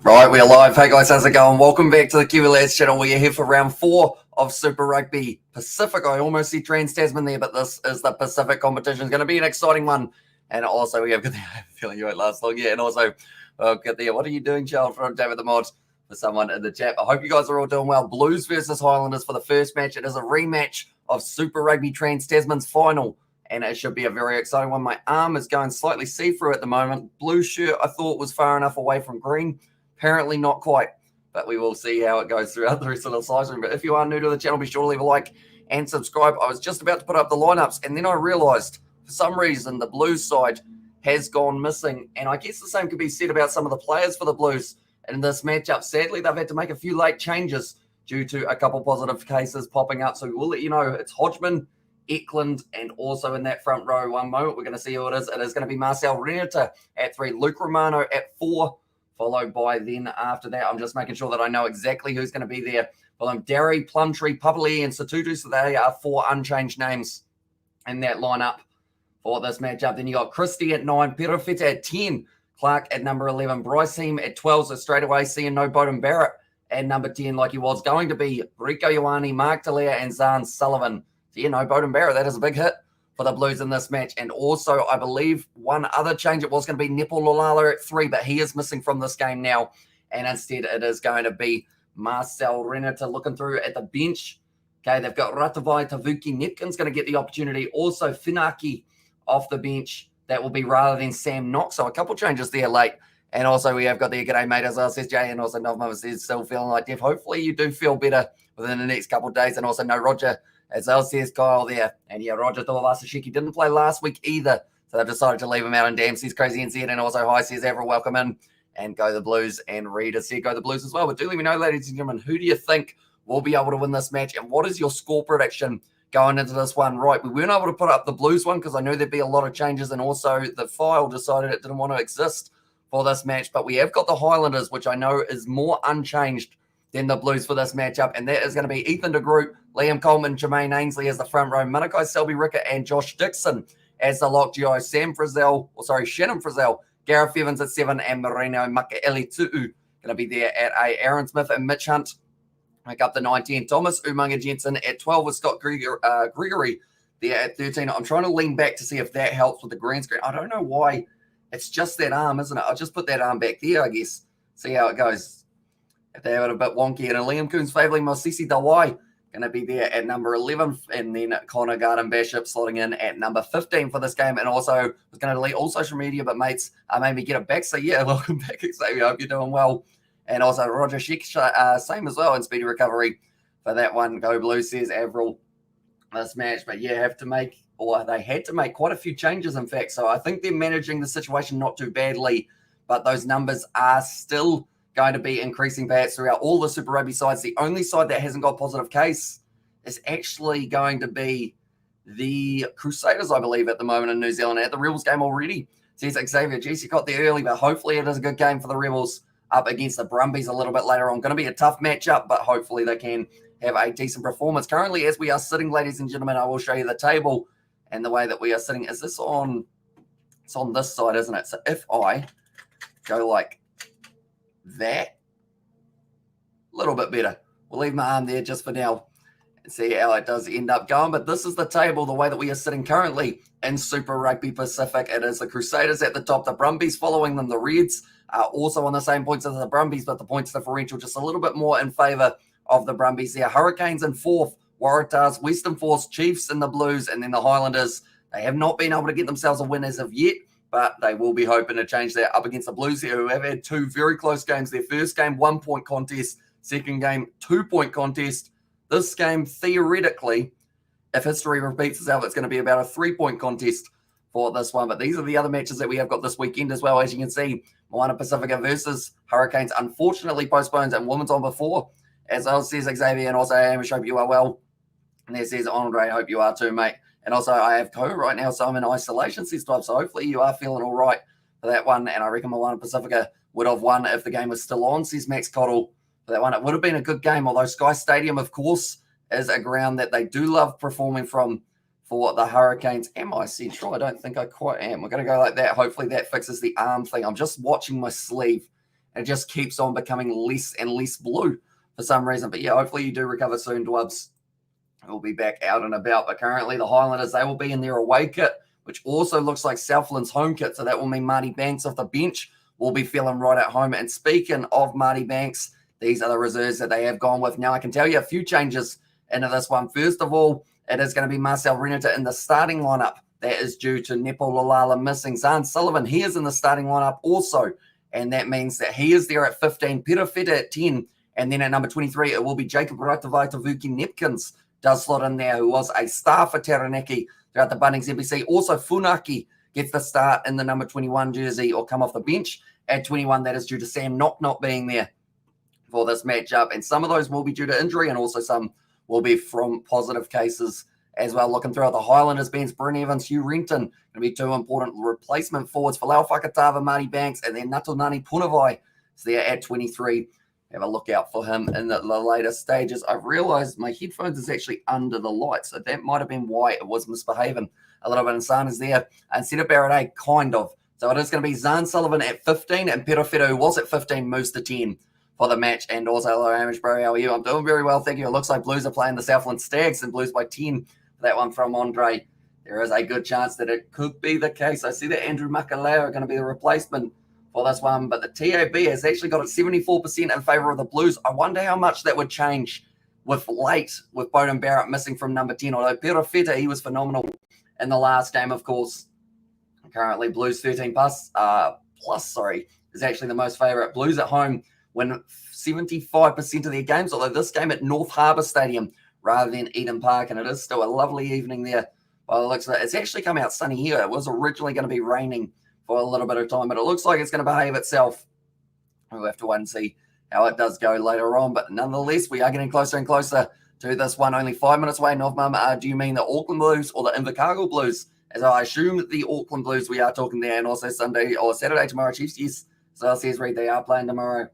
Right, we're live. Hey guys, how's it going? Welcome back to the Kiwi Lads channel. We are here for round 4 of Super Rugby Pacific. I almost said Trans-Tasman there, but this is the Pacific competition. It's going to be an exciting one. And also, we have got the feeling you won't last long yet. And also, get there. What are you doing, child? From David the Mod for someone in the chat. I hope you guys are all doing well. Blues versus Highlanders for the first match. It is a rematch of Super Rugby Trans-Tasman's final. And it should be a very exciting one. My arm is going slightly see-through at the moment. Blue shirt I thought was far enough away from green. Apparently not quite, but we will see how it goes throughout the rest of the slice room. But if you are new to the channel, be sure to leave a like and subscribe. I was just about to put up the lineups, and then I realized for some reason the Blues side has gone missing. And I guess the same could be said about some of the players for the Blues in this matchup. Sadly, they've had to make a few late changes due to a couple positive cases popping up. So we'll let you know it's Hodgman, Auckland, and also in that front row one moment. We're going to see who it is. It is going to be Marcel Renata at 3, Luke Romano at 4, followed by then after that, I'm just making sure that I know exactly who's going to be there. Well, I'm Derry, Plumtree, Papali, and Satutu. So they are 4 unchanged names in that lineup for this matchup. Then you got Christie at 9, Perofeta at 10, Clark at number 11, Bryce Heem at 12. So straight away, seeing no Bowden Barrett at number 10 like he was going to be. Rico Ioane, Mark Talia, and Zahn Sullivan. So, yeah, no Bowden Barrett. That is a big hit for the Blues in this match. And also, I believe one other change, it was going to be Nepo Lolala at 3, but he is missing from this game now. And instead, it is going to be Marcel Renata looking through at the bench. Okay, they've got Ratavai Tavuki Netkin's going to get the opportunity. Also, Finaki off the bench. That will be rather than Sam Knox. So a couple changes there late. And also, we have got the g'day mate, as well, says Jay. And also, Novmama says, still feeling like death. Hopefully, you do feel better within the next couple of days. And also, no Roger, as well says Kyle there. And yeah, Roger Tuivasa-Shiki didn't play last week either. So they've decided to leave him out. And damn, says Crazy NZ. And also, hi, says Avril, welcome in. And go the Blues. And Rita said go the Blues as well. But do let me know, ladies and gentlemen, who do you think will be able to win this match? And what is your score prediction going into this one? Right, we weren't able to put up the Blues one because I knew there'd be a lot of changes. And also, the file decided it didn't want to exist for this match. But we have got the Highlanders, which I know is more unchanged than the Blues for this matchup. And that is going to be Ethan de Groot, Liam Coleman, Jermaine Ainsley as the front row, Manakai Selby Rickett, and Josh Dixon as the lock duo. Shannon Frizzell, Gareth Evans at 7, and Moreno Makaeli-Tu'u going to be there at 8. Aaron Smith and Mitch Hunt make up the 19. Thomas Umaga Jensen at 12 with Scott Gregory there at 13. I'm trying to lean back to see if that helps with the green screen. I don't know why. It's just that arm, isn't it? I'll just put that arm back there, I guess. See how it goes. If they have it a bit wonky. And Liam Coons favourite Mosisi Dawai going to be there at number 11. And then Connor Garden Bishop slotting in at number 15 for this game. And also, was going to delete all social media, but mates made me get it back. So, yeah, welcome back, Xavier. I hope you're doing well. And also, Roger Sheik, same as well in speedy recovery for that one. Go Blues, says Avril, this match. But, yeah, they had to make quite a few changes, in fact. So, I think they're managing the situation not too badly. But those numbers are still going to be increasing perhaps throughout all the Super Rugby sides. The only side that hasn't got a positive case is actually going to be the Crusaders, I believe, at the moment in New Zealand. At the Rebels game already, says Xavier. Geez, you got there early, but hopefully it is a good game for the Rebels up against the Brumbies a little bit later on. Going to be a tough matchup, but hopefully they can have a decent performance. Currently, as we are sitting, ladies and gentlemen, I will show you the table and the way that we are sitting. Is this on? It's on this side, isn't it? So if I go like that, a little bit better. We'll leave my arm there just for now and see how it does end up going. But this is the table, the way that we are sitting currently in Super Rugby Pacific. It is the Crusaders at the top, the Brumbies following them. The Reds are also on the same points as the Brumbies, but the points differential just a little bit more in favour of the Brumbies there. Hurricanes in 4th, Waratahs, Western Force, Chiefs in the Blues, and then the Highlanders. They have not been able to get themselves a win as of yet, but they will be hoping to change that up against the Blues here, who have had 2 very close games. Their first game, 1-point contest. Second game, 2-point contest. This game, theoretically, if history repeats itself, it's going to be about a 3-point contest for this one. But these are the other matches that we have got this weekend as well. As you can see, Moana Pacifica versus Hurricanes, unfortunately postponed, and Women's on before. As well says Xavier, and also Amish, hope you are well. And there says Andre, hope you are too, mate. And also, I have COVID right now, so I'm in isolation, says Twub. So hopefully you are feeling all right for that one. And I reckon Moana Pacifica would have won if the game was still on, says Max Cottle. For that one, it would have been a good game, although Sky Stadium, of course, is a ground that they do love performing from for the Hurricanes. Am I central? I don't think I quite am. We're going to go like that. Hopefully that fixes the arm thing. I'm just watching my sleeve and it just keeps on becoming less and less blue for some reason. But yeah, hopefully you do recover soon, Dwubs. We'll be back out and about. But currently the Highlanders, they will be in their away kit, which also looks like Southland's home kit. So that will mean Marty Banks off the bench will be feeling right at home. And speaking of Marty Banks, these are the reserves that they have gone with. Now, I can tell you a few changes into this one. First of all, it is going to be Marcel Renata in the starting lineup. That is due to Nepo Lalala missing. Zahn Sullivan, he is in the starting lineup also. And that means that he is there at 15, Peter Feta at 10. And then at number 23, it will be Jacob Ratavaitavuki Nepkins does slot in there, who was a star for Taranaki throughout the Bunnings NPC. Also, Funaki gets the start in the number 21 jersey or come off the bench at 21. That is due to Sam Knock not being there for this matchup. And some of those will be due to injury, and also some will be from positive cases as well. Looking throughout the Highlanders bench, Bryn Evans, Hugh Renton, going to be two important replacement forwards for Lau Whakatava, Marty Banks, and then Natunani Punavai is there at 23. Have a look out for him in the later stages. I've realized my headphones is actually under the light, so that might have been why it was misbehaving a little bit. And Zahn is there instead of Barrett, kind of. So it is going to be Zahn Sullivan at 15, and Peter Feta, who was at 15, moves to 10 for the match. And also, hello, Hamish Bro, how are you? I'm doing very well, thank you. It looks like Blues are playing the Southland Stags, and Blues by 10 for that one from Andre. There is a good chance that it could be the case. I see that Andrew Makaleo are going to be the replacement for this one, but the TAB has actually got it 74% in favour of the Blues. I wonder how much that would change with Bowden Barrett missing from number 10. Although Peter Feta, he was phenomenal in the last game, of course. Currently, Blues 13 plus, is actually the most favourite. Blues at home win 75% of their games, although this game at North Harbour Stadium rather than Eden Park, and it is still a lovely evening there by the looks of it. It's actually come out sunny here. It was originally going to be raining for a little bit of time, but it looks like it's going to behave itself. We'll have to wait and see how it does go later on, but nonetheless, we are getting closer and closer to this one. Only 5 minutes away. North Mum, do you mean the Auckland Blues or the Invercargill Blues? As I assume the Auckland Blues we are talking there, and also Sunday or Saturday tomorrow, Chiefs, yes. So I'll see us read they are playing tomorrow,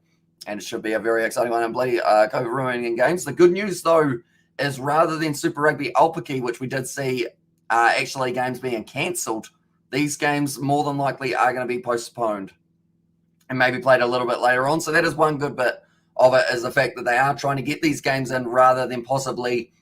and it should be a very exciting one and bloody COVID ruining games. The good news, though, is rather than Super Rugby Aupiki, which we did see actually games being cancelled, these games more than likely are going to be postponed and maybe played a little bit later on. So that is one good bit of it, is the fact that they are trying to get these games in rather than possibly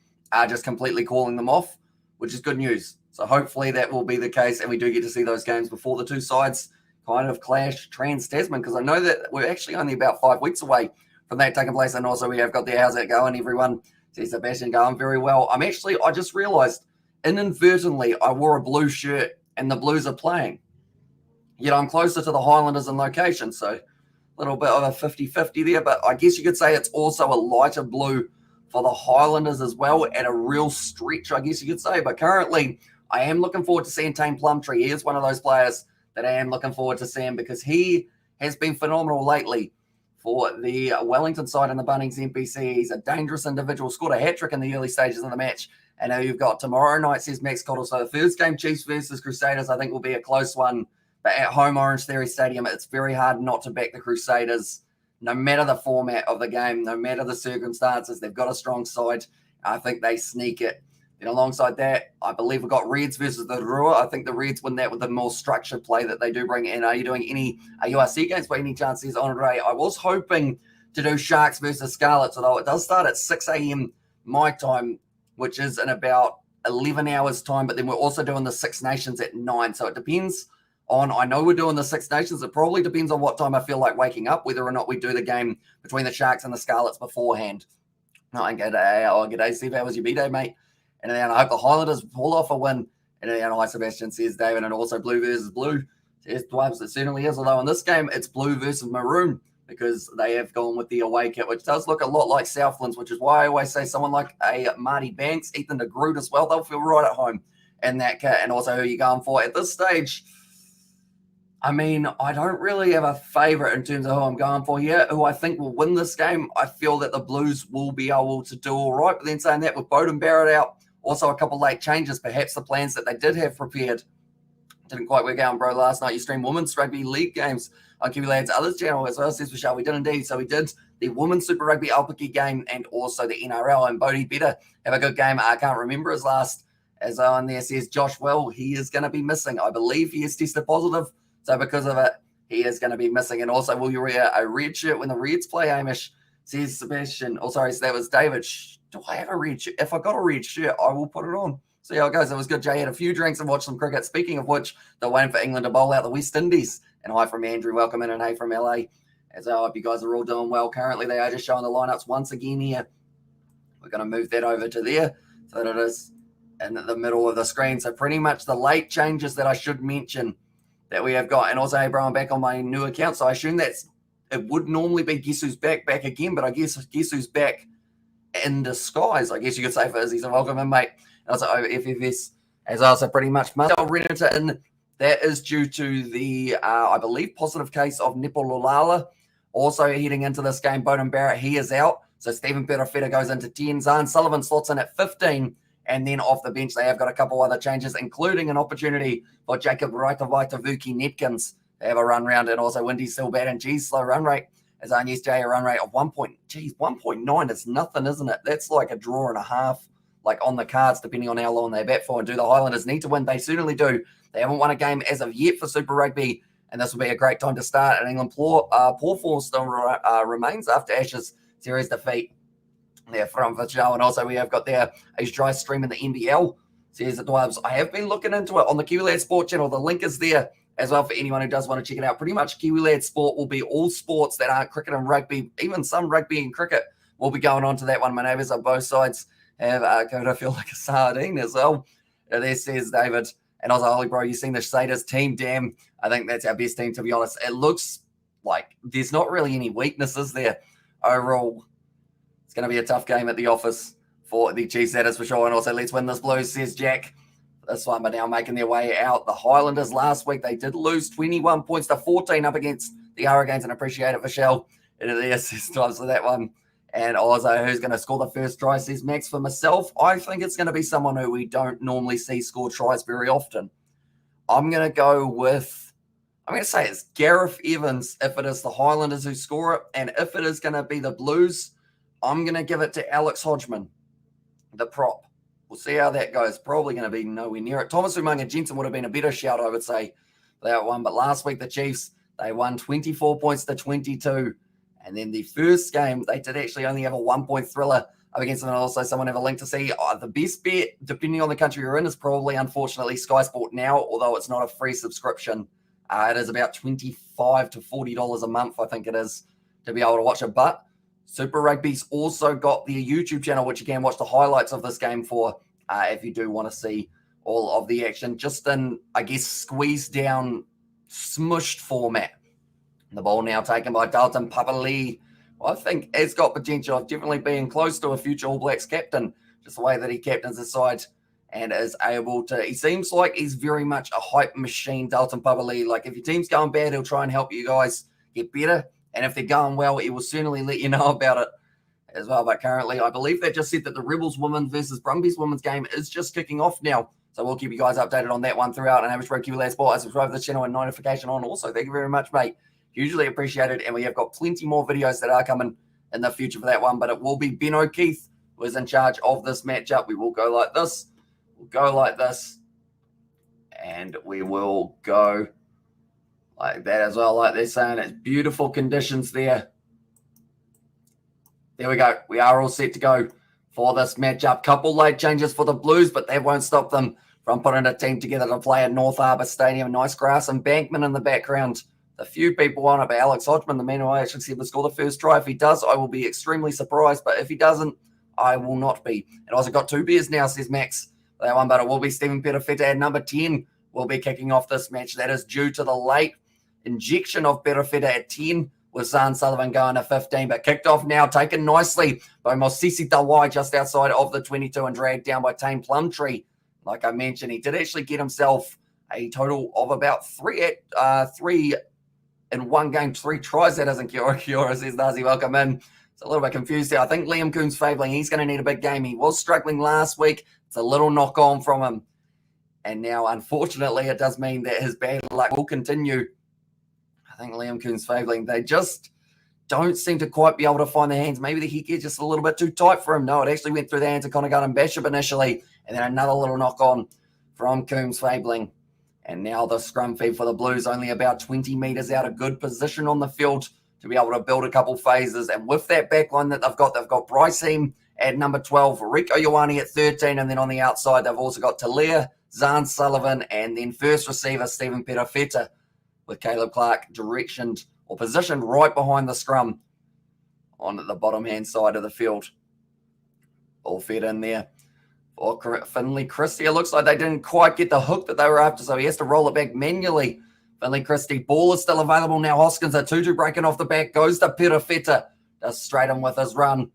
just completely calling them off, which is good news. So hopefully that will be the case, and we do get to see those games before the two sides kind of clash trans-Tasman, because I know that we're actually only about 5 weeks away from that taking place. And also we have got there. How's that going, everyone? See Sebastian going very well. I just realized inadvertently I wore a blue shirt and the Blues are playing. Yet I'm closer to the Highlanders in location, so a little bit of a 50-50 there, but I guess you could say it's also a lighter blue for the Highlanders as well, at a real stretch, I guess you could say. But currently, I am looking forward to seeing Tane Plumtree. He is one of those players that I am looking forward to seeing, because he has been phenomenal lately for the Wellington side in the Bunnings NPC. He's a dangerous individual, scored a hat-trick in the early stages of the match. And now you've got tomorrow night, says Max Cottle. So the first game, Chiefs versus Crusaders, I think will be a close one. But at home, Orange Theory Stadium, it's very hard not to back the Crusaders, no matter the format of the game, no matter the circumstances. They've got a strong side. I think they sneak it. Then alongside that, I believe we've got Reds versus the Rua. I think the Reds win that with the more structured play that they do bring in. Are you doing any URC games by any chance? Says Andre. I was hoping to do Sharks versus Scarlets, although it does start at 6 a.m. my time, which is in about 11 hours time. But then we're also doing the Six Nations at 9. So it depends on, I know we're doing the Six Nations. It probably depends on what time I feel like waking up, whether or not we do the game between the Sharks and the Scarlets beforehand. No, g'day, Steve. How was your B-Day, mate? And then I hope the Highlanders pull off a win. And then hi, Sebastian, says David. And also blue versus blue. Says Dwabs, it certainly is. Although in this game, it's blue versus maroon, because they have gone with the away kit, which does look a lot like Southland's, which is why I always say someone like a Marty Banks, Ethan de Groot as well, they'll feel right at home in that kit. And also who you're going for at this stage. I mean, I don't really have a favourite in terms of who I'm going for here, who I think will win this game. I feel that the Blues will be able to do all right. But then saying that, with Bowden Barrett out, also a couple late changes, perhaps the plans that they did have prepared didn't quite work out. Bro, last night you streamed Women's Rugby League games on Kiwi Lads' other channel as well, says Michelle. We did indeed. So we did the Women's Super Rugby Aupiki game and also the NRL. And Bodie better have a good game. I can't remember his last. As on there says Josh Well, he is going to be missing. I believe he is tested positive. So because of it, he is going to be missing. And also, will you wear a red shirt when the Reds play, Hamish? Says Sebastian. Oh, sorry, so that was David. Do I have a red shirt? If I got a red shirt, I will put it on. See how it goes. It was good. Jay had a few drinks and watched some cricket. Speaking of which, they're waiting for England to bowl out the West Indies. And hi from Andrew. Welcome in, and hey from LA. As I hope you guys are all doing well. Currently, they are just showing the lineups once again here. We're going to move that over to there so that it is in the middle of the screen. So pretty much the late changes that I should mention that we have got. And also, hey, bro, I'm back on my new account. So I assume it would normally be Guess Who's Back again, but I guess Who's Back in disguise, I guess you could say, for Izzy. So welcome in, mate. And also FFS as well. So pretty much Marcel Renata, that is due to the, I believe, positive case of Nipolulala. Also heading into this game, Bowden Barrett, he is out. So Stephen Perofeta goes into 10. Zahn Sullivan slots in at 15. And then off the bench, they have got a couple other changes, including an opportunity for Jacob Raitavaitavuki Nepkins to have a run round. And also Windy still bad and slow run rate. As Agnes J, a run rate of 1.9 is nothing, isn't it? That's like a draw and a half, like on the cards, depending on how long they bat for. And do the Highlanders need to win? They certainly do. They haven't won a game as of yet for Super Rugby, and this will be a great time to start. And England poor form still remains after Ashes series defeat there from the show. And also we have got there a dry stream in the NBL. Says the Dwarves. I have been looking into it on the Kiwi Lad Sport channel. The link is there as well for anyone who does want to check it out. Pretty much Kiwi Lad Sport will be all sports that aren't cricket and rugby, even some rugby and cricket will be going on to that one. My neighbours on both sides have going to feel like a sardine as well. There says David. And I was like, holy bro, you seen the Shaders team? Damn, I think that's our best team, to be honest. It looks like there's not really any weaknesses there overall. It's going to be a tough game at the office for the Chiefs, that is for sure. And also, let's win this Blues, says Jack. This one, but now making their way out. The Highlanders last week, they did lose 21 points to 14 up against the Hurricanes, and appreciate it for Shell. It is the assist times for that one. And also, who's going to score the first try, says Max. For myself, I think it's going to be someone who we don't normally see score tries very often. I'm going to go with, I'm going to say it's Gareth Evans if it is the Highlanders who score it. And if it is going to be the Blues, I'm going to give it to Alex Hodgman, the prop. We'll see how that goes. Probably going to be nowhere near it. Thomas Umunga Jensen would have been a better shout, I would say, for that one. But last week, the Chiefs, they won 24 points to 22. And then the first game, they did actually only have a 1-point thriller up against them. And also someone have a link to see. The best bet, depending on the country you're in, is probably, unfortunately, Sky Sport Now, although it's not a free subscription. It is about $25 to $40 a month, I think it is, to be able to watch it. But Super Rugby's also got their YouTube channel, which you can watch the highlights of this game for if you do want to see all of the action. Just in, I guess, squeezed down, smushed format. The ball now taken by Dalton Papali. Well, I think has got potential of definitely being close to a future All Blacks captain, just the way that he captains the side and is able to. He seems like he's very much a hype machine, Dalton Papali. Like if your team's going bad, he'll try and help you guys get better. And if they're going well, he will certainly let you know about it as well. But currently, I believe they just said that the Rebels women versus Brumbies women's game is just kicking off now. So we'll keep you guys updated on that one throughout. And Hamish Kiwi Lad Sport, subscribe to the channel and notification on also. Thank you very much, mate. Hugely appreciated. And we have got plenty more videos that are coming in the future for that one. But it will be Ben O'Keefe who is in charge of this matchup. We will go like this. We'll go like this. And we will go like that as well. Like they're saying, it's beautiful conditions there. There we go. We are all set to go for this matchup. Couple late changes for the Blues, but they won't stop them from putting a team together to play at North Harbour Stadium. Nice grass and embankment in the background. A few people on it, but Alex Hodgman, the man who I actually said would score the first try. If he does, I will be extremely surprised. But if he doesn't, I will not be. And also got 2 beers now, says Max. That one, but it will be Stephen Perofeta at number 10 will be kicking off this match. That is due to the late injection of Perofeta at 10 with Zahn Sullivan going to 15. But kicked off now, taken nicely by Mosisi Tawai just outside of the 22 and dragged down by Tame Plumtree. Like I mentioned, he did actually get himself a total of about three in one game, 3 tries. That isn't Kiora, says Nazi. Welcome in. It's a little bit confused here. I think Liam Coombs-Fabling, he's going to need a big game. He was struggling last week. It's a little knock on from him. And now, unfortunately, it does mean that his bad luck will continue. I think Liam Coombs-Fabling, they just don't seem to quite be able to find their hands. Maybe the headgear just a little bit too tight for him. No, it actually went through the hands of Conor Gunn and Bishop initially. And then another little knock on from Coombs-Fabling. And now the scrum feed for the Blues, only about 20 metres out, a good position on the field to be able to build a couple phases. And with that back line that they've got Bryce Heem at number 12, Rieko Ioane at 13, and then on the outside, they've also got Talia, Zahn Sullivan, and then first receiver, Stephen Perafeta, with Caleb Clark directioned or positioned right behind the scrum on the bottom-hand side of the field. All fed in there. For Finley Christie, it looks like they didn't quite get the hook that they were after, so he has to roll it back manually. Finley Christie, ball is still available now. Hoskins, a 2-2 breaking off the back, goes to Perafeta, does straight in with his run.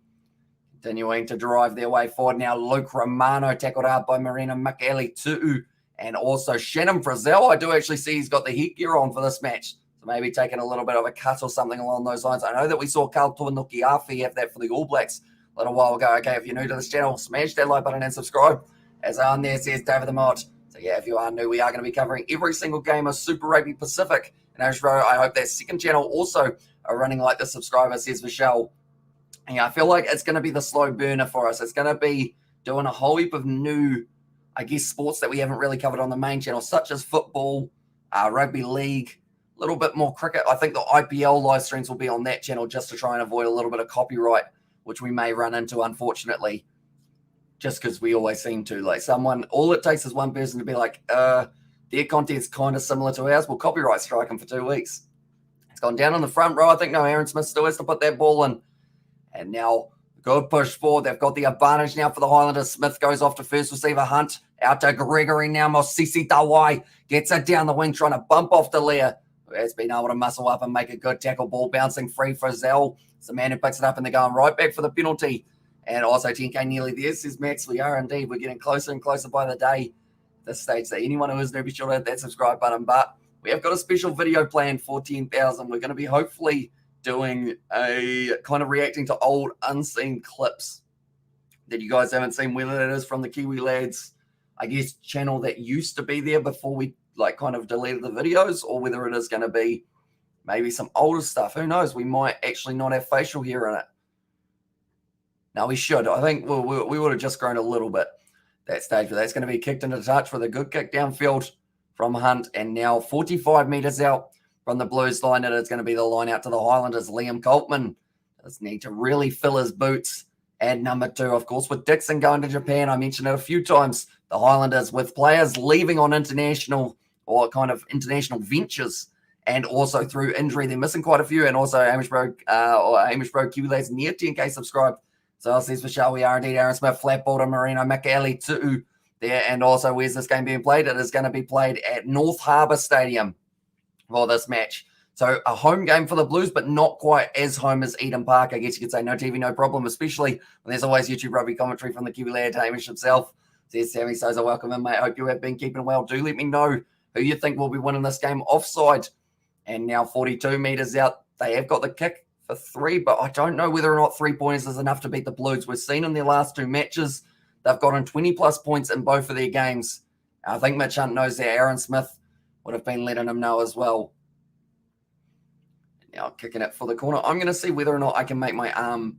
Continuing to drive their way forward now. Luke Romano tackled out by Marina Makeli Tu'u, and also Shannon Frizzell. I do actually see he's got the headgear on for this match, so maybe taking a little bit of a cut or something along those lines. I know that we saw Karl Tuanuki-Afi have that for the All Blacks a little while ago. Okay, if you're new to this channel, smash that like button and subscribe. As on there says David the Mod. So yeah, if you are new, we are going to be covering every single game of Super Rugby Pacific. And I hope that second channel also are running like the subscriber, says Michelle. And yeah, I feel like it's going to be the slow burner for us. It's going to be doing a whole heap of new, I guess, sports that we haven't really covered on the main channel, such as football, rugby league, a little bit more cricket. I think the IPL live streams will be on that channel just to try and avoid a little bit of copyright, which we may run into, unfortunately, just because we always seem to. Like all it takes is one person to be like, their content's kind of similar to ours. We'll copyright strike them for 2 weeks. It's gone down on the front row. I think Aaron Smith still has to put that ball in. And now, good push forward. They've got the advantage now for the Highlanders. Smith goes off to first receiver Hunt. Out to Gregory now. Mosisi Tawai gets it down the wing, trying to bump off Delia, who has been able to muscle up and make a good tackle. Ball bouncing free for Zell. It's the man who picks it up, and they're going right back for the penalty. And also 10K nearly there, says Max. We are indeed. We're getting closer and closer by the day at this stage. So anyone who is new, be sure to hit that subscribe button. But we have got a special video planned for 10,000. We're going to be hopefully doing a kind of reacting to old unseen clips that you guys haven't seen, whether it is from the Kiwi Lads, I guess, channel that used to be there before we kind of deleted the videos, or whether it is going to be maybe some older stuff. Who knows? We might actually not have facial hair in it. No, we should. I think we would have just grown a little bit that stage, but that's going to be kicked into touch with a good kick downfield from Hunt, and now 45 metres out from the Blues line, it is going to be the line out to the Highlanders. Liam Coltman does need to really fill his boots at number 2. Of course, with Dixon going to Japan, I mentioned it a few times, the Highlanders with players leaving on international or kind of international ventures, and also through injury, they're missing quite a few. And also Hamish Bro Kiwi Lads near 10K subscribed. So I'll see Michelle, we are indeed. Aaron Smith, flat ball to Marino Makeli too there. And also, where's this game being played? It is going to be played at North Harbour Stadium for this match. So a home game for the Blues, but not quite as home as Eden Park. I guess you could say no TV, no problem, especially when there's always YouTube rugby commentary from the Kiwi lad, Hamish himself. Says Sammy Sosa, welcome in, mate. Hope you have been keeping well. Do let me know who you think will be winning this game offside. And now 42 metres out. They have got the kick for 3, but I don't know whether or not 3 points is enough to beat the Blues. We've seen in their last 2 matches, they've gotten 20-plus points in both of their games. I think Mitch Hunt knows that. Aaron Smith would have been letting him know as well. Now kicking it for the corner. I'm going to see whether or not I can make my arm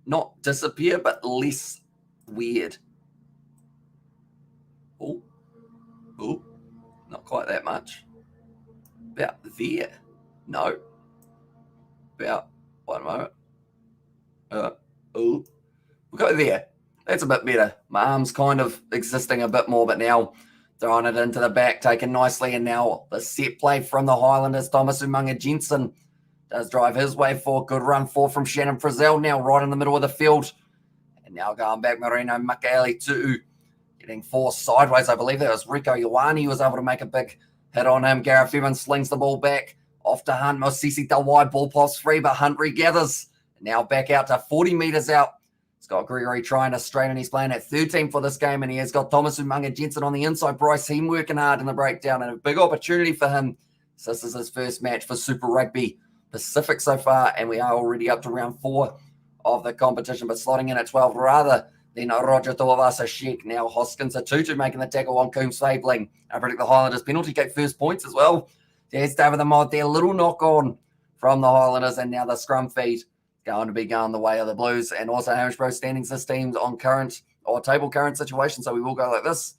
not disappear, but less weird. Oh, not quite that much. About there. No. About, one moment. We'll go there. That's a bit better. My arm's kind of existing a bit more, but now throwing it into the back, taken nicely. And now the set play from the Highlanders. Thomas Umaga Jensen does drive his way forward. Good run forward from Shannon Frizzell, now right in the middle of the field. And now going back, Marino Makeli too. Getting forced sideways. I believe that was Rieko Ioane. He was able to make a big hit on him. Gareth Evans slings the ball back. Off to Hunt. Mosisi Tawai, ball pops free, but Hunt regathers. Now back out to 40 metres out. He's got Gregory trying to straighten. He's playing at 13 for this game, and he has got Thomas Umaga Jensen on the inside. Bryce Heem working hard in the breakdown, and a big opportunity for him. So this is his first match for Super Rugby Pacific so far, and we are already up to round 4 of the competition, but slotting in at 12 rather than Roger Tuivasa Sheik. Now Hoskins a 2-2 making the tackle on Coombs Fabling. I predict the Highlanders penalty kick first points as well. There's David the Mod there, little knock on from the Highlanders, and now the scrum feed going to be going the way of the Blues. And also Hamish Bro standings this team's on current or table current situation, so we will go like this.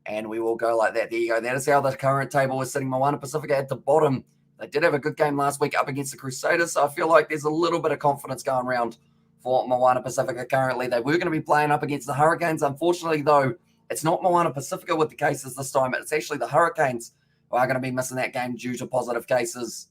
And we will go like that. There you go. That is how the current table is sitting. Moana Pacifica at the bottom. They did have a good game last week up against the Crusaders, so I feel like there's a little bit of confidence going around for Moana Pacifica currently. They were going to be playing up against the Hurricanes. Unfortunately, though, it's not Moana Pacifica with the cases this time. It's actually the Hurricanes who are going to be missing that game due to positive cases.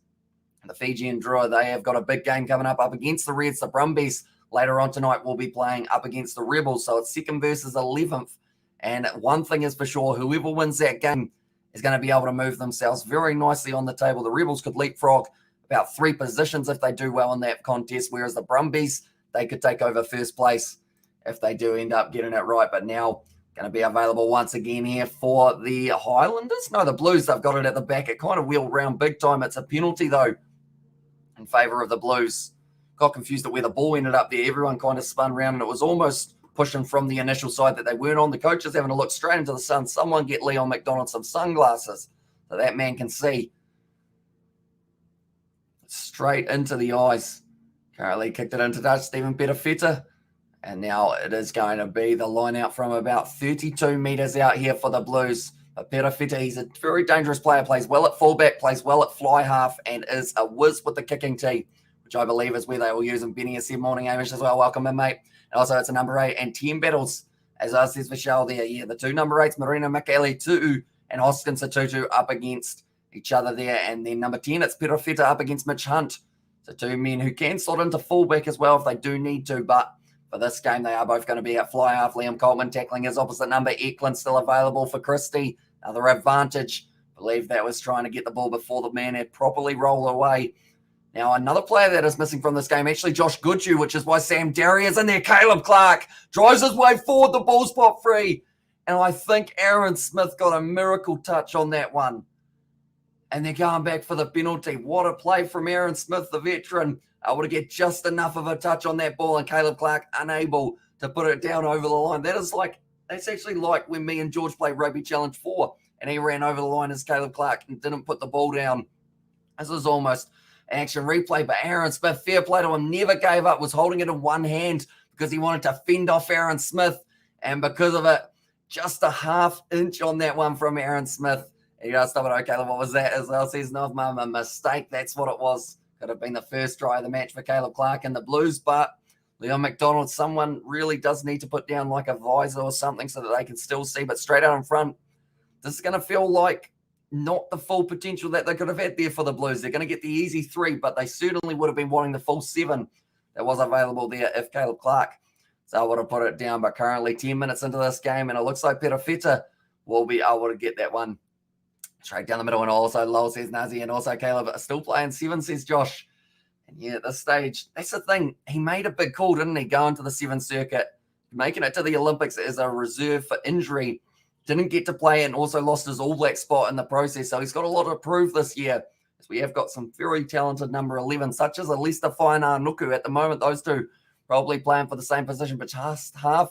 The Fijian Drua, they have got a big game coming up against the Reds. The Brumbies later on tonight will be playing up against the Rebels, so it's second versus 11th. And one thing is for sure, whoever wins that game is going to be able to move themselves very nicely on the table. The Rebels could leapfrog about 3 positions if they do well in that contest, whereas the Brumbies, they could take over first place if they do end up getting it right. But now going to be available once again here for the Highlanders. No, the Blues, they've got it at the back. It kind of wheeled round big time. It's a penalty, though, in favour of the Blues. Got confused at where the ball ended up there. Everyone kind of spun around, and it was almost pushing from the initial side that they weren't on. The coach is having a look straight into the sun. Someone get Leon McDonald some sunglasses so that man can see straight into the eyes. Currently kicked it into touch, Stephen Petafeta. And now it is going to be the line out from about 32 metres out here for the Blues. But Petafeta, he's a very dangerous player, plays well at fullback, plays well at fly half, and is a whiz with the kicking tee, which I believe is where they will use him. Benny is here, morning, Amish as well. Welcome in, mate. And also, it's a number 8 and 10 battles, as I says Vishal there. Yeah, the 2 number 8s, Marina Makele Tu'u and Hoskins Tutu up against each other there. And then number 10, it's Petafeta up against Mitch Hunt. So 2 men who can slot into fullback as well if they do need to. But for this game, they are both going to be at fly half. Liam Coleman tackling his opposite number. Eklund still available for Christie. Another advantage. I believe that was trying to get the ball before the man had properly rolled away. Now, another player that is missing from this game, actually Josh Goodhue, which is why Sam Derry is in there. Caleb Clark drives his way forward, the ball spot free. And I think Aaron Smith got a miracle touch on that one. And they're going back for the penalty. What a play from Aaron Smith, the veteran. Able to get just enough of a touch on that ball, and Caleb Clark unable to put it down over the line. That's actually like when me and George played Rugby Challenge 4, and he ran over the line as Caleb Clark and didn't put the ball down. This was almost action replay, but Aaron Smith, fair play to him, never gave up, was holding it in one hand because he wanted to fend off Aaron Smith, and because of it, just a half inch on that one from Aaron Smith. And you gotta stop it. Okay, Caleb, what was that as well? Says no, mum, a mistake. That's what it was. Could have been the first try of the match for Caleb Clark and the Blues, but Leon McDonald, someone really does need to put down like a visor or something so that they can still see, but straight out in front, this is going to feel like not the full potential that they could have had there for the Blues. They're going to get the easy 3, but they certainly would have been wanting the full 7 that was available there if Caleb Clark so I would have put it down. But currently 10 minutes into this game, and it looks like Petafeta will be able to get that one straight down the middle. And also Lowell says Nazi, and also Caleb still playing 7, says Josh. And yeah, at this stage, that's the thing. He made a big call, didn't he, going to the 7th circuit, making it to the Olympics as a reserve for injury. Didn't get to play and also lost his All Black spot in the process. So he's got a lot to prove this year, as we have got some very talented number 11, such as Alista Faina-Nuku at the moment. Those two probably playing for the same position, but just half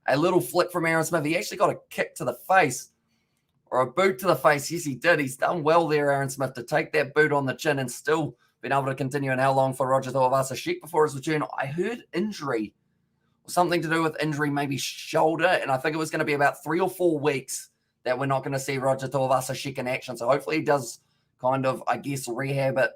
a little flick from Aaron Smith. He actually got a kick to the face or a boot to the face. Yes, he did. He's done well there, Aaron Smith, to take that boot on the chin and still been able to continue. And how long for Roger Tuivasa-Sheck before his return? I heard injury, or something to do with injury, maybe shoulder, and I think it was going to be about 3 or 4 weeks that we're not going to see Roger Tuivasa-Sheck in action. So hopefully he does kind of, I guess, rehab it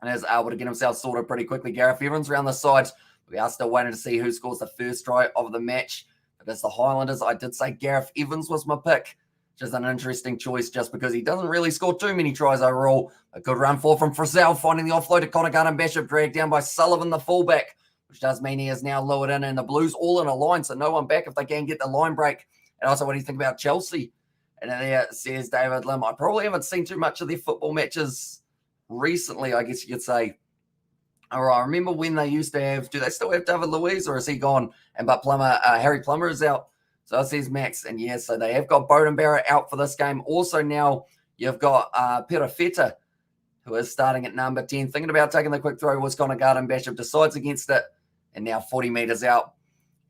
and is able to get himself sorted pretty quickly. Gareth Evans around the side. We are still waiting to see who scores the first try of the match. But it's the Highlanders. I did say Gareth Evans was my pick, which is an interesting choice just because he doesn't really score too many tries overall. A good run forward from Frizzell, finding the offload to Connor Garden-Bishop, dragged down by Sullivan, the fullback, which does mean he is now lured in, and the Blues all in a line, so no one back if they can get the line break. And also, what do you think about Chelsea? And then there says David Lim. I probably haven't seen too much of their football matches recently, I guess you could say. All right, I remember when they used to have, do they still have David Luiz, or is he gone? And but Harry Plummer is out. So it says Max. And yes, so they have got Bowden Barrett out for this game. Also now you've got Petafeta, who is starting at number 10. Thinking about taking the quick throw was Connor Garden-Bishop, decides against it. And now 40 metres out,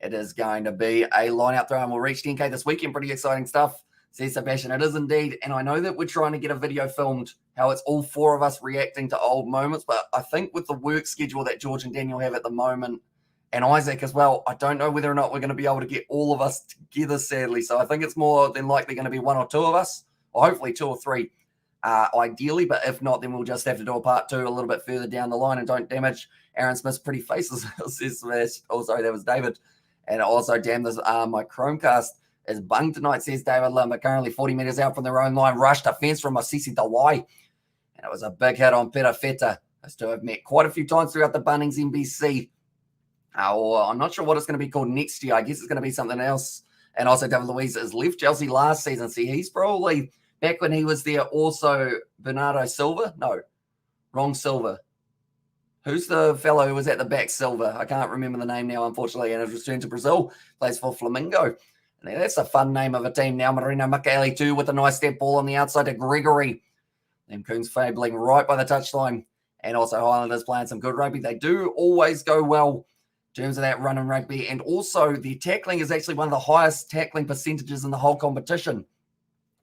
it is going to be a line-out throw, and we'll reach 10K this weekend. Pretty exciting stuff, says Sebastian. It is indeed, and I know that we're trying to get a video filmed, how it's all 4 of us reacting to old moments, but I think with the work schedule that George and Daniel have at the moment, and Isaac as well. I don't know whether or not we're going to be able to get all of us together, sadly. So I think it's more than likely going to be one or two of us, or hopefully 2 or 3, ideally. But if not, then we'll just have to do a part 2 a little bit further down the line and don't damage Aaron Smith's pretty faces. Oh, sorry, that was David. And also, damn, this my Chromecast is bunged tonight, says David Lim, but currently 40 metres out from their own line. Rushed defence from Masisi Dawai. And it was a big hit on Peta Feta. Those two have met quite a few times throughout the Bunnings NBC. Or I'm not sure what it's going to be called next year. I guess it's going to be something else. And also, David Luiz has left Chelsea last season. See, he's probably back when he was there. Also, Bernardo Silva. No, wrong Silva. Who's the fellow who was at the back? Silva. I can't remember the name now, unfortunately. And has returned to Brazil. Plays for Flamengo. And that's a fun name of a team now. Marino Makele too with a nice step ball on the outside to Gregory. Them Coons fabling right by the touchline. And also Highlanders playing some good rugby. They do always go well in terms of that run and rugby. And also the tackling is actually one of the highest tackling percentages in the whole competition.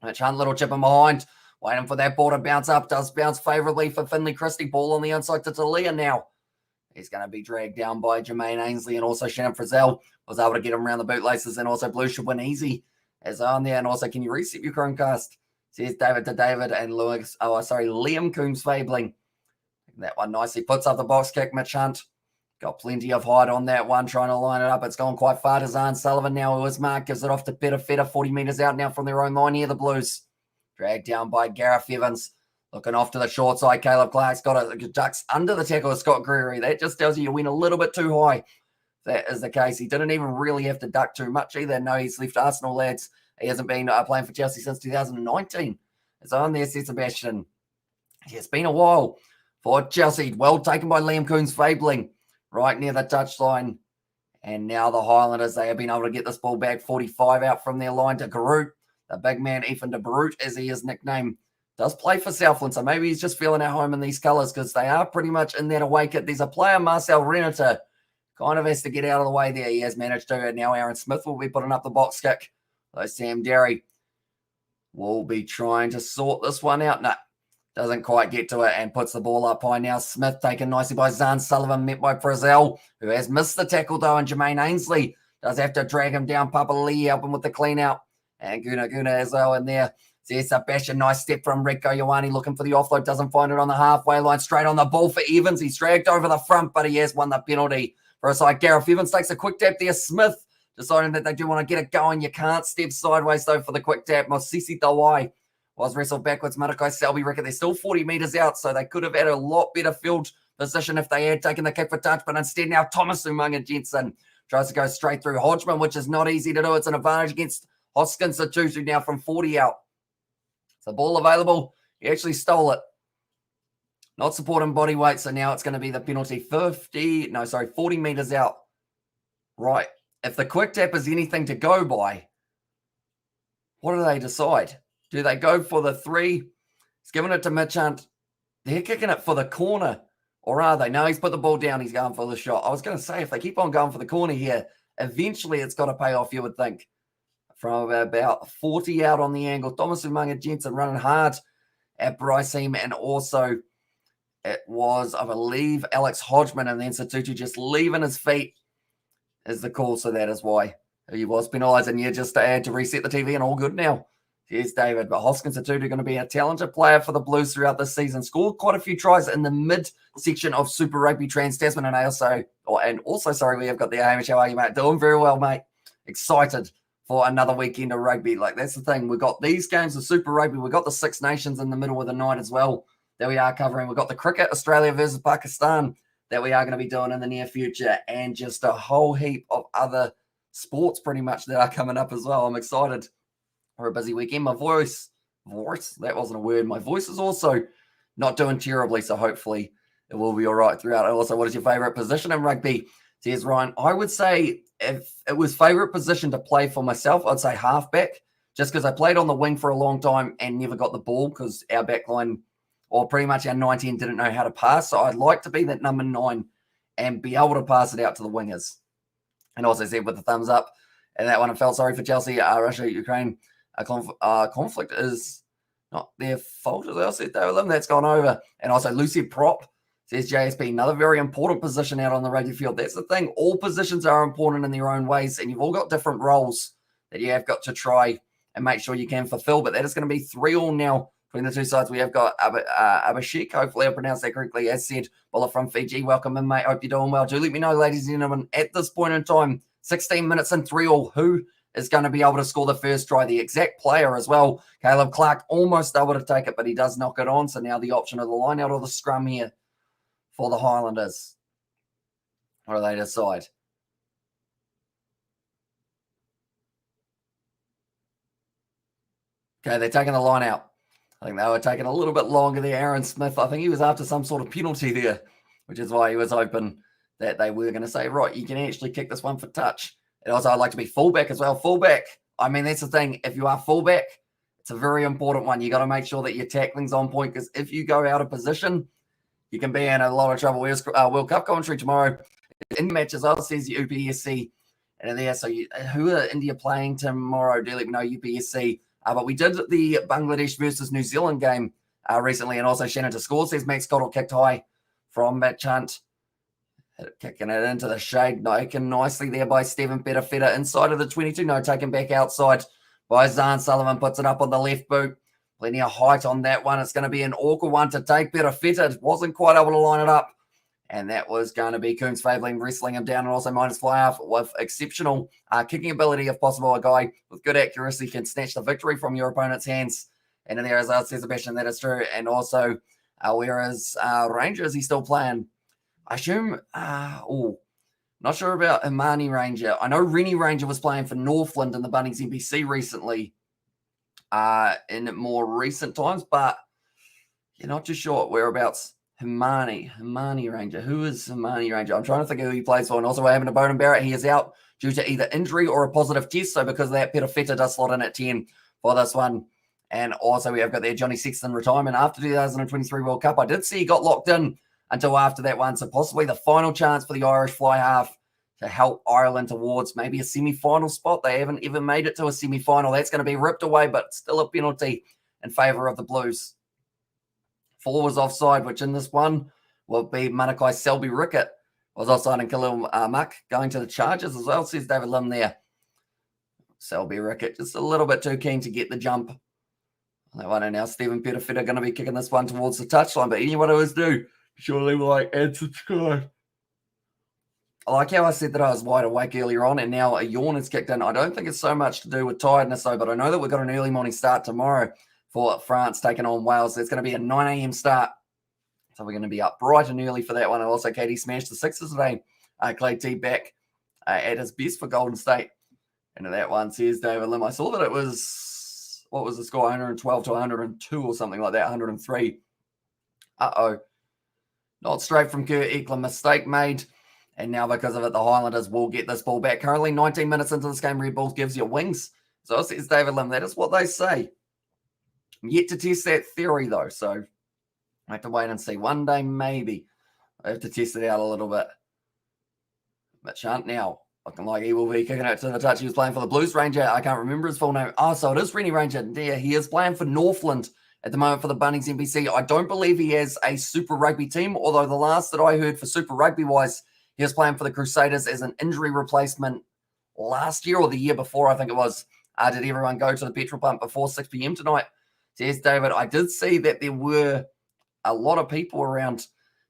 Which Hunt little chip in behind. Waiting for that ball to bounce up. Does bounce favourably for Finley Christie. Ball on the inside to Talia now. He's going to be dragged down by Jermaine Ainsley and also Shannon Frizzell. Was able to get him around the bootlaces, and also Blue should win easy as on there. And also, can you reset your Chromecast? Says David to David and Liam Coombs Fabling. That one nicely puts up the box kick. Mitch Hunt got plenty of height on that one, trying to line it up. It's gone quite far to Zahn Sullivan now, who is marked, gives it off to Peter Feta, 40 metres out now from their own line here, the Blues. Dragged down by Gareth Evans. Looking off to the short side, Caleb Clark's got a ducks under the tackle of Scott Gregory. That just tells you went a little bit too high. That is the case. He didn't even really have to duck too much either. No, he's left Arsenal, lads. He hasn't been playing for Chelsea since 2019. It's on there, says Sebastian. It's been a while for Chelsea. Well taken by Liam Coombs Fabling right near the touchline. And now the Highlanders, they have been able to get this ball back 45 out from their line to Garut. The big man, Ethan de Brute, as he is nicknamed, does play for Southland. So maybe he's just feeling at home in these colours because they are pretty much in that away kit. There's a player, Marcel Renata, kind of has to get out of the way there. He has managed to. And now Aaron Smith will be putting up the box kick. So Sam Derry will be trying to sort this one out. No, doesn't quite get to it and puts the ball up high now. Smith taken nicely by Zahn Sullivan, met by Frizzell, who has missed the tackle though. And Jermaine Ainsley does have to drag him down. Papa Lee help him with the clean out. And Guna as well in there. There's Sebastian, nice step from Rico Ioane looking for the offload. Doesn't find it on the halfway line. Straight on the ball for Evans. He's dragged over the front, but he has won the penalty. For a side, Gareth Evans takes a quick tap there. Smith deciding that they do want to get it going. You can't step sideways, though, for the quick tap. Mosisi Dawai was wrestled backwards. Marakai Selby reckon they're still 40 metres out, so they could have had a lot better field position if they had taken the kick for touch. But instead, now Thomas Umunga Jensen tries to go straight through Hodgman, which is not easy to do. It's an advantage against Hoskins Satutu now from 40 out. So ball available. He actually stole it. Not supporting body weight, so now it's going to be the penalty 40 metres out. Right. If the quick tap is anything to go by, what do they decide? Do they go for the 3? He's giving it to Mitch Hunt. They're kicking it for the corner. Or are they? No, he's put the ball down. He's going for the shot. I was going to say, if they keep on going for the corner here, eventually it's got to pay off, you would think. From about 40 out on the angle. Thomas Umunga Jensen running hard at Bryceem, and also it was, I believe, Alex Hodgman, and then Satutu just leaving his feet is the call. So that is why he was penalised. And yeah, just to add to reset the TV and all good now. Here's David. But Hoskins Satutu going to be a talented player for the Blues throughout this season. Scored quite a few tries in the mid-section of Super Rugby Trans-Tasman. And also, we have got the Hamish. How are you, mate? Doing very well, mate. Excited for another weekend of rugby. Like, that's the thing. We've got these games of Super Rugby. We've got the Six Nations in the middle of the night as well that we are covering. We've got the cricket, Australia versus Pakistan, that we are going to be doing in the near future, and just a whole heap of other sports pretty much that are coming up as well. I'm excited for a busy weekend. My voice, that wasn't a word. My voice is also not doing terribly, so hopefully it will be all right throughout. Also, what is your favourite position in rugby? Says Ryan. I would say if it was favourite position to play for myself, I'd say halfback, just because I played on the wing for a long time and never got the ball because our backline, or pretty much our 19, didn't know how to pass. So I'd like to be that number 9 and be able to pass it out to the wingers. And also said with the thumbs up, and that one, I felt sorry for Chelsea, Russia, Ukraine. Conflict is not their fault, as I said, David Lim. That's gone over. And also Lucy Prop Says JSP, another very important position out on the rugby field. That's the thing. All positions are important in their own ways, and you've all got different roles that you have got to try and make sure you can fulfill. But that is going to be 3-3 now between the two sides. We have got Abhishek. Hopefully I pronounced that correctly. As said, Bola from Fiji. Welcome in, mate. Hope you're doing well. Do let me know, ladies and gentlemen, at this point in time, 16 minutes and 3-3, who is going to be able to score the first try, the exact player as well. Caleb Clark almost able to take it, but he does knock it on. So now the option of the line out or the scrum here for the Highlanders. What do they decide? Okay, they're taking the line out. I think they were taking a little bit longer there. Aaron Smith, I think he was after some sort of penalty there, which is why he was hoping that they were going to say, right, you can actually kick this one for touch. And also, I'd like to be fullback as well. Fullback, I mean, that's the thing. If you are fullback, it's a very important one. You got to make sure that your tackling's on point, because if you go out of position, you can be in a lot of trouble. Where's World Cup commentary tomorrow? In matches, I says the UPSC. And there, so who are India playing tomorrow? Do let me know, UPSC. But we did the Bangladesh versus New Zealand game recently, and also Shannon to score, says Max Cottle, kicked high from Mitch Hunt. Kicking it into the shade, taken nicely there by Stephen Petafetta inside of the 22. No, taken back outside by Zahn Sullivan, puts it up on the left boot. Plenty of height on that one. It's going to be an awkward one to take. Petafetta wasn't quite able to line it up. And that was going to be Coombs Fabling wrestling him down, and also minus fly off with exceptional kicking ability, if possible. A guy with good accuracy can snatch the victory from your opponent's hands. And in there, as I said, Sebastian, that is true. And also, whereas Ranger, is he still playing? I assume, not sure about Imani Ranger. I know Rennie Ranger was playing for Northland in the Bunnings NBC recently in more recent times, but you're not too sure whereabouts. Himani Ranger. Who is Himani Ranger? I'm trying to think of who he plays for. And also, we're having a Bowden Barrett. He is out due to either injury or a positive test. So because of that, Petafetta does slot in at 10 for this one. And also, we have got there Johnny Sexton retirement after 2023 World Cup. I did see he got locked in until after that one. So possibly the final chance for the Irish fly half to help Ireland towards maybe a semi-final spot. They haven't even made it to a semi-final. That's going to be ripped away, but still a penalty in favour of the Blues. 4 was offside, which in this one will be Manakai Selby Rickett was offside, and Khalil Muck going to the charges as well, says David Lim there. Selby Rickett just a little bit too keen to get the jump. That one, and now Stephen Petafetta going to be kicking this one towards the touchline, but anyone who is do, surely like and subscribe. I like how I said that I was wide awake earlier on, and now a yawn is kicked in. I don't think it's so much to do with tiredness, though, but I know that we've got an early morning start tomorrow for France taking on Wales. It's going to be a 9 a.m. start. So we're going to be up bright and early for that one. And also, Katie smashed the Sixers today. Clay T back at his best for Golden State. And that one says David Lim. I saw that it was, what was the score? 112 to 102 or something like that. 103. Uh-oh. Not straight from Kurt Eklund. Mistake made. And now because of it, the Highlanders will get this ball back. Currently 19 minutes into this game, Red Bulls gives you wings. So it says David Lim. That is what they say. I'm yet to test that theory, though, so I have to wait and see. One day, maybe. I have to test it out a little bit. But Shunt now, looking like he will be kicking it to the touch. He was playing for the Blues Ranger. I can't remember his full name. Oh, so it is Rennie Ranger. Yeah, he is playing for Northland at the moment for the Bunnings NBC. I don't believe he has a Super Rugby team, although the last that I heard for Super Rugby-wise, he was playing for the Crusaders as an injury replacement last year or the year before, I think it was. Did everyone go to the petrol pump before 6 p.m. tonight? Yes, David, I did see that there were a lot of people around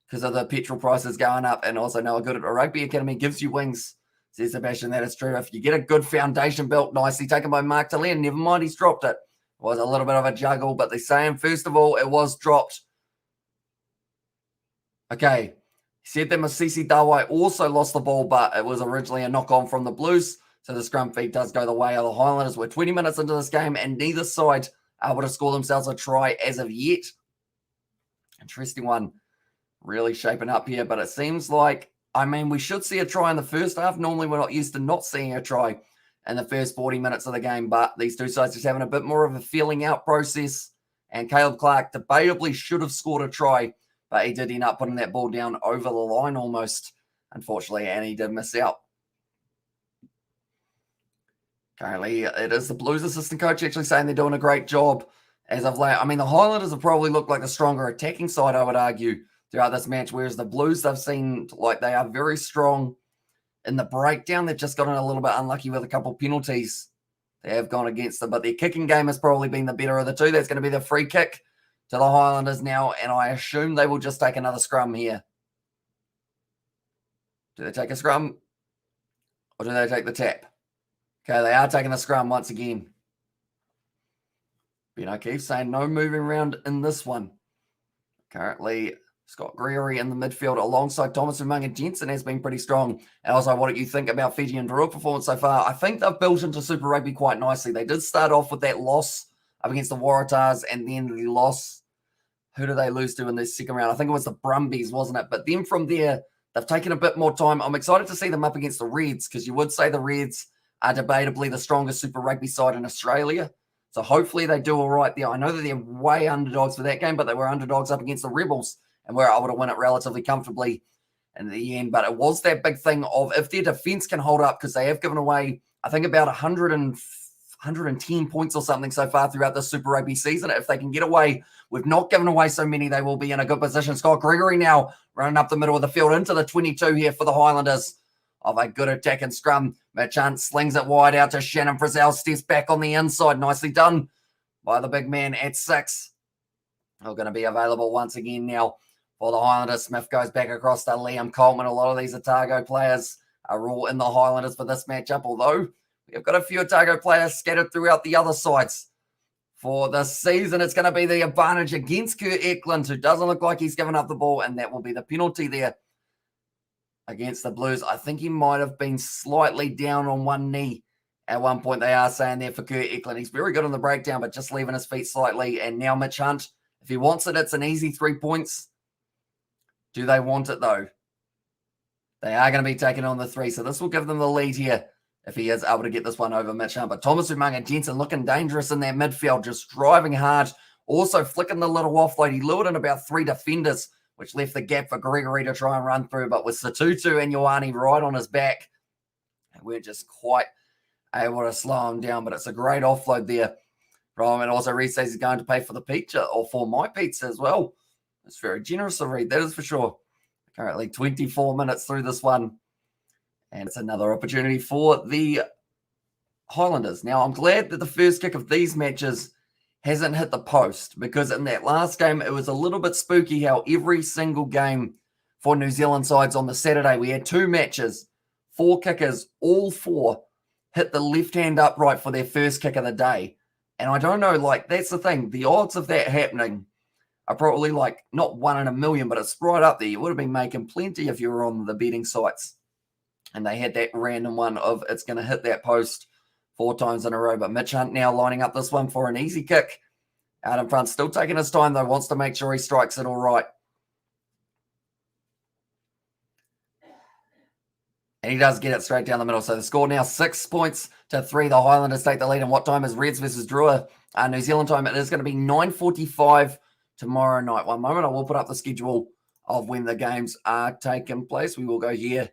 because of the petrol prices going up, and also now a good rugby academy gives you wings. Says Sebastian, that is true. If you get a good foundation built, nicely taken by Mark Talen, never mind he's dropped it. It was a little bit of a juggle, but they're saying, first of all, it was dropped. Okay, he said that Masisi Dawai also lost the ball, but it was originally a knock-on from the Blues, so the scrum feed does go the way of the Highlanders. We're 20 minutes into this game, and neither side able to score themselves a try as of yet. Interesting one. Really shaping up here, but it seems like, I mean, we should see a try in the first half. Normally, we're not used to not seeing a try in the first 40 minutes of the game, but these two sides just having a bit more of a feeling out process, and Caleb Clark debatably should have scored a try, but he did end up putting that ball down over the line almost, unfortunately, and he did miss out. Currently, it is the Blues assistant coach actually saying they're doing a great job as of late. I mean, the Highlanders have probably looked like the stronger attacking side, I would argue, throughout this match, whereas the Blues, they've seen like they are very strong in the breakdown. They've just gotten a little bit unlucky with a couple of penalties they have gone against them, but their kicking game has probably been the better of the two. That's going to be the free kick to the Highlanders now, and I assume they will just take another scrum here. Do they take a scrum, or do they take the tap? Okay, they are taking the scrum once again. Ben O'Keefe saying no moving around in this one. Currently, Scott Gregory in the midfield alongside Thomas Umaga Jensen has been pretty strong. And also, what do you think about Fiji and Drua performance so far? I think they've built into Super Rugby quite nicely. They did start off with that loss up against the Waratahs, and then the loss. Who did they lose to in the second round? I think it was the Brumbies, wasn't it? But then from there, they've taken a bit more time. I'm excited to see them up against the Reds, because you would say the Reds are debatably the strongest Super Rugby side in Australia. So hopefully they do all right there. I know that they're way underdogs for that game, but they were underdogs up against the Rebels and were able to win it relatively comfortably in the end. But it was that big thing of if their defense can hold up, because they have given away, I think, about 110 points or something so far throughout the Super Rugby season. If they can get away with not giving away so many, they will be in a good position. Scott Gregory now running up the middle of the field into the 22 here for the Highlanders. Of a good attack and scrum. Merchant slings it wide out to Shannon Frizzell. Steps back on the inside. Nicely done by the big man at 6. They're going to be available once again now for the Highlanders. Smith goes back across to Liam Coleman. A lot of these Otago players are all in the Highlanders for this matchup, although we've got a few Otago players scattered throughout the other sides. For this season, it's going to be the advantage against Kurt Eklund, who doesn't look like he's given up the ball, and that will be the penalty there against the Blues. I think he might have been slightly down on one knee at one point. They are saying there for Kurt Eklund. He's very good on the breakdown, but just leaving his feet slightly. And now Mitch Hunt, if he wants it, it's an easy 3 points. Do they want it, though? They are going to be taking on the 3, so this will give them the lead here if he is able to get this one over Mitch Hunt. But Thomas Umaga Jensen looking dangerous in that midfield, just driving hard, also flicking the little offload. He lured in about 3 defenders, which left the gap for Gregory to try and run through. But with Satutu and Ioane right on his back, we're just quite able to slow him down. But it's a great offload there from, and also Reed says he's going to pay for the pizza, or for my pizza as well. It's very generous of Reed, that is for sure. Currently 24 minutes through this one. And it's another opportunity for the Highlanders. Now, I'm glad that the first kick of these matches hasn't hit the post, because in that last game, it was a little bit spooky how every single game for New Zealand sides on the Saturday, we had 2 matches, 4 kickers, all 4 hit the left-hand upright for their first kick of the day. And I don't know, like, that's the thing. The odds of that happening are probably like not 1 in a million, but it's right up there. You would have been making plenty if you were on the betting sites. And they had that random one of it's going to hit that post 4 times in a row. But Mitch Hunt now lining up this one for an easy kick. Out in front, still taking his time, though. Wants to make sure he strikes it all right. And he does get it straight down the middle. So the score now 6 points to 3. The Highlanders take the lead. And what time is Reds versus Drua? New Zealand time. It is going to be 9:45 tomorrow night. One moment. I will put up the schedule of when the games are taking place. We will go here.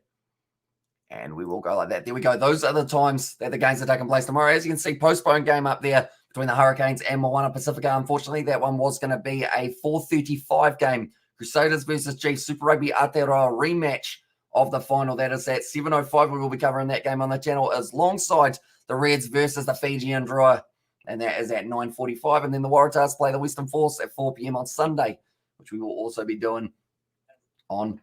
And we will go like that. There we go. Those are the times that the games are taking place tomorrow. As you can see, postponed game up there between the Hurricanes and Moana Pacifica. Unfortunately, that one was going to be a 4:35 game. Crusaders versus Chiefs Super Rugby Aotearoa rematch of the final. That is at 7:05. We will be covering that game on the channel alongside the Reds versus the Fiji and Drua. And that is at 9:45. And then the Waratahs play the Western Force at 4 p.m. on Sunday, which we will also be doing on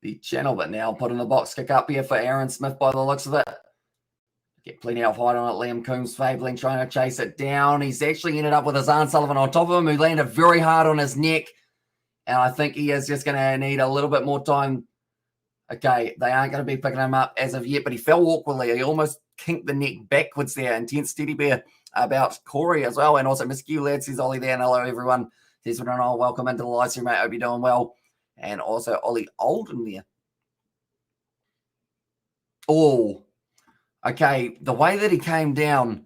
the channel. But now putting the box kick up here for Aaron Smith by the looks of it. Get plenty of height on it. Liam Coombs fabling, trying to chase it down. He's actually ended up with his Arn Sullivan on top of him, who landed very hard on his neck. And I think he is just going to need a little bit more time. Okay, they aren't going to be picking him up as of yet, but he fell awkwardly. He almost kinked the neck backwards there. Intense teddy bear about Corey as well. And also Miss Q Lad says Ollie there. And hello, everyone. Says, welcome into the live stream, mate. Hope you're doing well. And also Ollie Olden there. Oh, okay. The way that he came down,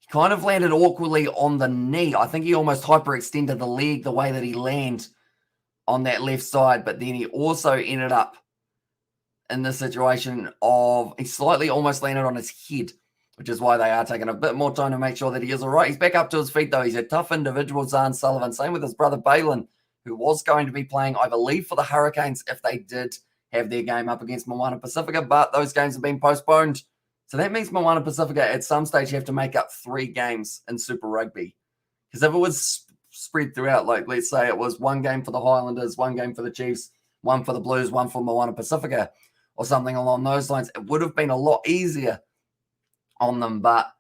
he kind of landed awkwardly on the knee. I think he almost hyperextended the leg the way that he landed on that left side. But then he also ended up in the situation of he slightly almost landed on his head, which is why they are taking a bit more time to make sure that he is all right. He's back up to his feet, though. He's a tough individual, Zahn Sullivan. Same with his brother Balin, who was going to be playing, I believe, for the Hurricanes if they did have their game up against Moana Pacifica, but those games have been postponed. So that means Moana Pacifica at some stage have to make up 3 games in Super Rugby. Because if it was spread throughout, like let's say it was 1 game for the Highlanders, 1 game for the Chiefs, 1 for the Blues, 1 for Moana Pacifica, or something along those lines, it would have been a lot easier on them. But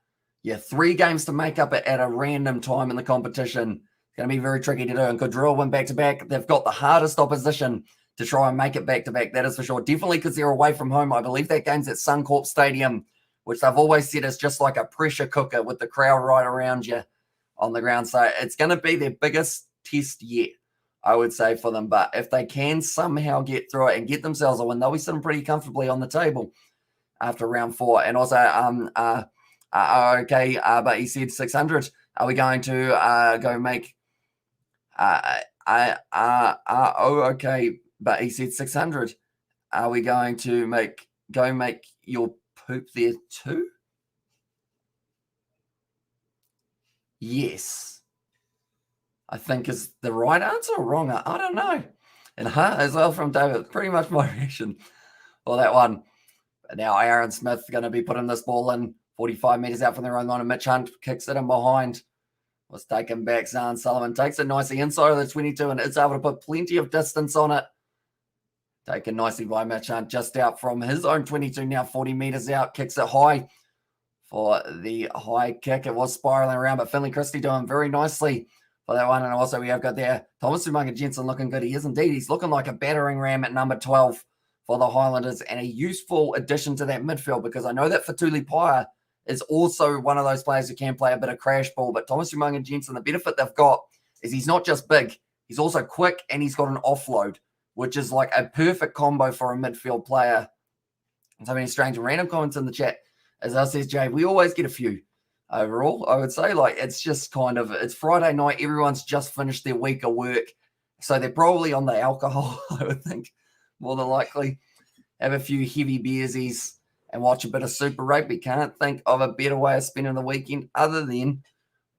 yeah, 3 games to make up at a random time in the competition. It's going to be very tricky to do. And Kudrell win back-to-back. They've got the hardest opposition to try and make it back-to-back. That is for sure. Definitely because they're away from home. I believe that game's at Suncorp Stadium, which they've always said is just like a pressure cooker with the crowd right around you on the ground. So it's going to be their biggest test yet, I would say, for them. But if they can somehow get through it and get themselves a win, they'll be sitting pretty comfortably on the table after round 4. And also, okay, but he said 600. Are we going to go make? Okay, but he said 600. Are we going to make your poop there too? Yes, I think is the right answer or wrong. I don't know. And as well from David, pretty much my reaction for that one. But now Aaron Smith going to be putting this ball in 45 metres out from their own line, and Mitch Hunt kicks it in behind. Was taken back. Zahn Sullivan takes it nicely inside of the 22 and is able to put plenty of distance on it. Taken nicely by Mitch Hunt, just out from his own 22, now 40 metres out. Kicks it high for the high kick. It was spiralling around, but Finley Christie doing very nicely for that one. And also we have got there Thomas Umaga Jensen looking good. He is indeed. He's looking like a battering ram at number 12 for the Highlanders, and a useful addition to that midfield, because I know that Fatuli Paya is also one of those players who can play a bit of crash ball. But Thomas Umaga Jensen, the benefit they've got is he's not just big, he's also quick, and he's got an offload, which is like a perfect combo for a midfield player. So many strange and random comments in the chat. As I says, Jay, we always get a few overall, I would say. Like, it's just kind of, it's Friday night. Everyone's just finished their week of work. So they're probably on the alcohol, I would think, more than likely. Have a few heavy beersies and watch a bit of Super Rugby. Can't think of a better way of spending the weekend other than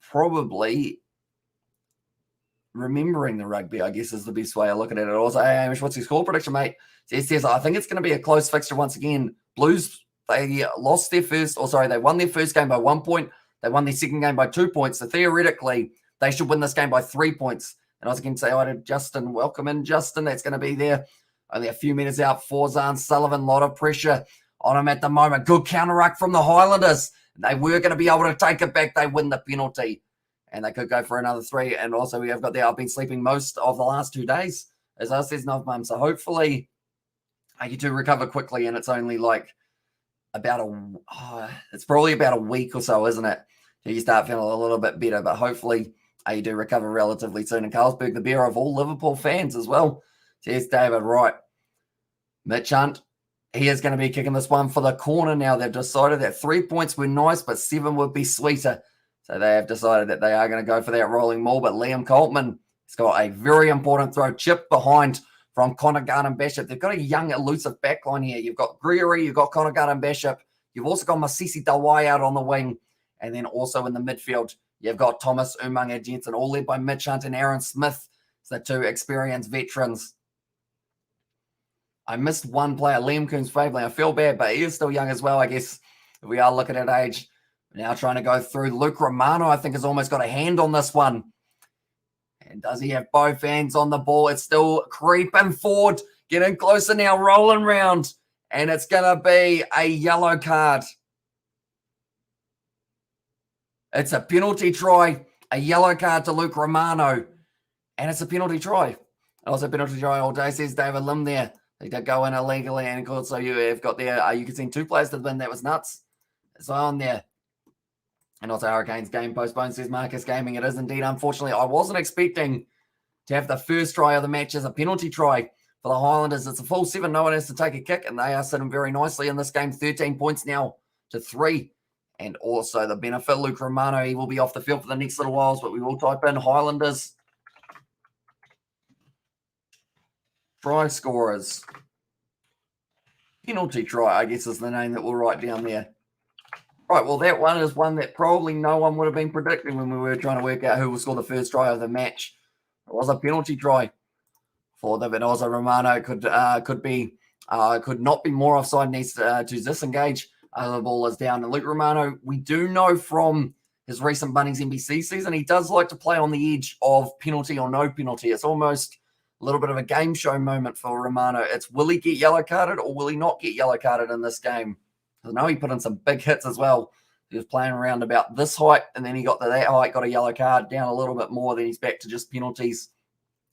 probably remembering the rugby, I guess, is the best way of looking at it. Also, hey, Amish, what's your score prediction, mate? Says, I think it's going to be a close fixture once again. Blues, they lost their first, or sorry, they won their first game by 1 point. They won their second game by 2 points. So theoretically, they should win this game by 3 points. And I was going to say hi to Justin. Welcome in, Justin. That's going to be there. Only a few minutes out for Zahn Sullivan. A lot of pressure on him at the moment. Good counter-ruck from the Highlanders. They were going to be able to take it back. They win the penalty. And they could go for another 3. And also we have got there, I've been sleeping most of the last 2 days, as I says, Novmum. So hopefully you do recover quickly. And it's only like about it's probably about a week or so, isn't it? So you start feeling a little bit better. But hopefully you do recover relatively soon. And Carlsberg, the beer of all Liverpool fans as well. Cheers, David. Right. Mitch Hunt. He is going to be kicking this one for the corner now. They've decided that 3 points were nice, but 7 would be sweeter. So they have decided that they are going to go for that rolling maul. But Liam Coltman has got a very important throw, chip behind from Connor Garden-Bishop. They've got a young, elusive backline here. You've got Gregory, you've got Connor Garden-Bishop. You've also got Masisi Dawai out on the wing. And then also in the midfield, you've got Thomas Umaga Jensen, all led by Mitch Hunt and Aaron Smith. So 2 experienced veterans. I missed one player, Liam Coombs-Favely. I feel bad, but he is still young as well, I guess, if we are looking at age. Now trying to go through. Luke Romano, I think, has almost got a hand on this one. And does he have both hands on the ball? It's still creeping forward, getting closer now, rolling round. And it's going to be a yellow card. It's a penalty try, a yellow card to Luke Romano. And it's a penalty try. Also a penalty try all day, says David Lim there. They did go in illegally. And so you have got there, you can see 2 players to the bin. That was nuts. So on there. And also Hurricanes game postponed, says Marcus Gaming. It is indeed. Unfortunately, I wasn't expecting to have the first try of the match as a penalty try for the Highlanders. It's a full 7. No one has to take a kick, and they are sitting very nicely in this game. 13 points now to 3. And also the benefit, Luke Romano, he will be off the field for the next little whiles, but we will type in Highlanders try scorers. Penalty try, I guess, is the name that we'll write down there. Right, well, that one is one that probably no one would have been predicting when we were trying to work out who will score the first try of the match. It was a penalty try. for them. And also Romano could not be more offside, needs to disengage. The ball is down. And Luke Romano, we do know from his recent Bunnings NBC season, he does like to play on the edge of penalty or no penalty. It's almost a little bit of a game show moment for Romano. It's will he get yellow carded or will he not get yellow carded in this game? I know he put in some big hits as well. He was playing around about this height, and then he got to that height, got a yellow card, down a little bit more, then he's back to just penalties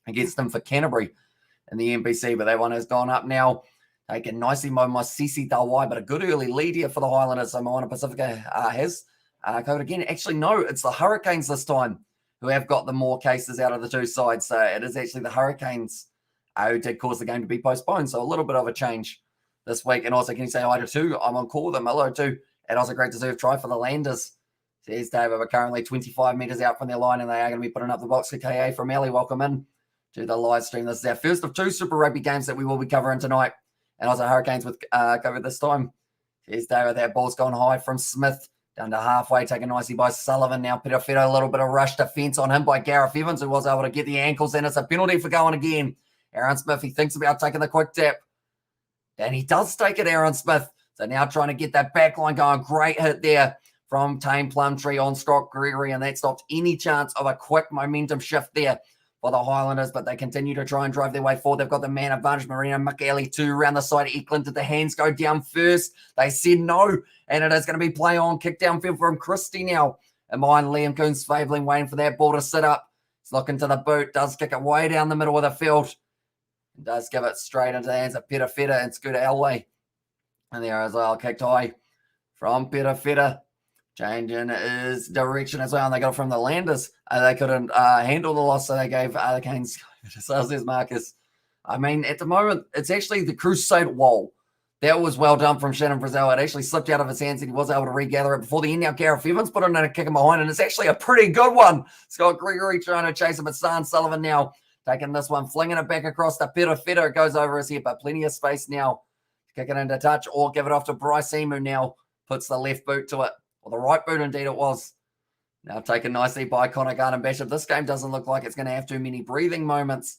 against him for Canterbury in the NBC. But that one has gone up now. Taken nicely by Masisi Dawai, but a good early lead here for the Highlanders. So Moana Pacifica has covered again. Actually, no, it's the Hurricanes this time who have got the more cases out of the two sides. So it is actually the Hurricanes who did cause the game to be postponed. So a little bit of a change this week. And also, can you say hi to two? I'm on call with them. Hello too. And also great deserved try for the Landers. Says David, we're currently 25 metres out from their line, and they are going to be putting up the box for KA from Ellie. Welcome in to the live stream. This is our first of two Super Rugby games that we will be covering tonight. And also Hurricanes with covered this time. Here's David. That ball's gone high from Smith down to halfway, taken nicely by Sullivan. Now Pitafetto, a little bit of rush defence on him by Gareth Evans, who was able to get the ankles in. It's a penalty for going again. Aaron Smith, he thinks about taking the quick tap. And he does take it, Aaron Smith. So now trying to get that back line going. Great hit there from Tame Plumtree on Scott Gregory, and that stopped any chance of a quick momentum shift there for the Highlanders, but they continue to try and drive their way forward. They've got the man advantage. Marina McAley, two around the side. Eklund, did the hands go down first? They said no, and it is going to be play on. Kick downfield from Christie now. And behind Liam Coons-Fabling, waiting for that ball to sit up. He's looking to the boot, does kick it way down the middle of the field. And does give it straight into the hands of Pitafetto and Scooter Elway. And there as well, kicked high from Pitafetto. Changing his direction as well, and they got it from the Landers. They couldn't handle the loss, so they gave the Canes. So there's Marcus. I mean, at the moment, it's actually the Crusade wall. That was well done from Shannon Frizzell. It actually slipped out of his hands, and he was able to regather it before the end. Now Gareth Evans put in a kick him behind, and it's actually a pretty good one. Scott Gregory trying to chase him, but San Sullivan now taking this one, flinging it back across to Pitafetto. It goes over his head, but plenty of space now. Kick it into touch, or give it off to Bryce Emu now. Puts the left boot to it. Well, the right boot, indeed, it was. Now taken nicely by Connor Garden-Bishop. This game doesn't look like it's going to have too many breathing moments.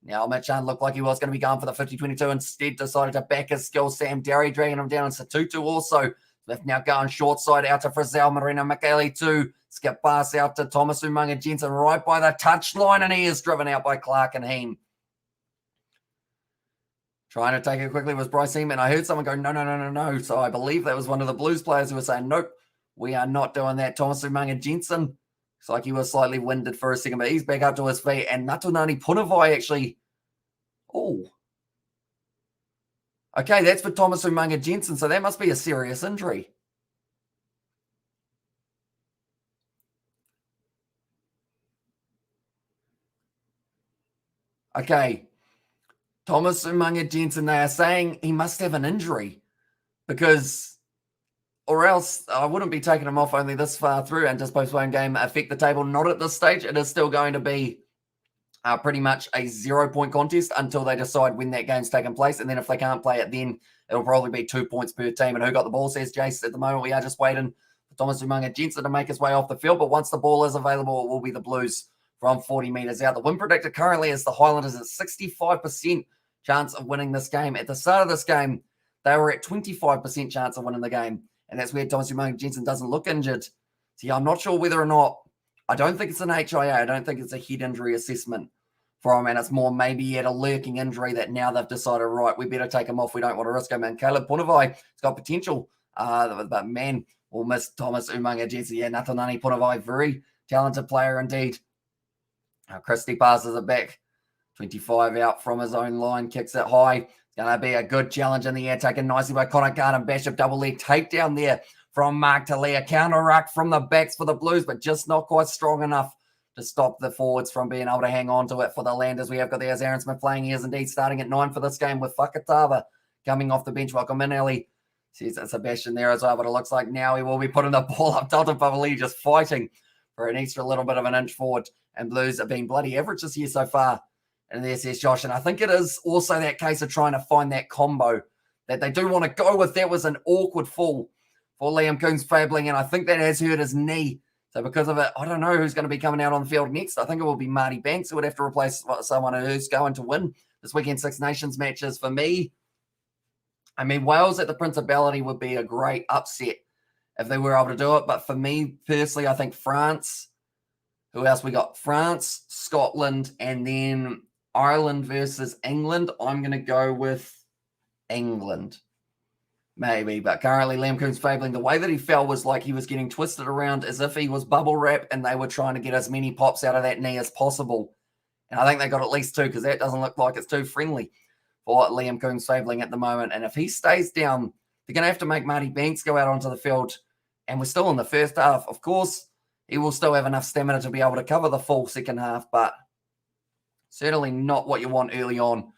Now, Mitchan looked like he was going to be going for the 50-22. Instead, decided to back his skill. Sam Derry dragging him down. And Satutu also. Left now going short side out to Frizzell. Marina McAley too. Skip pass out to Thomas Umunga Jensen right by the touchline. And he is driven out by Clark and Heem. Trying to take it quickly was Bryce Heem. And I heard someone go, no. So I believe that was one of the Blues players who was saying, nope. We are not doing that. Thomas Umunga Jensen. Looks like he was slightly winded for a second, but he's back up to his feet. And Natunani Punavai actually. Oh. Okay, that's for Thomas Umunga Jensen. So that must be a serious injury. Okay. Thomas Umunga Jensen, they are saying he must have an injury because. Or else I wouldn't be taking him off only this far through and just postpone game affect the table. Not at this stage. It is still going to be pretty much a 0-point contest until they decide when that game's taken place. And then if they can't play it, then it'll probably be 2 points per team. And who got the ball, says Jace. At the moment, we are just waiting for Thomas Umunga Jensen to make his way off the field. But once the ball is available, it will be the Blues from 40 metres out. The win predictor currently is the Highlanders at 65% chance of winning this game. At the start of this game, they were at 25% chance of winning the game. And that's where Thomas Umunga Jensen doesn't look injured. So yeah, I'm not sure whether or not, I don't think it's an HIA. I don't think it's a head injury assessment for him. And it's more maybe he had a lurking injury that now they've decided, right, we better take him off. We don't want to risk him. And Caleb Punavai has got potential. But man, we'll miss Thomas Umunga Jensen. Yeah, Nathunani Punavai, very talented player indeed. Christie passes it back. 25 out from his own line, kicks it high. Going to be a good challenge in the air, taken nicely by Connor Garden-Bishop. Double leg takedown there from Mark Talia. Counter ruck from the backs for the Blues, but just not quite strong enough to stop the forwards from being able to hang on to it for the Landers. We have got there's Aaron Smith playing. He is indeed starting at 9 for this game with Fakatava coming off the bench. Welcome in, Ellie. Sees Sebastian there as well, but it looks like now he will be putting the ball up. Dalton Pavali just fighting for an extra little bit of an inch forward. And Blues have been bloody average this year so far. And there's Josh. And I think it is also that case of trying to find that combo that they do want to go with. That was an awkward fall for Liam Coons-Fabling, and I think that has hurt his knee. So because of it, I don't know who's going to be coming out on the field next. I think it will be Marty Banks who would have to replace someone who's going to win this weekend Six Nations matches. For me, I mean, Wales at the Principality would be a great upset if they were able to do it. But for me personally, I think France. Who else we got? France, Scotland, and then Ireland versus England. I'm going to go with England. Maybe, but currently Liam Coombs fabling. The way that he fell was like he was getting twisted around as if he was bubble wrap, and they were trying to get as many pops out of that knee as possible. And I think they got at least 2, because that doesn't look like it's too friendly for Liam Coombs fabling at the moment. And if he stays down, they're going to have to make Marty Banks go out onto the field. And we're still in the first half. Of course, he will still have enough stamina to be able to cover the full second half, but certainly not what you want early on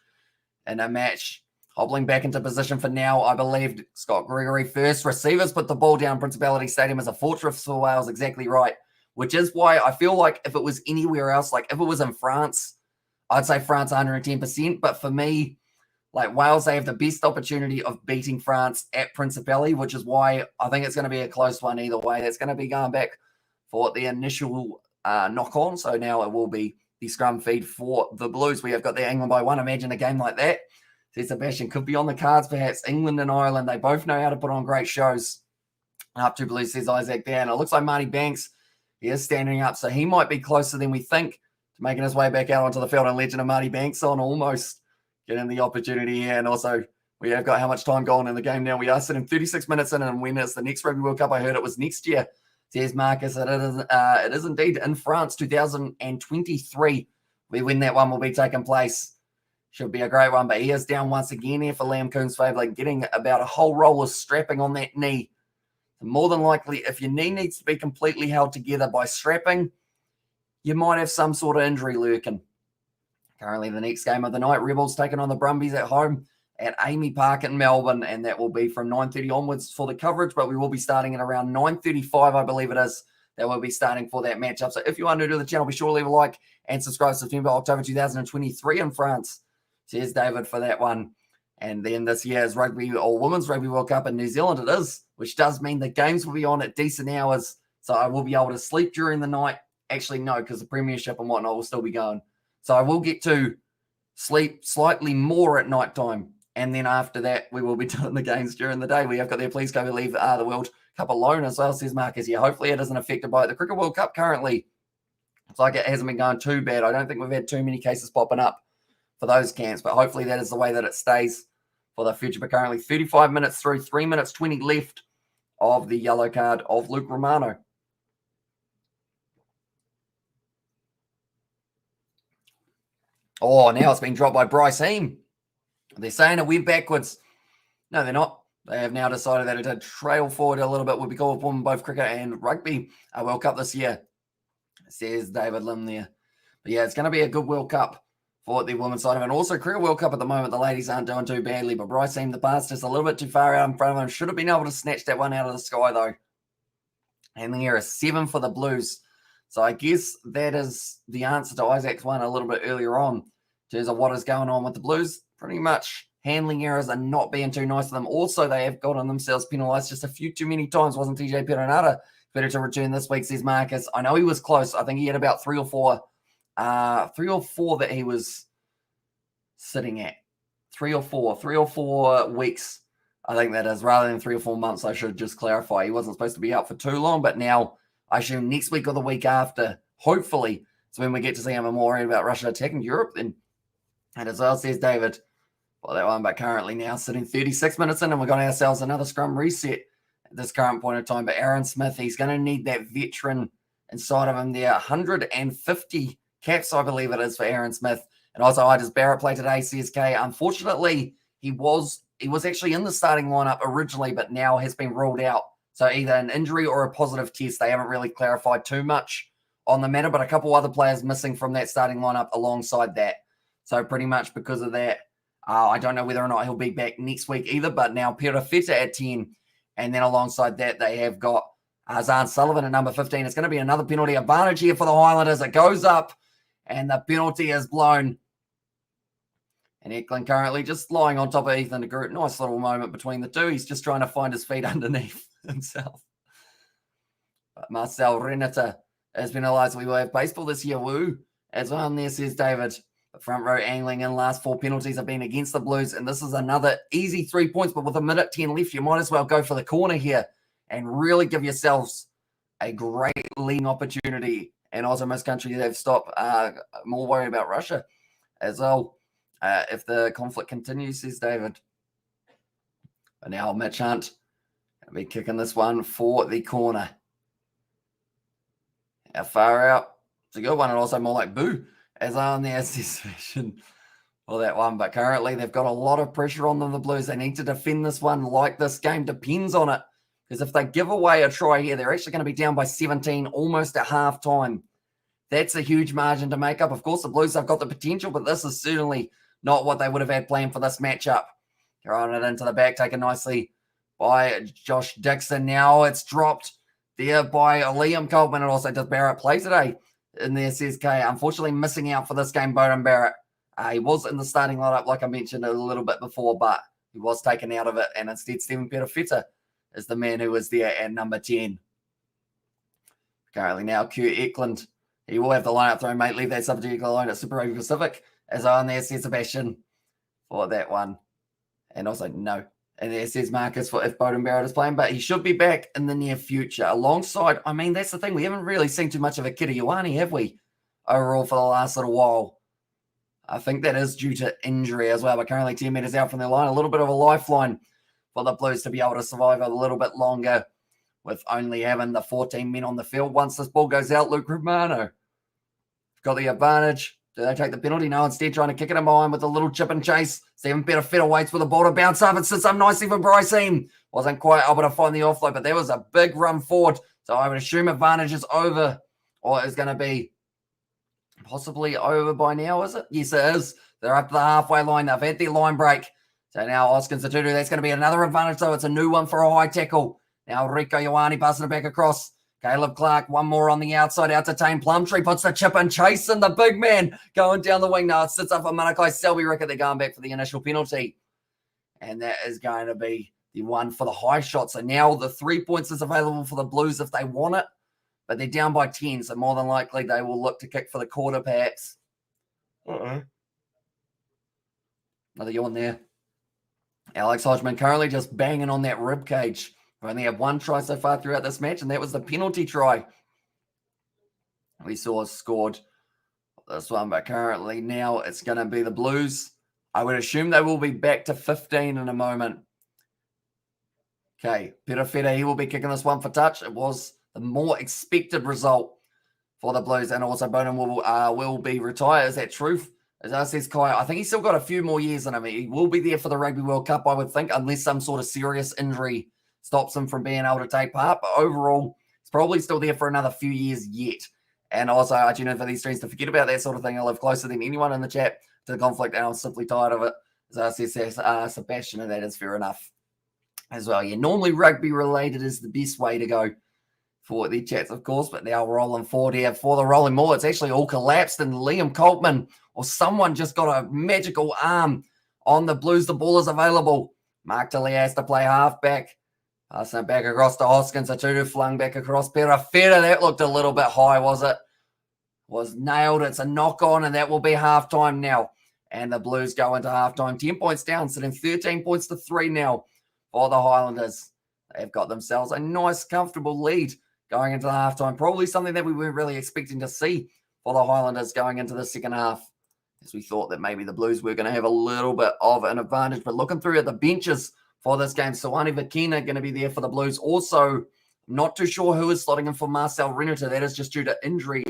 in a match. Hobbling back into position for now, I believe Scott Gregory first. Receivers put the ball down. Principality Stadium as a fortress for Wales, exactly right. Which is why I feel like if it was anywhere else, like if it was in France, I'd say France 110%. But for me, like Wales, they have the best opportunity of beating France at Principality, which is why I think it's going to be a close one either way. That's going to be going back for the initial knock-on. So now it will be the scrum feed for the Blues. We have got the England by 1. Imagine a game like that. Says Sebastian, could be on the cards perhaps. England and Ireland, they both know how to put on great shows. Up to Blues, says Isaac Dan. It looks like Marty Banks, he is standing up, so he might be closer than we think to making his way back out onto the field. And legend of Marty Banks on almost getting the opportunity here. And also, we have got how much time gone in the game now. We are sitting 36 minutes in, and when it's the next Rugby World Cup, I heard it was next year. Says Marcus, it is indeed in France, 2023. When that one will be taking place. Should be a great one, but he is down once again here for Liam Coombs favourite, getting about a whole roll of strapping on that knee. More than likely, if your knee needs to be completely held together by strapping, you might have some sort of injury lurking. Currently, the next game of the night, Rebels taking on the Brumbies at home at Amy Park in Melbourne, and that will be from 9:30 onwards for the coverage, but we will be starting at around 9:35, I believe it is, that will be starting for that matchup. So if you are new to the channel, be sure to leave a like and subscribe. September, October 2023 in France. Cheers, David, for that one. And then this year's Rugby or Women's Rugby World Cup in New Zealand it is, which does mean the games will be on at decent hours, so I will be able to sleep during the night. Actually, no, because the Premiership and whatnot will still be going. So I will get to sleep slightly more at night time. And then after that, we will be doing the games during the day. We have got there, please go leave the World Cup alone as well, says Marcus. Yeah, hopefully it isn't affected by it. The Cricket World Cup currently, it's like it hasn't been going too bad. I don't think we've had too many cases popping up for those camps, but hopefully that is the way that it stays for the future. But currently 35 minutes through, 3 minutes 20 left of the yellow card of Luke Romano. Oh, now it's been dropped by Bryce Heem. They're saying it went backwards. No, they're not. They have now decided that it did trail forward a little bit. Would be called for both cricket and rugby World Cup this year, says David Lim there. But yeah, it's going to be a good World Cup for the women's side of it. And also, Cricket World Cup at the moment, the ladies aren't doing too badly, but Bryce seemed the pass just a little bit too far out in front of him. Should have been able to snatch that one out of the sky, though. And here is 7 for the Blues. So I guess that is the answer to Isaac's one a little bit earlier on in terms of what is going on with the Blues. Pretty much handling errors and not being too nice to them. Also, they have gotten themselves penalised just a few too many times. Wasn't TJ Perenara better to return this week, says Marcus. I know he was close. I think he had about 3 or 4 that he was sitting at. 3 or 4 weeks, I think that is, rather than 3 or 4 months. I should just clarify. He wasn't supposed to be out for too long, but now I assume next week or the week after, hopefully, is when we get to see him. I'm more worried about Russia attacking Europe then. And as well, says David, well, that one, but currently now sitting 36 minutes in, and we've got ourselves another scrum reset at this current point of time. But Aaron Smith, he's going to need that veteran inside of him there. 150 caps, I believe it is, for Aaron Smith. And also, I just Barrett played today, CSK. Unfortunately, he was actually in the starting lineup originally, but now has been ruled out. So either an injury or a positive test. They haven't really clarified too much on the matter, but a couple other players missing from that starting lineup alongside that. So pretty much because of that, I don't know whether or not he'll be back next week either, but now Peter Feta at 10. And then alongside that, they have got Zahn Sullivan at number 15. It's going to be another penalty advantage here for the Highlanders. It goes up, and the penalty is blown. And Eklund currently just lying on top of Ethan de Groot. Nice little moment between the two. He's just trying to find his feet underneath himself. But Marcel Renata has been realised we will have baseball this year. Woo. As well, and there says David. The front row angling in last 4 penalties have been against the Blues, and this is another easy 3 points, but with a minute 10 left, you might as well go for the corner here and really give yourselves a great leading opportunity. And also most countries have stopped more worried about Russia as well. If the conflict continues, says David. But now Mitch Hunt will be kicking this one for the corner. How far out? It's a good one, and also more like boo as on the association for that one. But currently they've got a lot of pressure on them, the Blues. They need to defend this one like this game depends on it. Because if they give away a try here, they're actually going to be down by 17 almost at halftime. That's a huge margin to make up. Of course, the Blues have got the potential, but this is certainly not what they would have had planned for this matchup. Throwing it into the back, taken nicely by Josh Dixon. Now it's dropped there by Liam Coltman, and also does Barrett play today in the SSK. Unfortunately, missing out for this game, Bowden Barrett. He was in the starting lineup, like I mentioned a little bit before, but he was taken out of it, and instead Stephen Perafeta is the man who was there at number 10. Currently now, Q Eklund. He will have the lineup throw, mate. Leave that subject alone at Super Rugby Pacific. As on there says Sebastian for that one. And also, no. And there says Marcus for if Bowden Barrett is playing, but he should be back in the near future. Alongside, I mean, that's the thing. We haven't really seen too much of a Kiri Ioane, have we? Overall for the last little while. I think that is due to injury as well, but currently 10 metres out from their line. A little bit of a lifeline for the Blues to be able to survive a little bit longer with only having the 14 men on the field. Once this ball goes out, Luke Romano got the advantage. Do they take the penalty? No, instead trying to kick it in behind with a little chip and chase. Stephen Perafeta waits for the ball to bounce up and sits up nicely for Bryceen. Wasn't quite able to find the offload, but there was a big run forward. So I would assume advantage is over, or is going to be possibly over by now, is it? Yes, it is. They're up to the halfway line. They've had their line break. So now Oscar Satutu, that's going to be another advantage. So it's a new one for a high tackle. Now Rico Ioane passing it back across. Caleb Clark, one more on the outside, out to Tane Plumtree, puts the chip and chase, and the big man going down the wing. Now it sits up for Manakai Selby Rickett. They're going back for the initial penalty. And that is going to be the one for the high shot. So now the 3 points is available for the Blues if they want it, but they're down by 10. So more than likely they will look to kick for the quarter perhaps. Another yawn there. Alex Hodgman currently just banging on that rib cage. We only have one try so far throughout this match, and that was the penalty try. We saw scored this one, but currently now it's going to be the Blues. I would assume they will be back to 15 in a moment. Okay, Perafeta, he will be kicking this one for touch. It was the more expected result for the Blues, and also Bowden will be retired. Is that truth? As I says Kai, I think he's still got a few more years in him. He will be there for the Rugby World Cup, I would think, unless some sort of serious injury stops him from being able to take part. But overall, he's probably still there for another few years yet. And also, I do know for these streams to forget about that sort of thing. I live closer than anyone in the chat to the conflict, and I'm simply tired of it. As I says Sebastian, and that is fair enough as well. Yeah, normally rugby related is the best way to go for the chats, of course, but now rolling forward here for the rolling more. It's actually all collapsed, and Liam Coltman or someone just got a magical arm on the Blues. The ball is available. Mark Tilley has to play halfback. Passing it back across to Hoskins. Satutu flung back across Perafeta. That looked a little bit high, was it? Was nailed. It's a knock on, and that will be halftime now. And the Blues go into halftime 10 points down, sitting 13 points to 3 now for the Highlanders. They've got themselves a nice, comfortable lead going into the halftime. Probably something that we weren't really expecting to see for the Highlanders going into the second half, as we thought that maybe the Blues were going to have a little bit of an advantage. But looking through at the benches for this game, Soani Vakina going to be there for the Blues. Also, not too sure who is slotting in for Marcel Renata. That is just due to injury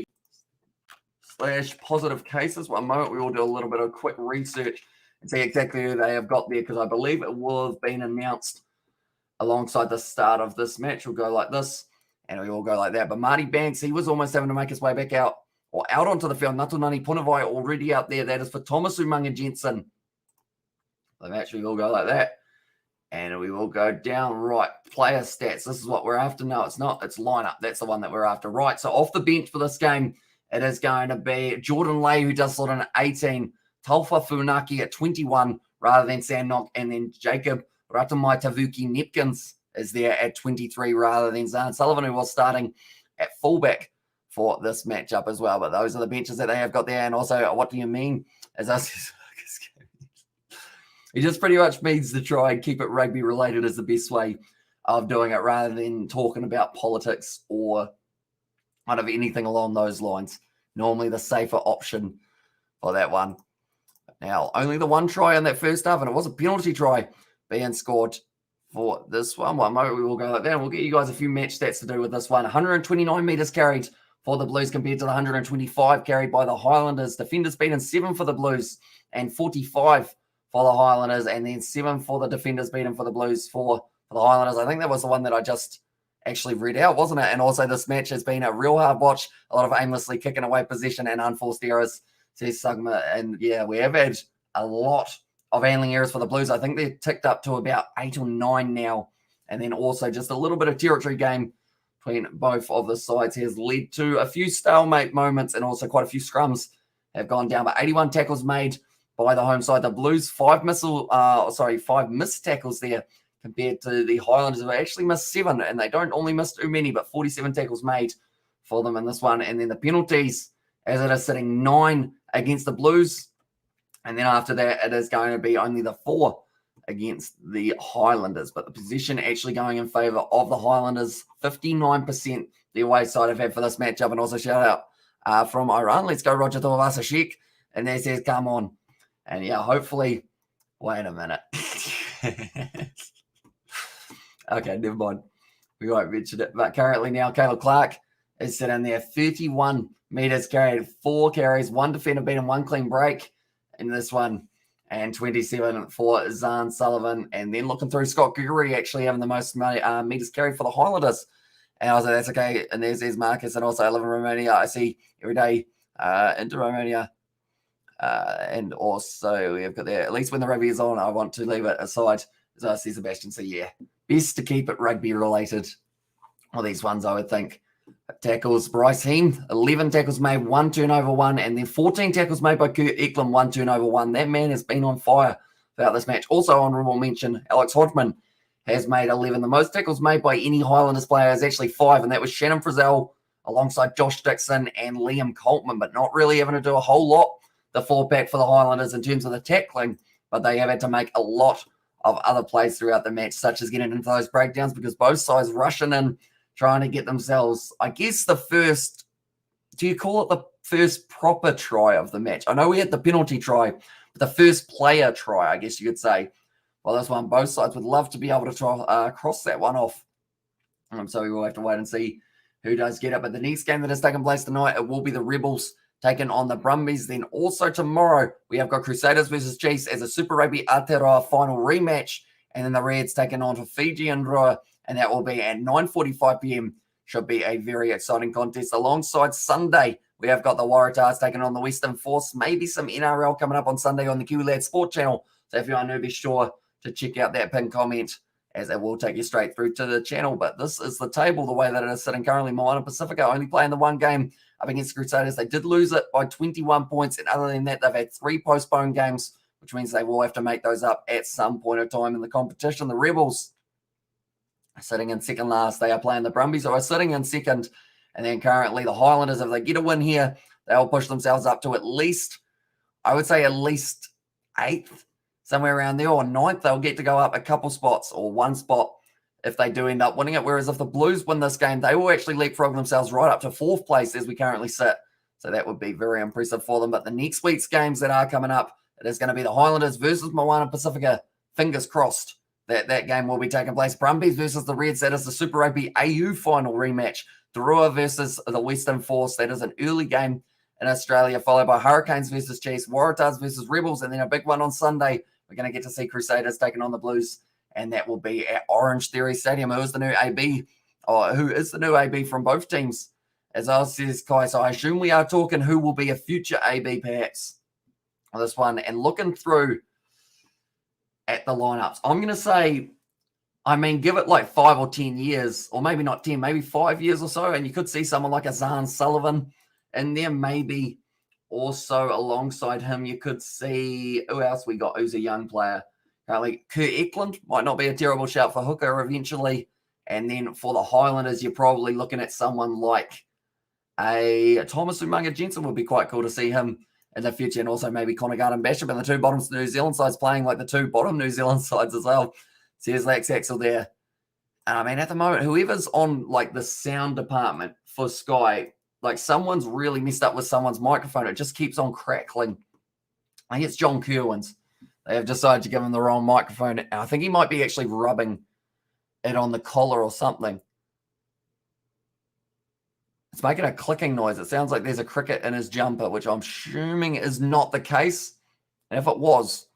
/ positive cases. One moment, we will do a little bit of quick research and see exactly who they have got there, because I believe it will have been announced alongside the start of this match. We'll go like this, and we will go like that. But Marty Banks, he was almost having to make his way back out onto the field. Natunani Punavai already out there. That is for Thomas Umanga Jensen. The match, we will go like that. And we will go down right. Player stats. This is what we're after. No, it's not. It's lineup. That's the one that we're after. Right. So off the bench for this game, it is going to be Jordan Lay, who does slot in at 18. Taufa Funaki at 21 rather than Sandnock. And then Jacob Ratamai Tavuki Nepkins is there at 23 rather than Zahn Sullivan, who was starting at fullback for this matchup as well. But those are the benches that they have got there. And also, what do you mean? as us. He just pretty much means to try and keep it rugby related is the best way of doing it rather than talking about politics or kind of anything along those lines. Normally the safer option for that one. Now, only the one try in that first half, and it was a penalty try being scored for this one. One moment we will go like that, and we'll get you guys a few match stats to do with this one. 129 metres carried for the Blues compared to the 125 carried by the Highlanders. Defenders beaten 7 for the Blues and 45 for the Highlanders, and then 7 for the defenders beaten for the Blues for the Highlanders. I think that was the one that I just actually read out, wasn't it? And also this match has been a real hard watch. A lot of aimlessly kicking away possession and unforced errors, says Sugma. And yeah, we have had a lot of handling errors for the Blues. I think they're ticked up to about 8 or 9 now. And then also just a little bit of territory game between both of the sides has led to a few stalemate moments, and also quite a few scrums have gone down. But 81 tackles made by the home side. The Blues, 5 missed tackles there compared to the Highlanders, who actually missed 7, and they don't only miss too many, but 47 tackles made for them in this one. And then the penalties, as it is sitting 9 against the Blues, and then after that, it is going to be only the 4 against the Highlanders. But the position actually going in favour of the Highlanders, 59% the away side have had for this matchup. And also shout out from Iran. Let's go, Roger Tawavasa Sheikh. And there says, come on. And yeah, hopefully, wait a minute. Okay, never mind. We won't mention it. But currently now, Caleb Clark is sitting there, 31 metres carried, 4 carries, 1 defender beaten, 1 clean break in this one, and 27 for Zahn Sullivan. And then looking through, Scott Gregory actually having the most metres carried for the Highlanders. And I was like, that's okay. And there's Marcus, and also I live in Romania. I see every day into Romania. And also we've got there, at least when the rugby is on, I want to leave it aside. So I see Sebastian. So yeah, best to keep it rugby related. Well, these ones I would think. Tackles, Bryce Heem, 11 tackles made, 1 turnover 1, and then 14 tackles made by Kurt Eklund, 1 turnover 1. That man has been on fire throughout this match. Also honourable mention, Alex Hodgman has made 11. The most tackles made by any Highlanders player is actually 5, and that was Shannon Frizzell alongside Josh Dixon and Liam Coltman, but not really having to do a whole lot, the 4-pack for the Highlanders in terms of the tackling, but they have had to make a lot of other plays throughout the match, such as getting into those breakdowns, because both sides rushing in, trying to get themselves, I guess, the first, do you call it the first proper try of the match? I know we had the penalty try, but the first player try, I guess you could say. Well, this one, both sides would love to be able to try cross that one off. So we will have to wait and see who does get it. But the next game that is taking place tonight, it will be the Rebels taking on the Brumbies. Then also tomorrow, we have got Crusaders versus Chiefs as a Super Rugby Aotearoa final rematch. And then the Reds taking on to Fiji and Roa, and that will be at 9:45 p.m. Should be a very exciting contest. Alongside Sunday, we have got the Waratahs taking on the Western Force. Maybe some NRL coming up on Sunday on the Kiwi Lad Sport channel. So if you are new, be sure to check out that pinned comment, as it will take you straight through to the channel. But this is the table, the way that it is sitting currently. Moana Pacifica only playing the one game up against the Crusaders. They did lose it by 21 points. And other than that, they've had 3 postponed games, which means they will have to make those up at some point of time in the competition. The Rebels are sitting in second last. They are playing the Brumbies, who are sitting in second. And then currently the Highlanders, if they get a win here, they'll push themselves up to at least, I would say at least 8th, somewhere around there, or 9th. They'll get to go up a couple spots or 1 spot if they do end up winning it. Whereas if the Blues win this game, they will actually leapfrog themselves right up to 4th place as we currently sit. So that would be very impressive for them. But the next week's games that are coming up, it is going to be the Highlanders versus Moana Pacifica. Fingers crossed that game will be taking place. Brumbies versus the Reds. That is the Super Rugby AU final rematch. Drua versus the Western Force. That is an early game in Australia, followed by Hurricanes versus Chiefs, Waratahs versus Rebels, and then a big one on Sunday. We're going to get to see Crusaders taking on the Blues, and that will be at Orange Theory Stadium. Who is the new AB, or who is the new AB from both teams? As I says, Kai, so I assume we are talking who will be a future AB perhaps on this one. And looking through at the lineups, I'm going to say, I mean, give it like 5 or 10 years, or maybe not 10, maybe 5 years or so, and you could see someone like a Zahn Sullivan in there, maybe also alongside him. You could see, who else we got who's a young player? Currently, Kurt Eklund might not be a terrible shout for hooker eventually. And then for the Highlanders, you're probably looking at someone like a Thomas Umaga Jensen. Would be quite cool to see him in the future, and also maybe Connor Garden Bishop and the two bottom New Zealand sides playing like the two bottom New Zealand sides as well. So here's Lex Axel there. And I mean, at the moment, whoever's on like the sound department for Sky, like someone's really messed up with someone's microphone. It just keeps on crackling. I think it's John Kerwin's. They have decided to give him the wrong microphone. And I think he might be actually rubbing it on the collar or something. It's making a clicking noise. It sounds like there's a cricket in his jumper, which I'm assuming is not the case. And if it was,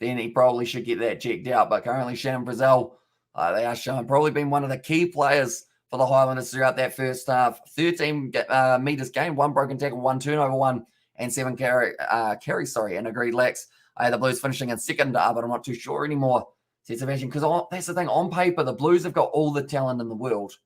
then he probably should get that checked out. But currently, Shannon Frizzell, they are showing, probably been one of the key players for the Highlanders throughout that first half. 13 metres gained, 1 broken tackle, 1 turnover, 1 and 7 carries, and agreed lax. The Blues finishing in second, but I'm not too sure anymore. Sense of action, because that's the thing. On paper, the Blues have got all the talent in the world.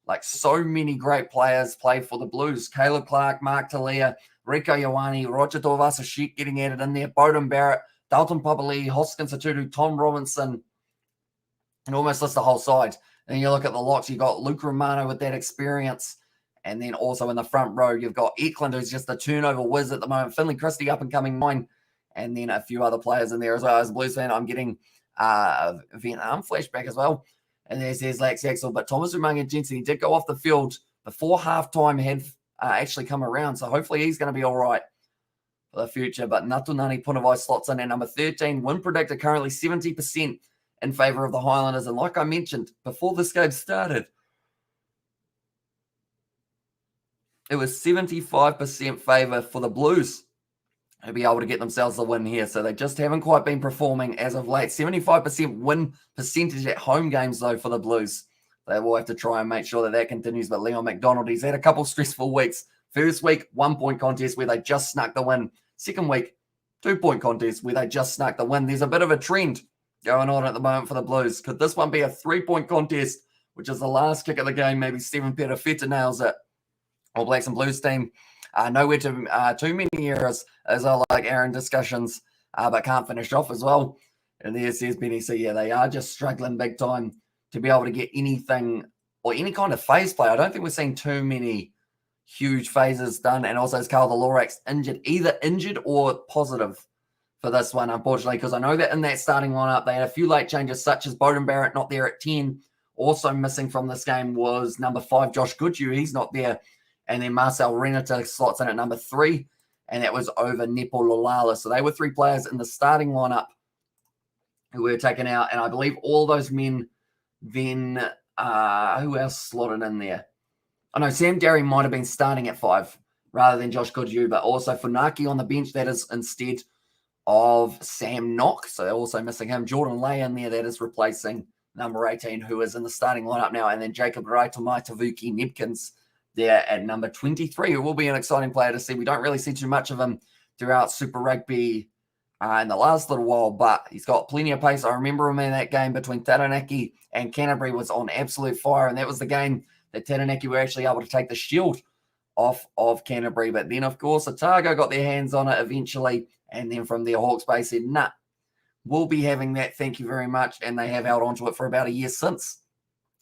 Like, so many great players play for the Blues. Caleb Clark, Mark Talia, Rico Ioane, Roger Tuivasa-Sheck getting added in there, Bowden Barrett, Dalton Papali, Hoskins Atutu, Tom Robinson, and almost list the whole side. And then you look at the locks, you've got Luke Romano with that experience. And then also in the front row, you've got Auckland, who's just a turnover whiz at the moment. Finley Christie, up-and-coming 9. And then a few other players in there as well. As a Blues fan, I'm getting a Vietnam flashback as well. And there's Lex Axel. But Thomas Umaga Jensen, he did go off the field before halftime had actually come around. So hopefully he's going to be all right for the future. But Natunani Punavai slots in at number 13. Win predictor currently 70% in favour of the Highlanders. And like I mentioned, before this game started, it was 75% favour for the Blues to be able to get themselves the win here. So they just haven't quite been performing as of late. 75% win percentage at home games, though, for the Blues. They will have to try and make sure that that continues. But Leon McDonald, he's had a couple stressful weeks. First week, 1-point contest where they just snuck the win. Second week, 2-point contest where they just snuck the win. There's a bit of a trend going on at the moment for the Blues. Could this one be a 3-point contest, which is the last kick of the game? Maybe Stephen Perofeta nails it. All Blacks and Blues team. Nowhere to too many errors, as I like Aaron discussions, but can't finish off as well. And there says Benny, so yeah, they are just struggling big time to be able to get anything or any kind of phase play. I don't think we're seeing too many huge phases done. And also, is Carl the Lorax either injured or positive for this one, unfortunately, because I know that in that starting lineup, they had a few late changes, such as Bowden Barrett not there at 10. Also missing from this game was number 5, Josh Goodhue. He's not there. And then Marcel Renata slots in at number 3, and that was over Nepo Lolala. So they were 3 players in the starting lineup who were taken out. And I believe all those men then, who else slotted in there? I know Sam Derry might have been starting at 5 rather than Josh Goodhue, but also Funaki on the bench, that is instead of Sam Knock. So they're also missing him. Jordan Lay in there, that is replacing number 18, who is in the starting lineup now. And then Jacob Raitomai Tavuki Nebkins there at number 23, who will be an exciting player to see. We don't really see too much of him throughout Super Rugby in the last little while, but he's got plenty of pace. I remember him in that game between Taranaki and Canterbury was on absolute fire, and that was the game that Taranaki were actually able to take the shield off of Canterbury. But then, of course, Otago got their hands on it eventually, and then from there, Hawke's Bay said, nah, we'll be having that, thank you very much, and they have held onto it for about a year since.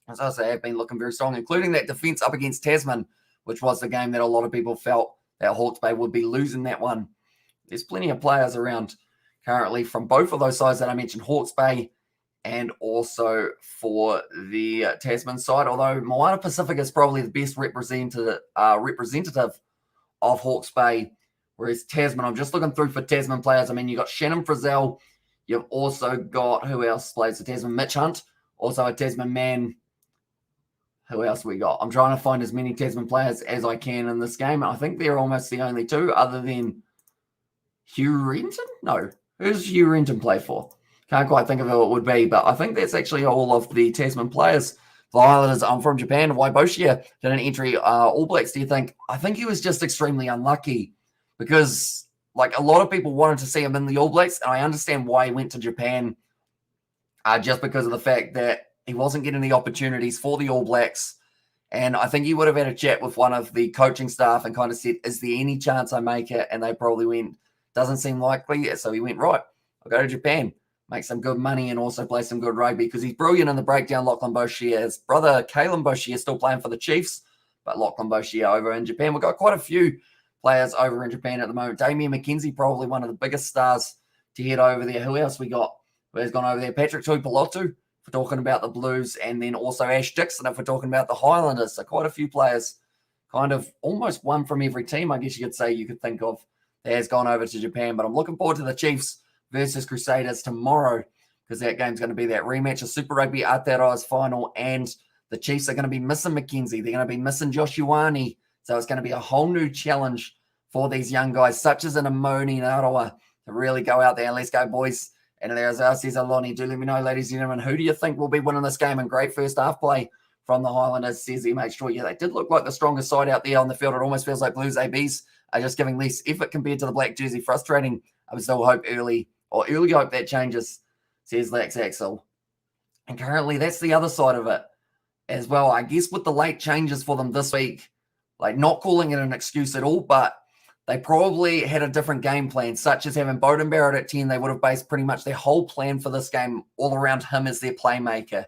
As I say, have been looking very strong, including that defence up against Tasman, which was the game that a lot of people felt that Hawke's Bay would be losing that one. There's plenty of players around currently from both of those sides that I mentioned, Hawke's Bay and also for the Tasman side, although Moana Pacific is probably the best representative of Hawke's Bay, whereas Tasman, I'm just looking through for Tasman players. I mean, you've got Shannon Frizzell. You've also got, who else plays for Tasman? Mitch Hunt, also a Tasman man. Who else we got? I'm trying to find as many Tasman players as I can in this game. I think they're almost the only 2 other than Hugh Renton? No. Who's Hugh Renton play for? Can't quite think of who it would be, but I think that's actually all of the Tasman players. The Highlanders, I'm from Japan. Waiboshia did an entry. All Blacks, do you think? I think he was just extremely unlucky because, like, a lot of people wanted to see him in the All Blacks, and I understand why he went to Japan just because of the fact that he wasn't getting the opportunities for the All Blacks. And I think he would have had a chat with one of the coaching staff and kind of said, is there any chance I make it? And they probably went, doesn't seem likely. So he went, right, I'll go to Japan, make some good money and also play some good rugby because he's brilliant in the breakdown. Lachlan Boshier, his brother, Kalen Boshier, is still playing for the Chiefs, but Lachlan Boshier over in Japan. We've got quite a few players over in Japan at the moment. Damien McKenzie, probably one of the biggest stars to head over there. Who else we got? Who has gone over there? Patrick Tuipulotu, if we're talking about the Blues, and then also Ash Dixon if we're talking about the Highlanders. So quite a few players, kind of almost one from every team, I guess you could say, you could think of, that has gone over to Japan. But I'm looking forward to the Chiefs versus Crusaders tomorrow, because that game's going to be that rematch of Super Rugby Aotearoa's final, and the Chiefs are going to be missing McKenzie. They're going to be missing Josh Ioane. So it's going to be a whole new challenge for these young guys, such as an Amoni Naroa, to really go out there and let's go, boys. And there's our says Aloni. Do let me know, ladies and gentlemen, who do you think will be winning this game? And great first half play from the Highlanders, says he. Make sure, yeah, they did look like the strongest side out there on the field. It almost feels like Blues ABs are just giving less effort compared to the black jersey. Frustrating. I would still hope early hope that changes, says Lex Axel. And currently, that's the other side of it as well. I guess with the late changes for them this week, like not calling it an excuse at all, but they probably had a different game plan, such as having Beauden Barrett at 10. They would have based pretty much their whole plan for this game all around him as their playmaker.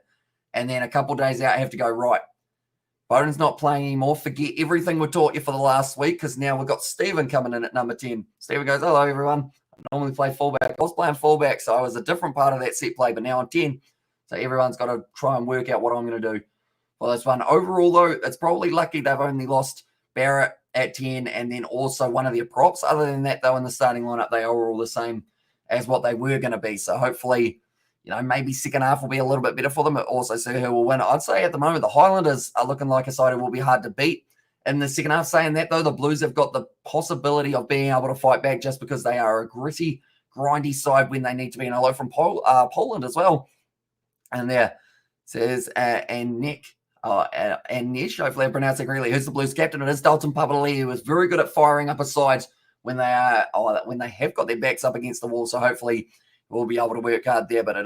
And then a couple of days out, have to go, right, Beauden's not playing anymore. Forget everything we taught you for the last week, because now we've got Stephen coming in at number 10. Stephen goes, hello, everyone. I normally play fullback. I was playing fullback, so I was a different part of that set play, but now I'm 10. So everyone's got to try and work out what I'm going to do for this one. Overall, though, it's probably lucky they've only lost Barrett at 10 and then also one of their props. Other than that, though, in the starting lineup, they are all the same as what they were going to be. So hopefully, maybe second half will be a little bit better for them. But also see who will win. I'd say at the moment, the Highlanders are looking like a side who will be hard to beat in the second half. Saying that, though, the Blues have got the possibility of being able to fight back just because they are a gritty, grindy side when they need to be. And hello from Poland as well. And there says, and Nick. And Nish, hopefully I pronounced it correctly. Who's the Blues captain? It is Dalton Papali'i, who is very good at firing up a side when they have got their backs up against the wall. So hopefully we'll be able to work hard there. But that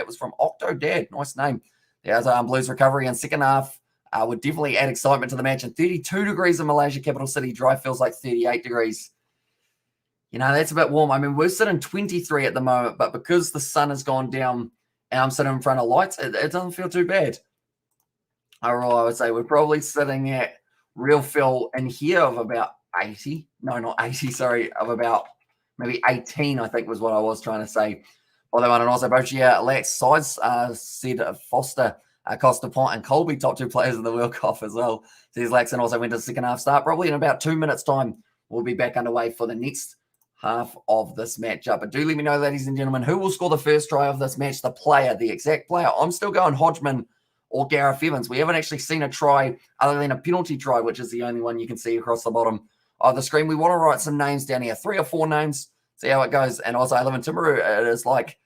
was from Octo Dad. Nice name. There's Blues recovery in second half. Would definitely add excitement to the match. And 32 degrees in Malaysia, capital city. Dry feels like 38 degrees. That's a bit warm. I mean, we're sitting 23 at the moment, but because the sun has gone down and I'm sitting in front of lights, it doesn't feel too bad. Overall, I would say we're probably sitting at real feel in here of about 80. No, not 80, sorry, of about maybe 18, I think was what I was trying to say. Although on and also both Lax sides said Foster, Costa Pont, and Colby, top two players in the World Cup as well. Says Laxon also went to the second half start. Probably in about 2 minutes' time, we'll be back underway for the next half of this matchup. But do let me know, ladies and gentlemen, who will score the first try of this match, the exact player. I'm still going Hodgman or Gareth Evans. We haven't actually seen a try other than a penalty try, which is the only one you can see across the bottom of the screen. We want to write some names down here, 3 or 4 names, see how it goes. And also I live in Timaru. It is like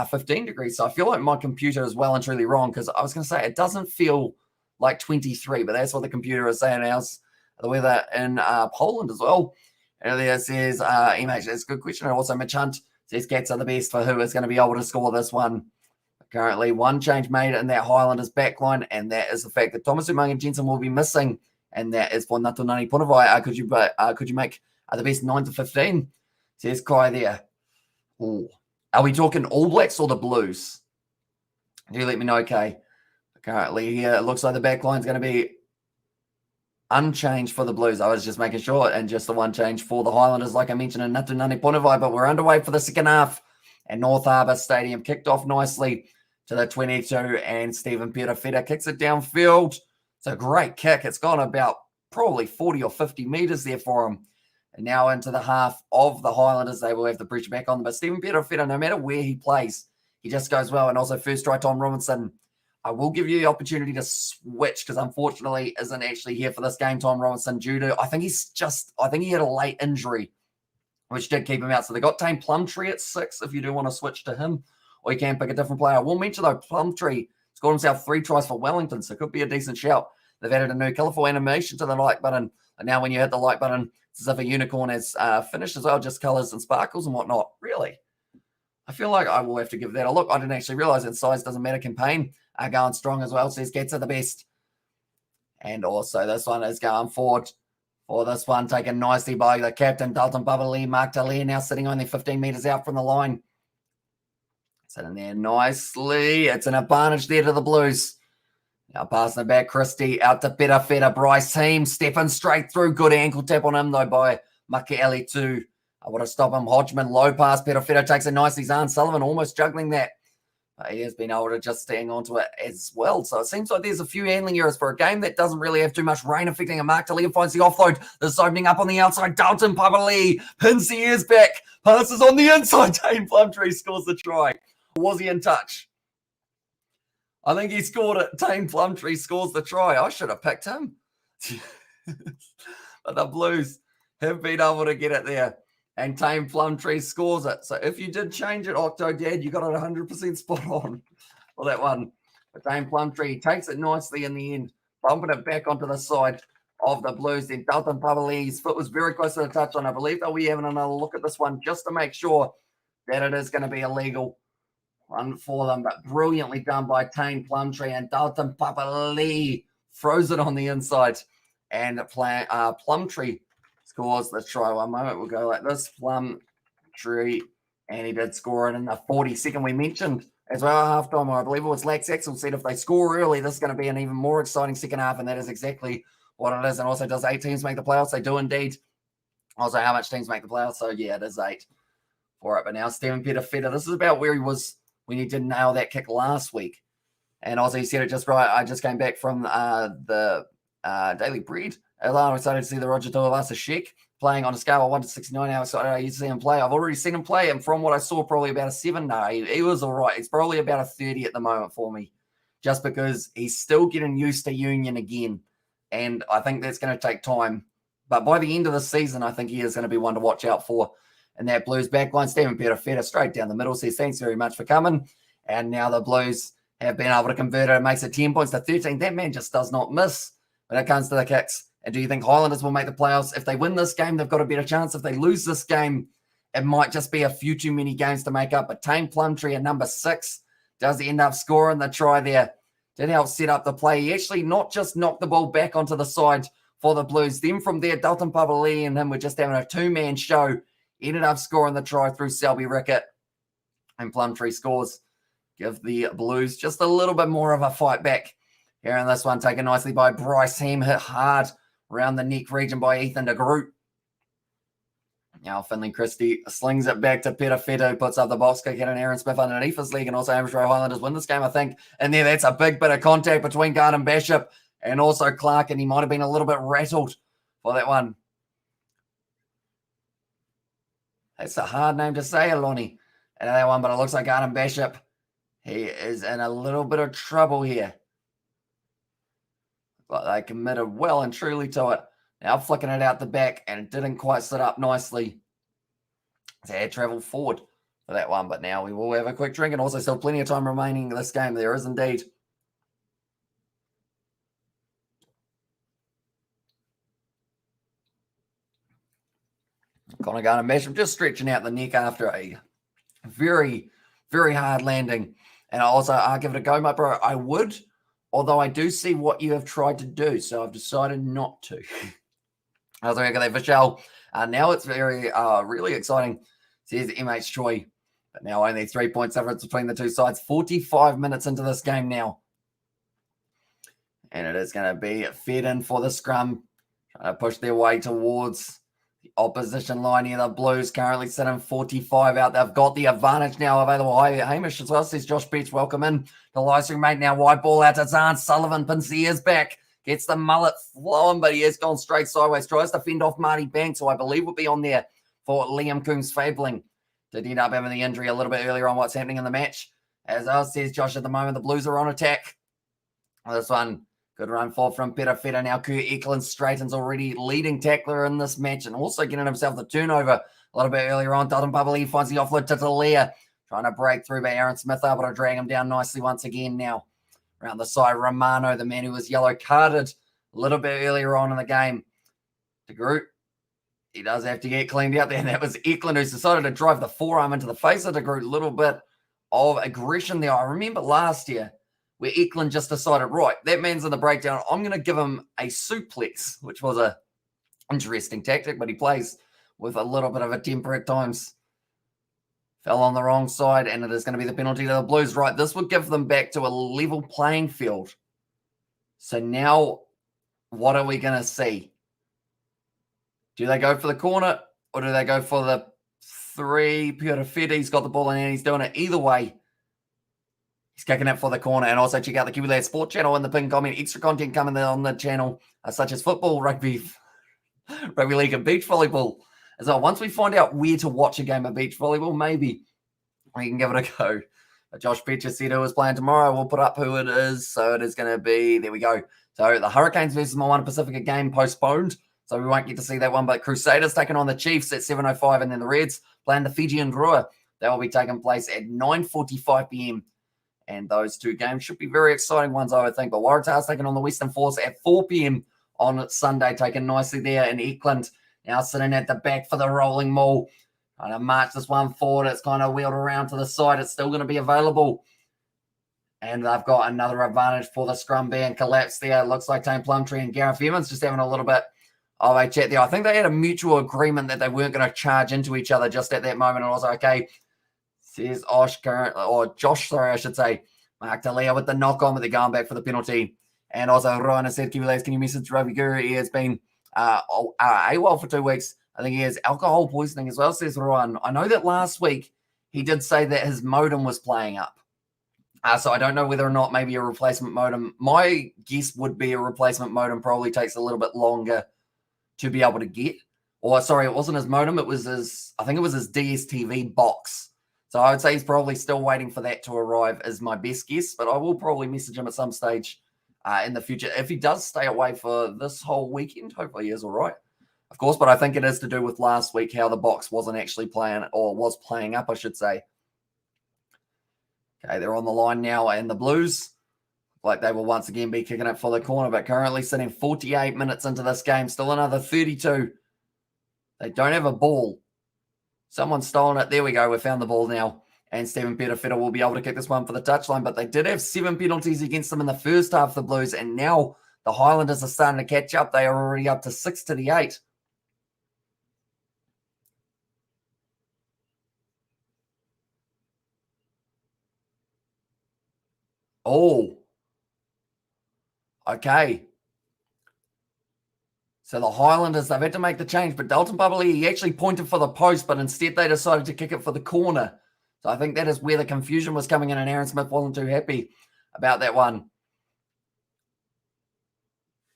15 degrees. So I feel like my computer is well and truly wrong, because I was going to say it doesn't feel like 23, but that's what the computer is saying. How's the weather in Poland as well? And there says, Image, that's a good question. And also Mitch Hunt says Cats are the best for who is going to be able to score this one. Currently, one change made in that Highlanders backline, and that is the fact that Thomas Umaga Jensen will be missing, and that is for Natunani Punavai. Could you make the best 9 to 15? Says Kai there. Ooh. Are we talking All Blacks or the Blues? Do let me know, okay. Currently, here it looks like the backline is going to be unchanged for the Blues. I was just making sure, and just the one change for the Highlanders, like I mentioned, in Natunani Punavai. But we're underway for the second half, and North Harbour Stadium kicked off nicely to the 22, and Stephen Perafeta kicks it downfield. It's a great kick. It's gone about probably 40 or 50 metres there for him. And now into the half of the Highlanders, they will have the pressure back on them. But Stephen Perafeta, no matter where he plays, he just goes well. And also first try, Tom Robinson. I will give you the opportunity to switch, because unfortunately isn't actually here for this game, Tom Robinson, due to, I think he had a late injury, which did keep him out. So they got Tame Plumtree at 6 if you do want to switch to him, or you can pick a different player. I will mention, though, Plumtree scored himself 3 tries for Wellington, so it could be a decent shout. They've added a new colourful animation to the like button, and now when you hit the like button, it's as if a unicorn has finished as well, just colours and sparkles and whatnot. Really? I feel like I will have to give that a look. I didn't actually realise that size doesn't matter. Campaign going strong as well, says Gets are the best. And also this one is going forward for this one, taken nicely by the captain, Dalton Papali'i. Mark Talia now sitting only 15 metres out from the line. Sitting there nicely. It's an advantage there to the Blues. Now passing it back, Christie out to Perafeta. Bryce Heem stepping straight through. Good ankle tap on him though by Makaeli too. I want to stop him. Hodgman low pass. Perafeta takes it nicely. Zahn Sullivan almost juggling that. He has been able to just hang on to it as well. So it seems like there's a few handling errors for a game that doesn't really have too much rain affecting a Mark. Talia finds the offload. This is opening up on the outside. Dalton Papali pins the ears back. Passes on the inside. Dane Plumtree scores the try. Was he in touch? I think he scored it. Dane Plumtree scores the try. I should have picked him. But the Blues have been able to get it there. And Tame Plumtree scores it. So if you did change it, Octo Dad, you got it 100% spot on for that one. But Tame Plumtree takes it nicely in the end, bumping it back onto the side of the Blues. Then Dalton Pavali's foot was very close to the touchline. I believe they'll be having another look at this one just to make sure that it is going to be illegal one for them. But brilliantly done by Tame Plumtree, and Dalton Papali throws it on the inside. And Plumtree scores the try. One moment, we'll go like this. Plumtree, and he did score it in the 42nd. We mentioned as well at halftime, I believe it was Lax Axel said if they score early, this is going to be an even more exciting second half, and that is exactly what it is. And also, does 8 teams make the playoffs? They do indeed. Also, how much teams make the playoffs? So, yeah, it is 8 for it. But now, Stephen Perafeta, this is about where he was when he did nail that kick last week. And also, he said it just right. I just came back from the Daily Breed. I'm excited to see the Roger Tuivasa-Sheck playing on a scale of 1 to 69. How excited are you to see him play? I've already seen him play, and from what I saw, probably about a 7. No, he was all right. He's probably about a 30 at the moment for me, just because he's still getting used to Union again, and I think that's going to take time. But by the end of the season, I think he is going to be one to watch out for. And that Blues backline, Stephen Perafeta straight down the middle, says thanks very much for coming. And now the Blues have been able to convert it. It makes it 10 points to 13. That man just does not miss when it comes to the kicks. And do you think Highlanders will make the playoffs? If they win this game, they've got a better chance. If they lose this game, it might just be a few too many games to make up. But Tame Plumtree at number 6 does end up scoring the try there. Did help set up the play. He actually not just knocked the ball back onto the side for the Blues. Then from there, Dalton Papali and him were just having a 2-man show. Ended up scoring the try through Selby Rickett. And Plumtree scores. Give the Blues just a little bit more of a fight back here in this one. Taken nicely by Bryce Heem. Hit hard around the neck region by Ethan de Groot. Now Finley Christie slings it back to Perafeta, who puts up the box kick, and Aaron Smith underneath his leg, and also Amesbury Highlanders win this game, I think. And there, that's a big bit of contact between Garden Bishop and also Clark, and he might have been a little bit rattled for that one. That's a hard name to say, Aloni, and that one, but it looks like Garden Bishop, he is in a little bit of trouble here. But they committed well and truly to it. Now flicking it out the back, and it didn't quite sit up nicely. So had travelled forward for that one, but now we will have a quick drink, and also still plenty of time remaining in this game. There is indeed. Connor Garner Bishop just stretching out the neck after a very, very hard landing. And also, I'll give it a go, my bro. I would, although I do see what you have tried to do, so I've decided not to. I was like, okay, Vishal. Now it's very, really exciting. Says MH Troy. But now only 3 points difference between the two sides. 45 minutes into this game now. And it is going to be fed in for the scrum. Trying to push their way towards the opposition line here. The Blues currently sitting 45 out. They've got the advantage now available. Hi, Hamish as well, says Josh Beach. Welcome in. The live stream mate now. Wide ball out to Zahn Sullivan. Pinsier's back. Gets the mullet flowing, but he has gone straight sideways. Tries to fend off Marty Banks, who I believe will be on there for Liam Coombs Fabling. Did end up having the injury a little bit earlier on what's happening in the match. As else says Josh, at the moment, the Blues are on attack. This one, good run forward from Perafeta. Now Kurt Eklund straightens already leading tackler in this match and also getting himself the turnover a little bit earlier on. Dalton Papali finds the offload to Talia. Trying to break through, but Aaron Smith able to drag him down nicely once again now. Around the side, Romano, the man who was yellow carded a little bit earlier on in the game. De Groot, he does have to get cleaned out there. And that was Eklund who's decided to drive the forearm into the face of De Groot. A little bit of aggression there. I remember last year where Eklund just decided, right, that man's in the breakdown. I'm going to give him a suplex, which was a interesting tactic, but he plays with a little bit of a temper at times. Fell on the wrong side, and it is going to be the penalty to the Blues. Right, this would give them back to a level playing field. So now, what are we going to see? Do they go for the corner or do they go for the 3? Peter Fetty's got the ball in and he's doing it either way. He's kicking it for the corner. And also check out the Kiwi Lad Sport channel in the pinned comment. Extra content coming there on the channel, such as football, rugby, rugby league, and beach volleyball. So once we find out where to watch a game of beach volleyball, maybe we can give it a go. But Josh Petcher said who is playing tomorrow. We'll put up who it is. So it is going to be, there we go. So the Hurricanes versus Moana Pacific game postponed. So we won't get to see that one. But Crusaders taking on the Chiefs at 7:05. And then the Reds playing the Fijian Drua. That will be taking place at 9:45 p.m. And those two games should be very exciting ones, I would think. But Waratah's taking on the Western Force at 4 p.m. on Sunday, taking nicely there in Auckland. Now sitting at the back for the rolling maul. Kind of march this one forward. It's kind of wheeled around to the side. It's still going to be available. And they've got another advantage for the scrum being collapsed there. It looks like Tane Plumtree and Gareth Evans just having a little bit of a chat there. I think they had a mutual agreement that they weren't going to charge into each other just at that moment. And I was like, okay, says Josh, sorry, I should say. Mark Talia with the knock on, but they're going back for the penalty. And also, Ryan has said, Kiwi Lads, can you message Rugby Guru? He has been AWOL for 2 weeks. I think he has alcohol poisoning as well, says Ryan. I know that last week he did say that his modem was playing up. So I don't know whether or not maybe a replacement modem. My guess would be a replacement modem probably takes a little bit longer to be able to get. Or sorry, it wasn't his modem. It was I think it was his DSTV box. So I would say he's probably still waiting for that to arrive is my best guess. But I will probably message him at some stage in the future. If he does stay away for this whole weekend, hopefully he is all right. Of course, but I think it is to do with last week, how the box wasn't actually playing, or was playing up, I should say. Okay, they're on the line now, and the Blues, like they will once again be kicking it for the corner, but currently sitting 48 minutes into this game, still another 32. They don't have a ball. Someone's stolen it. There we go. We found the ball now. And Stephen Petafetta will be able to kick this one for the touchline, but they did have 7 penalties against them in the first half of the Blues, and now the Highlanders are starting to catch up. They are already up to 6-8. Oh, okay. So the Highlanders, they've had to make the change, but Dalton Bubbly, he actually pointed for the post, but instead they decided to kick it for the corner. So I think that is where the confusion was coming in, and Aaron Smith wasn't too happy about that one.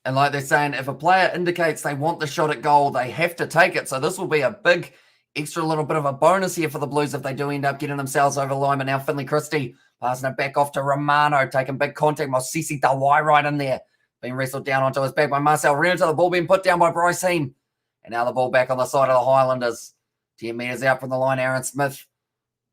And like they're saying, if a player indicates they want the shot at goal, they have to take it. So this will be a big extra little bit of a bonus here for the Blues if they do end up getting themselves over the line. But now Finley Christie passing it back off to Romano, taking big contact. Mosisi Dawai right in there. Being wrestled down onto his back by Marcel Renata. The ball being put down by Bryce Heem. And now the ball back on the side of the Highlanders. 10 metres out from the line, Aaron Smith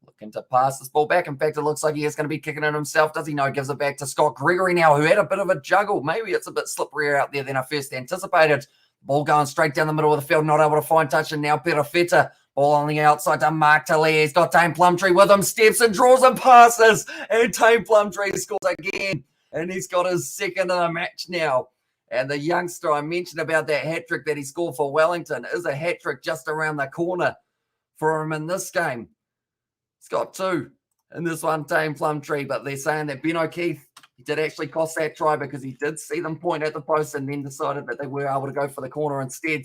looking to pass this ball back. In fact, it looks like he is going to be kicking it himself. Does he? No, gives it back to Scott Gregory now, who had a bit of a juggle. Maybe it's a bit slipperier out there than I first anticipated. Ball going straight down the middle of the field, not able to find touch. And now Peter Feta, ball on the outside to Mark Talia. He's got Tane Plumtree with him, steps and draws and passes. And Tane Plumtree scores again. And he's got his second in the match now. And the youngster I mentioned about that hat-trick that he scored for Wellington is a hat-trick just around the corner for him in this game. He's got 2 in this one, Tane Plumtree, but they're saying that Ben O'Keefe, he did actually cost that try because he did see them point at the post and then decided that they were able to go for the corner instead.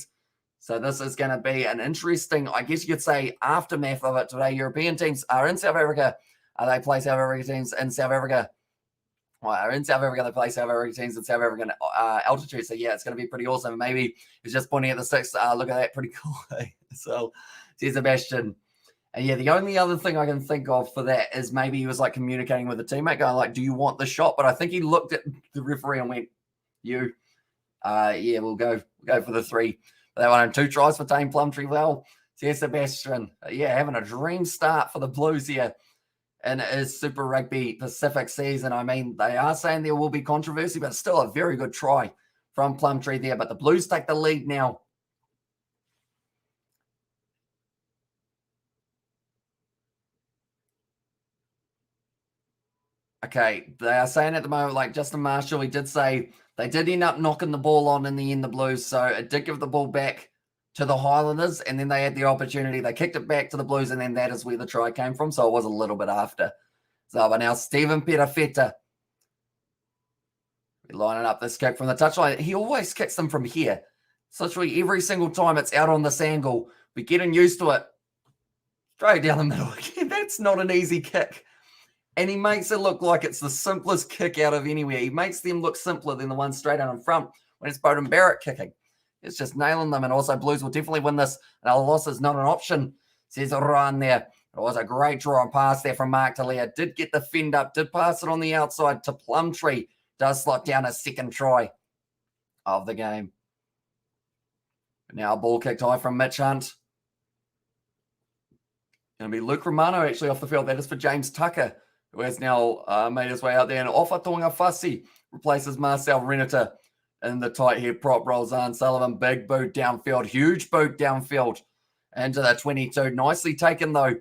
So this is going to be an interesting, I guess you could say, aftermath of it today. European teams are in South Africa. They play South Africa teams in South Africa. Well, in South Africa, they play South Africa teams in South African altitude. So, yeah, it's going to be pretty awesome. Maybe he's just pointing at the 6. Look at that. Pretty cool. So, there's Sebastian. And, yeah, the only other thing I can think of for that is maybe he was, like, communicating with a teammate, going, like, do you want the shot? But I think he looked at the referee and went, you. Yeah, we'll go for the 3. They won 2 tries for Tane Plumtree. Well, there's Sebastian. Yeah, having a dream start for the Blues here. And it is Super Rugby Pacific season. I mean, they are saying there will be controversy, but still a very good try from Plumtree there. But the Blues take the lead now. Okay, they are saying at the moment, like Justin Marshall, he did say they did end up knocking the ball on in the end, the Blues. So it did give the ball back to the Highlanders, and then they had the opportunity. They kicked it back to the Blues, and then that is where the try came from. So it was a little bit after. So, but now Stephen Petafetta We're lining up this kick from the touchline. He always kicks them from here. Literally every single time it's out on this angle. We're getting used to it. Straight down the middle again. That's not an easy kick. And he makes it look like it's the simplest kick out of anywhere. He makes them look simpler than the one straight out in front when it's Bowden Barrett kicking. It's just nailing them. And also Blues will definitely win this. And a loss is not an option, says Ryan there. It was a great draw and pass there from Mark Talia. Did get the fend up. Did pass it on the outside to Plumtree. Does slot down a second try of the game. Now ball kicked high from Mitch Hunt. Going to be Luke Romano actually off the field. That is for James Tucker, who has now made his way out there. And Ofa Tonga Fasi replaces Marcel Renata in the tight head prop role. Zahn Sullivan, big boot downfield, huge boot downfield into the 22. Nicely taken, though,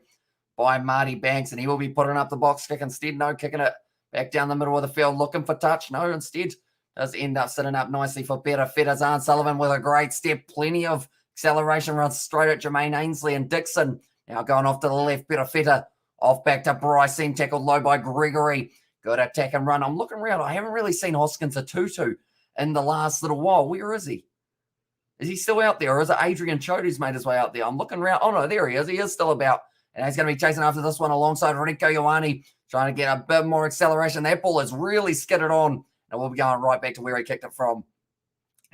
by Marty Banks. And he will be putting up the box kick instead. No, kicking it back down the middle of the field, looking for touch. No, instead does end up sitting up nicely for better Feta. Zahn Sullivan with a great step. Plenty of acceleration, runs straight at Jermaine Ainsley and Dixon. Now going off to the left, better Feta. Off back to Bryson, tackled low by Gregory. Good attack and run. I'm looking around. I haven't really seen Hoskins a tutu in the last little while. Where is he? Is he still out there? Or is it Adrian Choate who's made his way out there? I'm looking around. Oh, no, there he is. He is still about. And he's going to be chasing after this one alongside Rico Ioane, trying to get a bit more acceleration. That ball is really skidded on. And we'll be going right back to where he kicked it from.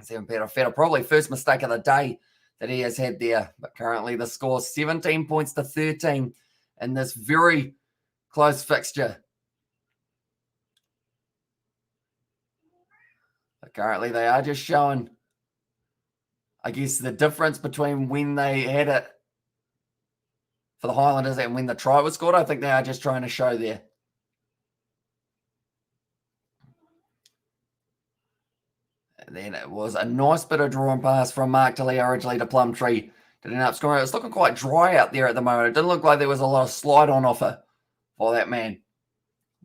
Seven Peter Feta, probably first mistake of the day that he has had there. But currently the score 17 points to 13 in this very close fixture. But currently they are just showing, I guess, the difference between when they had it for the Highlanders and when the try was scored. I think they are just trying to show there. And then it was a nice bit of draw and pass from Mark Talia originally to Plumtree. Did end up scoring. It was looking quite dry out there at the moment. It didn't look like there was a lot of slide on offer for that man.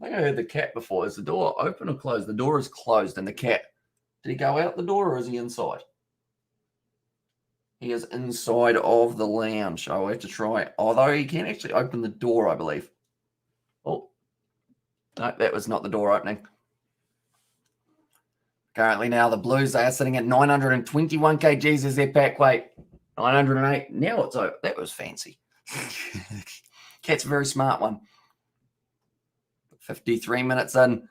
I think I heard the cat before. Is the door open or closed? The door is closed and the cat. Did he go out the door or is he inside? He is inside of the lounge. I'll have to try. Although he can actually open the door, I believe. Oh, no, that was not the door opening. Currently now the Blues are sitting at 921 kgs as their pack weight. 908. Now it's over. That was fancy. Cat's a very smart one. 53 minutes in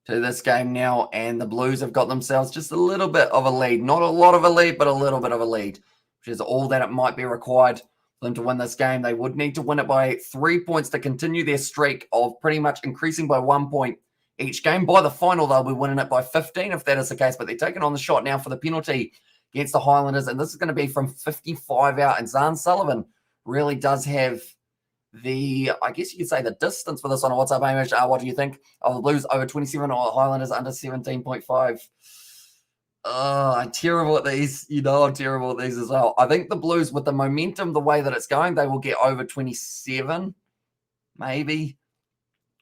to this game now, and the Blues have got themselves just a little bit of a lead. Not a lot of a lead, but a little bit of a lead, which is all that it might be required for them to win this game. They would need to win it by 3 points to continue their streak of pretty much increasing by 1 point each game. By the final, they'll be winning it by 15 if that is the case, but they're taking on the shot now for the penalty against the Highlanders, and this is going to be from 55 out, and Zahn Sullivan really does have the, I guess you could say, the distance for this one. What's up, Hamish? What do you think of the Blues over 27 or Highlanders under 17.5? I'm terrible at these. You know I'm terrible at these as well. I think the Blues, with the momentum, the way that it's going, they will get over 27, maybe,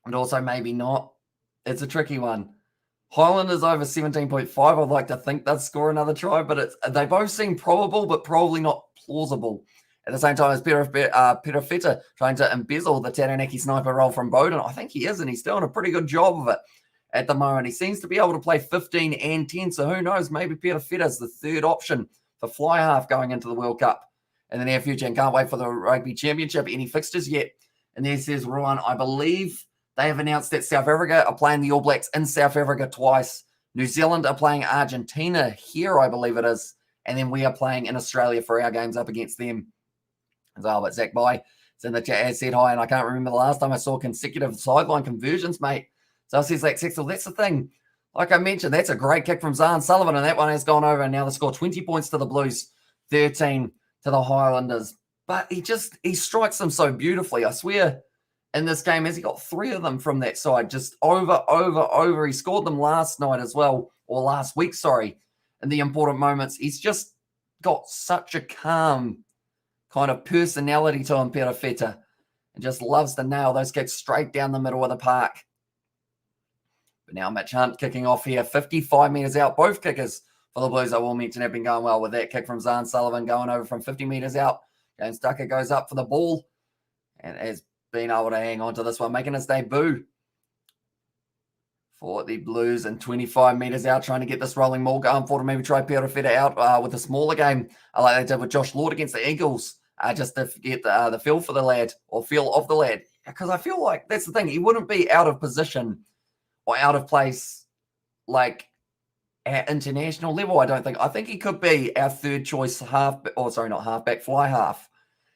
and also maybe not. It's a tricky one. Highlanders over 17.5. I'd like to think they'd score another try, but they both seem probable, but probably not plausible. At the same time as Peter Feta trying to embezzle the Taranaki sniper role from Bowden. I think he is, and he's doing a pretty good job of it at the moment. He seems to be able to play 15 and 10, so who knows? Maybe Peter Feta is the third option for fly half going into the World Cup in the near future, and can't wait for the Rugby Championship. Any fixtures yet? And there says Ryan, I believe they have announced that South Africa are playing the All Blacks in South Africa twice. New Zealand are playing Argentina here, I believe it is. And then we are playing in Australia for our games up against them as well. But Zach Bai is in the chat, has said hi, and I can't remember the last time I saw consecutive sideline conversions, mate. So it says like Sexel, that's the thing. Like I mentioned, that's a great kick from Zahn Sullivan, and that one has gone over, and now they score 20 points to the Blues, 13 to the Highlanders. But he strikes them so beautifully, I swear. In this game, has he got 3 of them from that side? Just over. He scored them last night as well, or last week, sorry, in the important moments. He's just got such a calm kind of personality to him, Peter Feta, and just loves to nail those kicks straight down the middle of the park. But now Mitch Hunt kicking off here, 55 metres out. Both kickers for the Blues, I will mention, have been going well with that kick from Zahn Sullivan going over from 50 metres out. James Tucker goes up for the ball and has been able to hang on to this one, making his debut for the Blues and 25 metres out, trying to get this rolling maul going for to maybe try Feta out with a smaller game, like they did with Josh Lord against the Eagles, just to get the feel for the lad, or feel of the lad. Because I feel like that's the thing. He wouldn't be out of position or out of place like at international level, I don't think. I think he could be our third choice fly half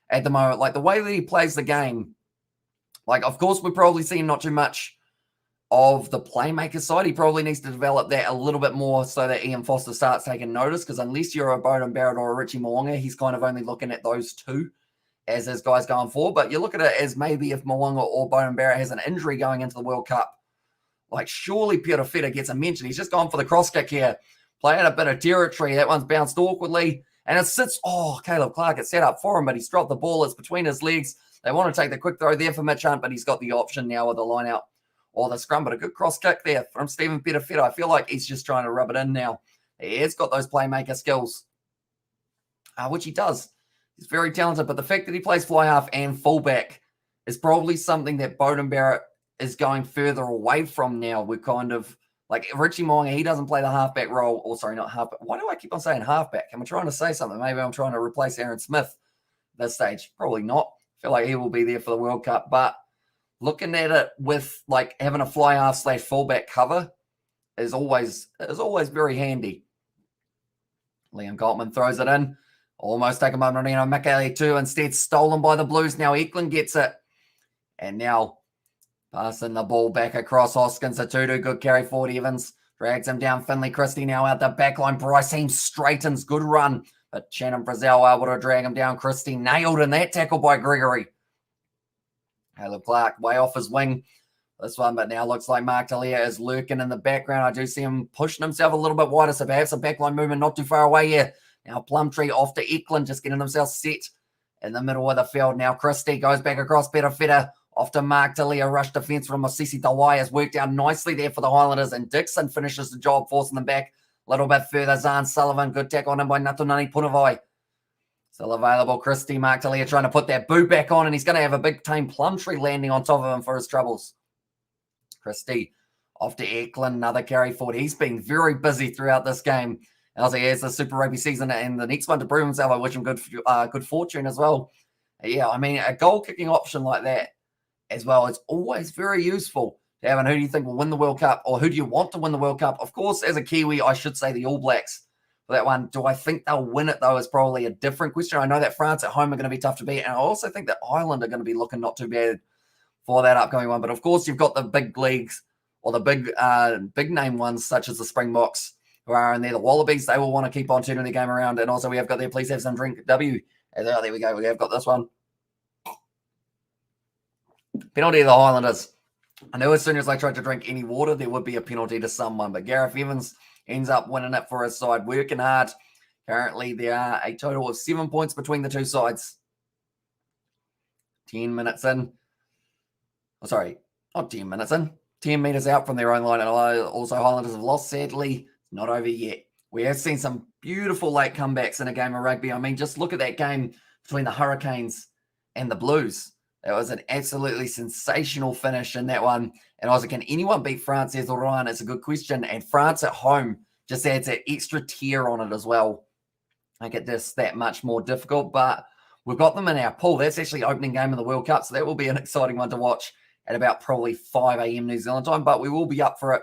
at the moment. Like the way that he plays the game, like of course we're probably seeing not too much of the playmaker side. He probably needs to develop that a little bit more so that Ian Foster starts taking notice, because unless you're a Beauden Barrett or a Richie Mo'unga, he's kind of only looking at those two as his guys going forward. But you look at it as maybe if Mo'unga or Beauden Barrett has an injury going into the World Cup, like surely Peter Feta gets a mention. He's just gone for the cross kick here, playing a bit of territory. That one's bounced awkwardly, and it sits. Oh, Caleb Clark, it's set up for him, but he's dropped the ball. It's between his legs. They want to take the quick throw there for Mitch Hunt, but he's got the option now with the line out or the scrum. But a good cross kick there from Stephen Peter Feta. I feel like he's just trying to rub it in now. He has got those playmaker skills, which he does. He's very talented, but the fact that he plays fly half and fullback is probably something that Beauden Barrett is going further away from now. We're kind of like Richie Mo'unga, he doesn't play the halfback role. Or sorry, not halfback. Why do I keep on saying halfback? Am I trying to say something? Maybe I'm trying to replace Aaron Smith at this stage. Probably not. I feel like he will be there for the World Cup. But looking at it with like having a fly half / fullback cover is always very handy. Liam Goldman throws it in. Almost taken by Marino Michele too. Instead, stolen by the Blues. Now Auckland gets it. And now passing the ball back across Hoskins. Atutu, good carry forward. Evans drags him down. Finley Christie now out the back line. Bryce Heem straightens. Good run. But Shannon Frizzell able to drag him down. Christie nailed in that tackle by Gregory. Caleb Clark way off his wing. This one, but now looks like Mark Talia is lurking in the background. I do see him pushing himself a little bit wider, so perhaps a backline movement not too far away here. Now Plumtree off to Eklund, just getting themselves set in the middle of the field. Now Christie goes back across Peter Feta. Off to Mark Talia. Rush defense from Osisi Tawai has worked out nicely there for the Highlanders, and Dixon finishes the job, forcing them back a little bit further. Zahn Sullivan, good tackle on him by Natunani Punavai. Still available. Christie, Mark Talia trying to put that boot back on, and he's going to have a big time Plumtree landing on top of him for his troubles. Christie off to Eklund, another carry forward. He's been very busy throughout this game, as he has the Super Rugby season and the next one to prove himself. I wish him good fortune as well. Yeah, I mean, a goal kicking option like that as well, it's always very useful to have. And who do you think will win the World Cup, or who do you want to win the World Cup? Of course, as a Kiwi, I should say the All Blacks for that one. Do I think they'll win it, though, is probably a different question. I know that France at home are going to be tough to beat, and I also think that Ireland are going to be looking not too bad for that upcoming one. But of course, you've got the big leagues, or the big name ones, such as the Springboks, who are in there. The Wallabies, they will want to keep on turning the game around. And also we have got there, please have some drink W. There we go. We have got this one. Penalty to the Highlanders. I knew as soon as I tried to drink any water, there would be a penalty to someone. But Gareth Evans ends up winning it for his side, working hard. Currently, there are a total of 7 points between the two sides. 10 minutes in. Oh, sorry, not 10 minutes in. 10 metres out from their own line. And also, Highlanders have lost, sadly. Not over yet. We have seen some beautiful late comebacks in a game of rugby. I mean, just look at that game between the Hurricanes and the Blues. That was an absolutely sensational finish in that one. And I was like, can anyone beat France? Says Ryan. It's a good question. And France at home just adds that extra tier on it as well. Make it just that much more difficult. But we've got them in our pool. That's actually opening game of the World Cup. So that will be an exciting one to watch at about probably 5 a.m. New Zealand time. But we will be up for it.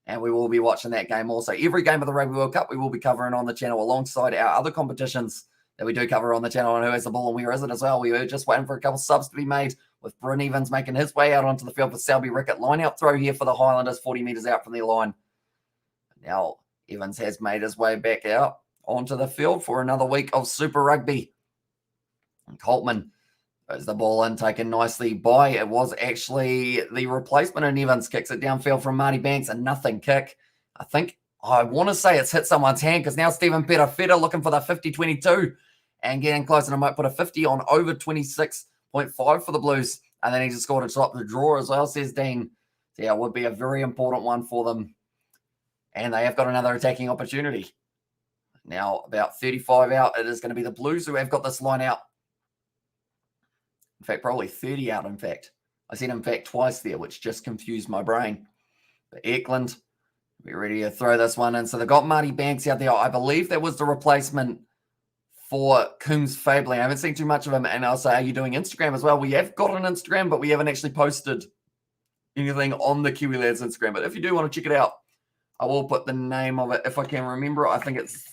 And we will be watching that game also. Every game of the Rugby World Cup we will be covering on the channel alongside our other competitions that we do cover on the channel, and who has the ball and where is it as well. We were just waiting for a couple subs to be made, with Bryn Evans making his way out onto the field for Selby Rickett. Line out throw here for the Highlanders, 40 metres out from their line. Now Evans has made his way back out onto the field for another week of Super Rugby. And Coltman throws the ball in, taken nicely by, it was actually the replacement, and Evans kicks it downfield from Marty Banks, a nothing kick. I want to say it's hit someone's hand, because now Stephen Peter Feta looking for the 50-22 and getting close, and I might put a 50 on over 26.5 for the Blues. And then he just scored a top the draw as well, says Dean. So yeah, it would be a very important one for them. And they have got another attacking opportunity. Now about 35 out, it is going to be the Blues who have got this line out. In fact, probably 30 out, in fact. I said in fact twice there, which just confused my brain. But Auckland, we're ready to throw this one in. So they've got Marty Banks out there. I believe that was the replacement for Coombs Fabley. I haven't seen too much of him. And I'll say, are you doing Instagram as well? We have got an Instagram, but we haven't actually posted anything on the Kiwi Lads Instagram. But if you do want to check it out, I will put the name of it if I can remember. I think it's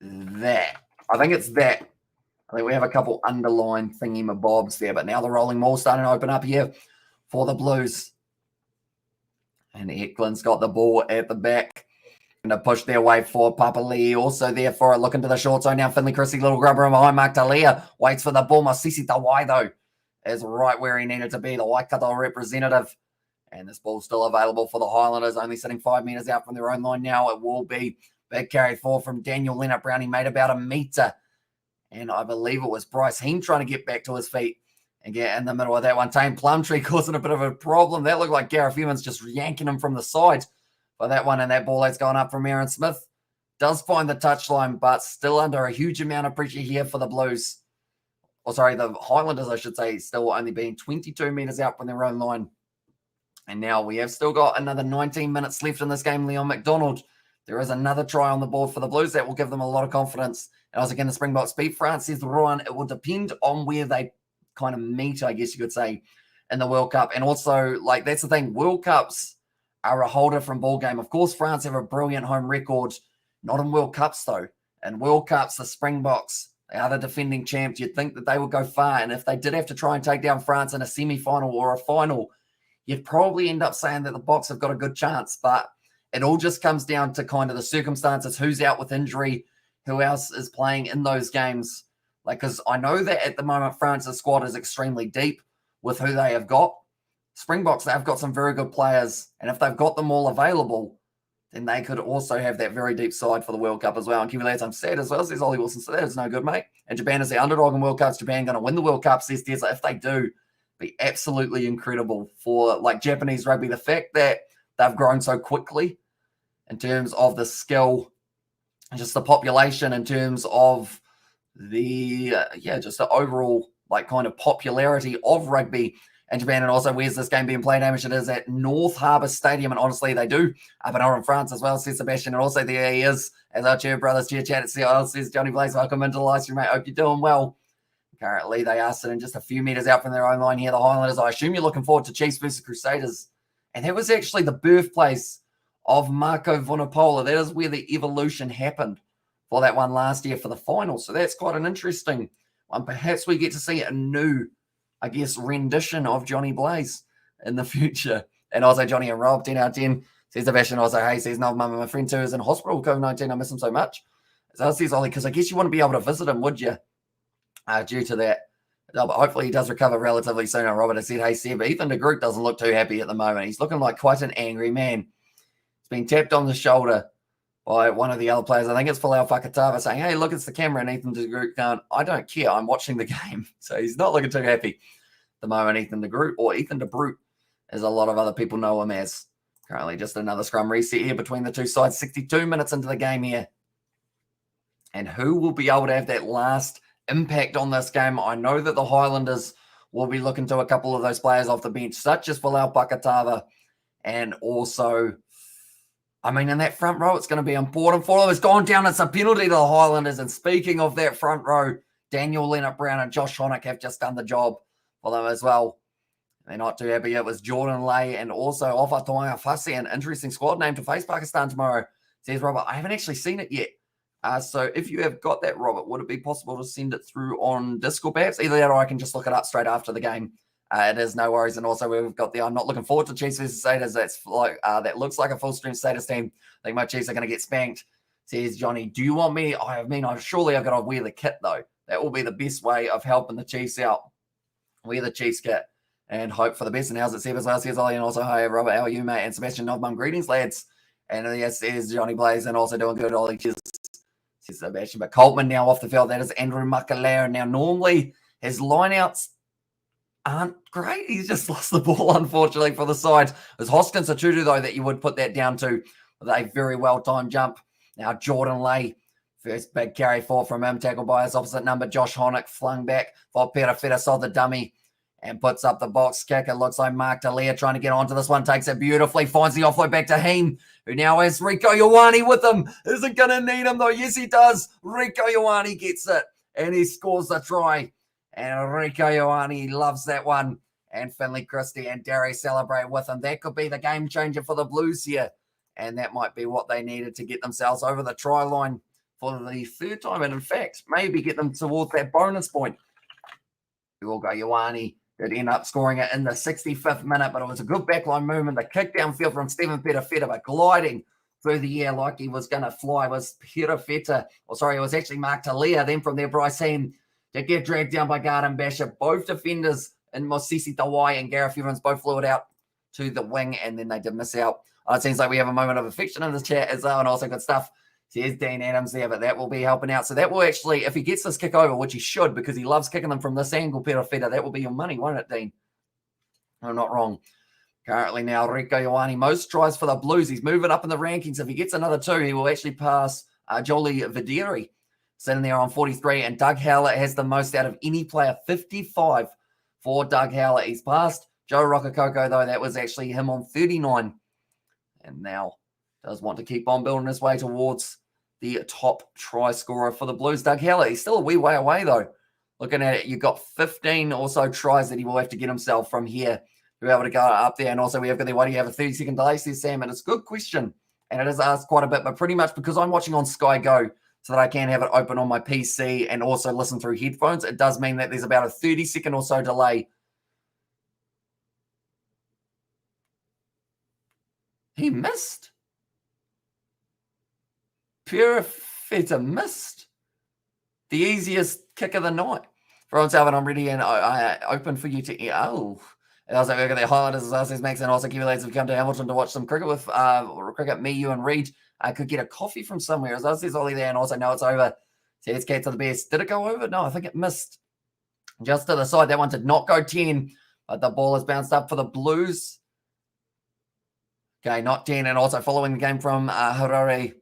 that. I think we have a couple underlined thingy-mabobs there, but now the rolling ball starting to open up here for the Blues. And Auckland's got the ball at the back. Going to push their way for Papali. Also there for it. Looking to the short zone now. Finley Christie, little grubber behind Mark Talia. Waits for the ball. Masisi Tawai, though, is right where he needed to be. The Waikato representative. And this ball's still available for the Highlanders. Only sitting 5 metres out from their own line now. It will be big carry forward from Daniel Leonard Brown. He made about a metre. And I believe it was Bryce Heem trying to get back to his feet and get in the middle of that one. Tame Plumtree causing a bit of a problem. That looked like Gareth Evans just yanking him from the side for that one. And that ball that's gone up from Aaron Smith does find the touchline, but still under a huge amount of pressure here for the Blues. Or sorry, the Highlanders, I should say, still only being 22 metres out from their own line. And now we have still got another 19 minutes left in this game. Leon McDonald, there is another try on the board for the Blues. That will give them a lot of confidence. And also again, the Springboks beat France, says Rowan. It will depend on where they kind of meet, I guess you could say, in the World Cup. And also, like, that's the thing. World Cups are a whole different ball game. Of course, France have a brilliant home record. Not in World Cups, though. In World Cups, the Springboks, they are the defending champs. You'd think that they would go far. And if they did have to try and take down France in a semi-final or a final, you'd probably end up saying that the Boks have got a good chance. But it all just comes down to kind of the circumstances, who's out with injury, who else is playing in those games. Like, because I know that at the moment, France's squad is extremely deep with who they have got. Springboks, they've got some very good players. And if they've got them all available, then they could also have that very deep side for the World Cup as well. And Kiwi Lads, I'm sad as well, says Ollie Wilson. So that is no good, mate. And Japan is the underdog in World Cups. Japan going to win the World Cup, says Des. If they do, be absolutely incredible for, like, Japanese rugby. The fact that they've grown so quickly in terms of the skill, just the population, in terms of the, just the overall, like, kind of popularity of rugby in Japan. And also, where's this game being played, Hamish? It is at North Harbour Stadium, and honestly, they do up in Oran, France as well, says Sebastian. And also, there he is, as our Cheer Brothers Cheer Chat at CIL, says Johnny Blaze. Welcome into the live stream, mate. Hope you're doing well. Currently, they are sitting just a few metres out from their own line here, the Highlanders. I assume you're looking forward to Chiefs versus Crusaders. And that was actually the birthplace of Marco Vunipola. That is where the evolution happened for that one last year for the final. So that's quite an interesting one. Perhaps we get to see a new, I guess, rendition of Johnny Blaze in the future. And also Johnny and Rob, 10 out of 10. Says Sebastian also, hey, says no, mum, my friend too is in hospital, COVID-19. I miss him so much. So says Ollie, because I guess you wouldn't be able to visit him, would you? Due to that. No, but hopefully he does recover relatively soon. And Robert has said, hey, Seb, Ethan de Groot doesn't look too happy at the moment. He's looking like quite an angry man. He's been tapped on the shoulder by one of the other players. I think it's Folau Fakatava saying, hey, look, it's the camera. And Ethan de Groot going, I don't care. I'm watching the game. So he's not looking too happy at the moment, Ethan de Groot, or Ethan de Brute, as a lot of other people know him as. Currently just another scrum reset here between the two sides. 62 minutes into the game here. And who will be able to have that last impact on this game? I know that the Highlanders will be looking to a couple of those players off the bench, such as Folau Pakatava, and also, I mean, in that front row, it's going to be important for them. It's gone down. It's a penalty to the Highlanders. And speaking of that front row, Daniel Leonard Brown and Josh Honeck have just done the job for them as well. They're not too happy. It was Jordan Lay and also Ofa Toanga Fasi, an interesting squad name to face Pakistan tomorrow, says Robert. I haven't actually seen it yet. So if you have got that, Robert, would it be possible to send it through on Discord perhaps? Either that or I can just look it up straight after the game. It is no worries. And also we've got the I'm not looking forward to Chiefs versus Crusaders. That's like that looks like a full strength status team. I think my Chiefs are going to get spanked. Says Johnny, do you want me? I mean, surely I've got to wear the kit though. That will be the best way of helping the Chiefs out. Wear the Chiefs kit and hope for the best. And how's it, Seb? As well, says Ollie, and also hi Robert, how are you, mate? And Sebastian Novmum, greetings, lads. And yes, there's Johnny Blaze, and also doing good, Ollie. Cheers. Sebastian, but Coltman now off the field. That is Andrew Makalera. Now, normally his lineouts aren't great. He's just lost the ball, unfortunately, for the side. It was Hoskins Atutu, though, that you would put that down to with a very well-timed jump. Now, Jordan Lay, first big carry forward from him, tackled by his opposite number, Josh Honeck, flung back for Pera Feta, saw the dummy. and puts up the box kick. It looks like Mark Talia trying to get onto this one, takes it beautifully, finds the offload back to Heem, who now has Rieko Ioane with him. Isn't going to need him though. Yes, he does. Rieko Ioane gets it, and he scores the try. And Rieko Ioane loves that one. And Finley Christie and Derry celebrate with him. That could be the game changer for the Blues here. And that might be what they needed to get themselves over the try line for the third time. And in fact, maybe get them towards that bonus point. We'll go Ioane. Did end up scoring it in the 65th minute, but it was a good backline movement. The kick downfield from Stephen Perafeta, but gliding through the air like he was going to fly was Perafeta. It was actually Mark Talia. Then from there, Bryce Heem to get dragged down by Garden Basher. Both defenders in Mosisi Tawai and Gareth Evans both flew it out to the wing, and then they did miss out. It seems like we have a moment of affection in this chat as well, and also good stuff. There's Dean Adams there, but that will be helping out. So that will actually, if he gets this kick over, which he should because he loves kicking them from this angle, Perafeta, that will be your money, won't it, Dean? No, not wrong. Currently now, Rieko Ioane, most tries for the Blues. He's moving up in the rankings. If he gets another 2, he will actually pass Jolie Videri, sitting there on 43. And Doug Howlett has the most out of any player, 55 for Doug Howlett. He's passed Joe Rokokoko, though. That was actually him on 39. And now does want to keep on building his way towards the top try scorer for the Blues, Doug Howlett. He's still a wee way away, though. Looking at it, you've got 15 or so tries that he will have to get himself from here to be able to go up there. And also, we have got there, why do you have a 30-second delay, says Sam? And it's a good question. And it is asked quite a bit, but pretty much because I'm watching on Sky Go so that I can have it open on my PC and also listen through headphones, it does mean that there's about a 30-second or so delay. He missed. Perafeta missed the easiest kick of the night. For on Salvin, I'm ready and I open for you to. And also, we've got the Highlanders as well, says Max, and also Kiwi lads have come to Hamilton to watch some cricket with cricket. Me, you, and Reed could get a coffee from somewhere. As well, says Ollie there, and also now it's over. Says Cats to the best. Did it go over? No, I think it missed. Just to the side, that one did not go 10, but the ball has bounced up for the Blues. Okay, not 10, and also following the game from Harare,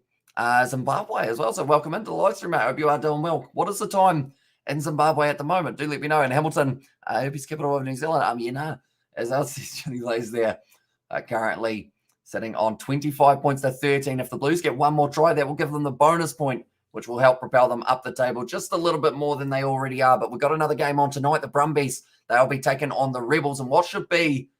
Zimbabwe as well. So welcome into the live stream, mate. I hope you are doing well. What is the time in Zimbabwe at the moment? Do let me know. And Hamilton, I hope he's capital of New Zealand. As else says Johnny Lays there, currently sitting on 25 points to 13. If the Blues get one more try, that will give them the bonus point, which will help propel them up the table just a little bit more than they already are. But we've got another game on tonight. The Brumbies, they'll be taking on the Rebels, and what should be,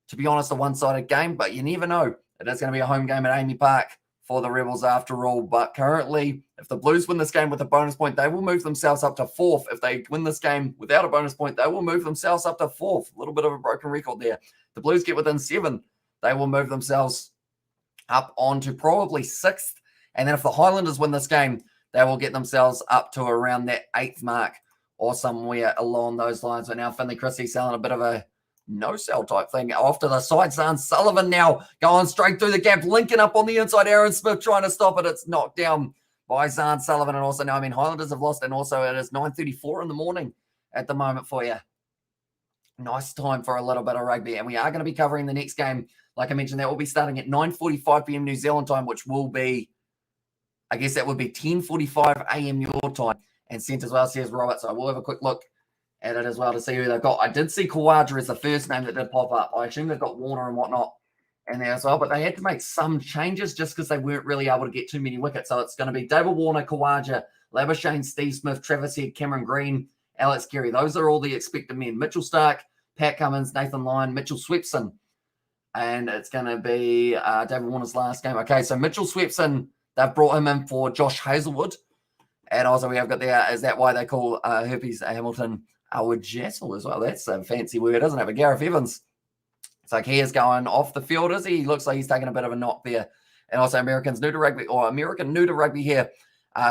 to be honest, a one-sided game, but you never know. It is going to be a home game at Amy Park for the Rebels after all. But currently, if the Blues win this game with a bonus point, they will move themselves up to 4th. If they win this game without a bonus point, they will move themselves up to 4th. A little bit of a broken record there. The Blues get within 7, they will move themselves up onto probably 6th. And then if the Highlanders win this game, they will get themselves up to around that 8th mark or somewhere along those lines. But now Finley Christie selling a bit of a no-sell type thing. Off to the side, Zahn Sullivan now going straight through the gap, linking up on the inside. Aaron Smith trying to stop it. It's knocked down by Zahn Sullivan. And also now, Highlanders have lost, and also it is 9:34 in the morning at the moment for you. Nice time for a little bit of rugby. And we are going to be covering the next game. Like I mentioned, that will be starting at 9:45 p.m. New Zealand time, which will be, I guess that would be 10:45 a.m. your time. And sent as well, says Robert. So we'll have a quick look at it as well to see who they've got. I did see Kawaja as the first name that did pop up. I assume they've got Warner and whatnot in there as well, but they had to make some changes just because they weren't really able to get too many wickets. So it's going to be David Warner, Kawaja, Labuschagne, Steve Smith, Travis Head, Cameron Green, Alex Carey. Those are all the expected men. Mitchell Stark, Pat Cummins, Nathan Lyon, Mitchell Swepson. And it's going to be David Warner's last game. Okay, so Mitchell Swepson, they've brought him in for Josh Hazelwood. And also we have got there, is that why they call Herpes Hamilton Howard Jessel as well? That's a fancy word, isn't it? But Gareth Evans, it's like he is going off the field, is he? He looks like he's taking a bit of a knock there. And also American new to rugby here.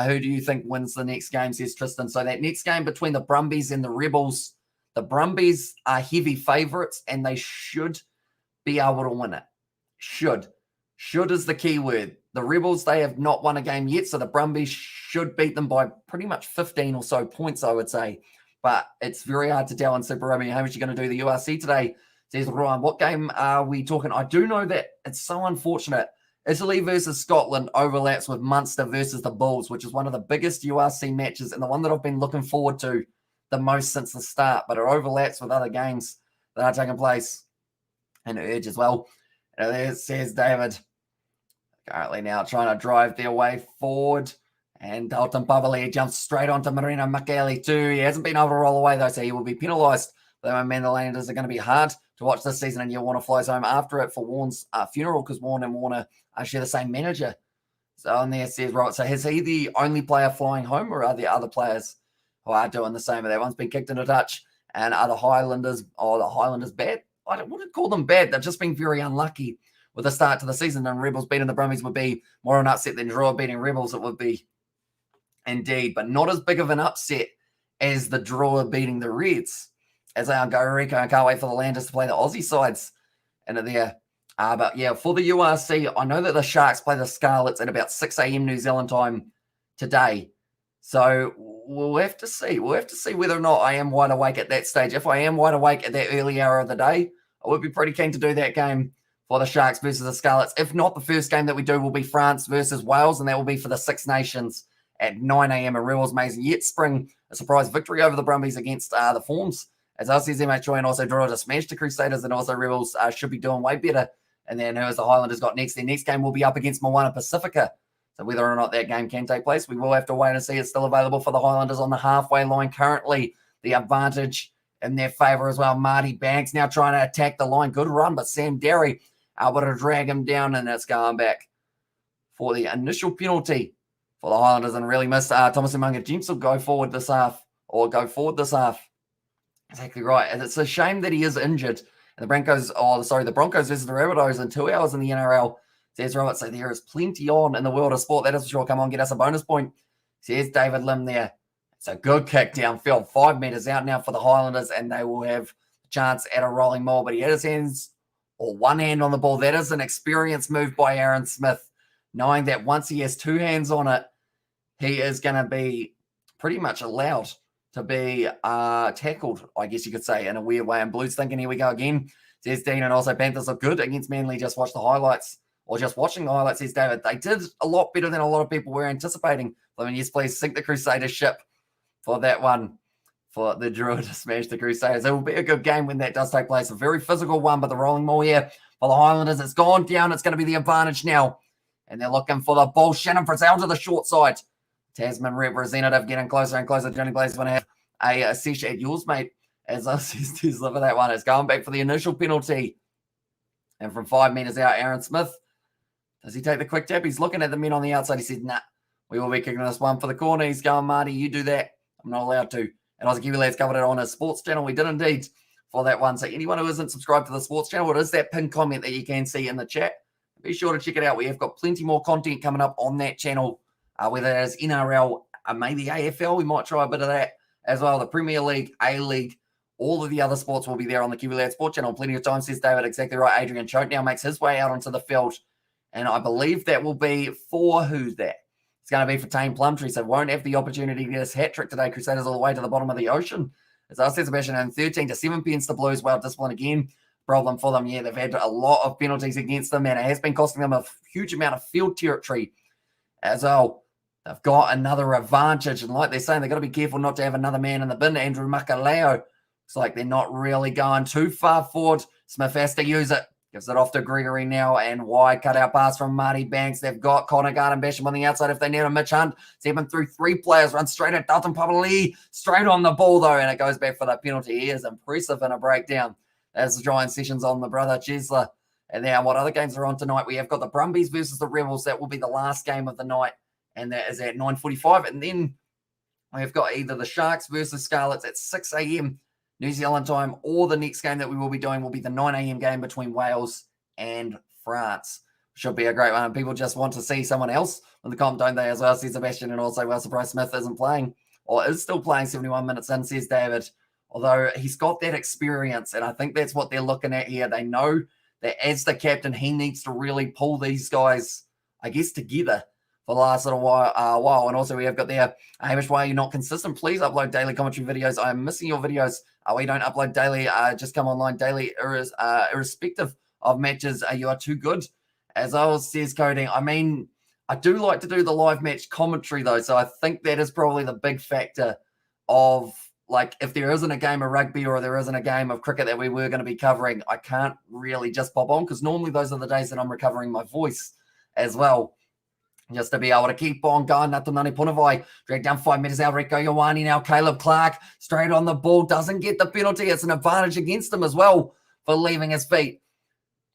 Who do you think wins the next game, says Tristan? So that next game between the Brumbies and the Rebels, the Brumbies are heavy favourites and they should be able to win it. Should. Should is the key word. The Rebels, they have not won a game yet, so the Brumbies should beat them by pretty much 15 or so points, I would say. But it's very hard to tell in Super Rugby. How much are you going to do the URC today? Says Ryan. What game are we talking? I do know that it's so unfortunate. Italy versus Scotland overlaps with Munster versus the Bulls, which is one of the biggest URC matches and the one that I've been looking forward to the most since the start, but it overlaps with other games that are taking place in Urge as well. And there says David, currently now trying to drive their way forward. And Dalton Pavali jumps straight onto Marino Makeli too. He hasn't been able to roll away though, so he will be penalised. The Highlanders are going to be hard to watch this season, and Warner flies home after it for Warren's funeral because Warren and Warner share the same manager. So on there says, right, so is he the only player flying home, or are there other players who are doing the same? That one's been kicked into touch, and are the Highlanders bad? I wouldn't call them bad. They've just been very unlucky with the start to the season, and Rebels beating the Brumbies would be more an upset than draw beating Rebels. It would be indeed, but not as big of an upset as the draw beating the Reds. As they go Rico, I can't wait for the Landers to play the Aussie sides into there. But yeah, for the URC, I know that the Sharks play the Scarlets at about 6 a.m. New Zealand time today. So we'll have to see. We'll have to see whether or not I am wide awake at that stage. If I am wide awake at that early hour of the day, I would be pretty keen to do that game for the Sharks versus the Scarlets. If not, the first game that we do will be France versus Wales, and that will be for the Six Nations at 9 a.m. And Rebels may yet spring a surprise victory over the Brumbies against the Forms. As I says, MH and also draw to smash the Crusaders, and also Rebels should be doing way better. And then who has the Highlanders got next? Their next game will be up against Moana Pacifica. So whether or not that game can take place, we will have to wait and see. It's still available for the Highlanders on the halfway line currently. The advantage in their favour as well. Marty Banks now trying to attack the line. Good run, but Sam Derry able to drag him down, and it's going back for the initial penalty for the Highlanders, and really missed Thomas Umunga James will go forward this half. Exactly right. And it's a shame that he is injured. And the Broncos versus the Rabbitohs in 2 hours in the NRL. Says Robert, so there is plenty on in the world of sport. That is for sure. Come on, get us a bonus point. Says David Lim there. It's a good kick downfield. 5 metres out now for the Highlanders, and they will have a chance at a rolling maul. But he had his hands, or one hand on the ball. That is an experienced move by Aaron Smith, knowing that once he has 2 hands on it, he is going to be pretty much allowed to be tackled, I guess you could say, in a weird way. And Blues thinking, here we go again. Says Dean, and also Panthers look good against Manly. Just watch the highlights, or just watching the highlights, says David. They did a lot better than a lot of people were anticipating. I mean, yes, please sink the Crusaders ship for that one, for the draw to smash the Crusaders. It will be a good game when that does take place. A very physical one, but the rolling maul here for the Highlanders. It's gone down. It's going to be the advantage now. And they're looking for the ball. Shannon Frizzell to the short side. Tasman representative getting closer and closer. Johnny Blaze going to have a sesh at yours, mate. As I says to deliver that one. It's going back for the initial penalty. And from 5 metres out, Aaron Smith. Does he take the quick tap? He's looking at the men on the outside. He said, nah, we will be kicking this one for the corner. He's going, Marty, you do that. I'm not allowed to. And Aussie Kiwi Lads covered it on his sports channel. We did indeed for that one. So anyone who isn't subscribed to the sports channel, what is that pinned comment that you can see in the chat? Be sure to check it out. We have got plenty more content coming up on that channel, whether it is NRL, maybe AFL. We might try a bit of that as well. The Premier League, A-League, all of the other sports will be there on the Kiwi Lads Sport channel. Plenty of time, says David. Exactly right. Adrian Choke now makes his way out onto the field. And I believe that will be for who's that? It's going to be for Tane Plumtree, so won't have the opportunity to get his hat-trick today. Crusaders all the way to the bottom of the ocean. As I said, Sebastian, and 13 to 7 pence, the Blues, well disciplined again. Problem for them, yeah, they've had a lot of penalties against them, and it has been costing them a huge amount of field territory as well. They've got another advantage, and like they're saying, they've got to be careful not to have another man in the bin. Andrew Makaleo. Looks like they're not really going too far forward. Smith has to use it. Gives it off to Gregory now, and wide cutout pass from Marty Banks. They've got Connor Garden Basham on the outside if they need a Mitch Hunt. 7 through 3 players, run straight at Dalton Pavali. Straight on the ball, though, and it goes back for that penalty. He is impressive in a breakdown. That's the Giant Sessions on the brother Chesler. And now what other games are on tonight? We have got the Brumbies versus the Rebels. That will be the last game of the night, and that is at 9:45. And then we've got either the Sharks versus Scarlets at 6 a.m. New Zealand time, or the next game that we will be doing will be the 9 a.m. game between Wales and France. Should be a great one. People just want to see someone else on the comp, don't they, as well, says Sebastian. And also, well, surprised Smith isn't playing, or is still playing 71 minutes in, says David. Although he's got that experience, and I think that's what they're looking at here. They know that as the captain, he needs to really pull these guys, I guess, together for the last little while. And also we have got there, Hamish, why are you not consistent? Please upload daily commentary videos. I'm missing your videos. We don't upload daily. Just come online daily, irrespective of matches. You are too good. As I says, Coding, I mean, I do like to do the live match commentary, though, so I think that is probably the big factor of like if there isn't a game of rugby or there isn't a game of cricket that we were going to be covering, I can't really just pop on because normally those are the days that I'm recovering my voice as well. Just to be able to keep on going. Natunani Punavai dragged down 5 meters out. Rico Ioane now. Caleb Clark straight on the ball. Doesn't get the penalty. It's an advantage against him as well for leaving his feet.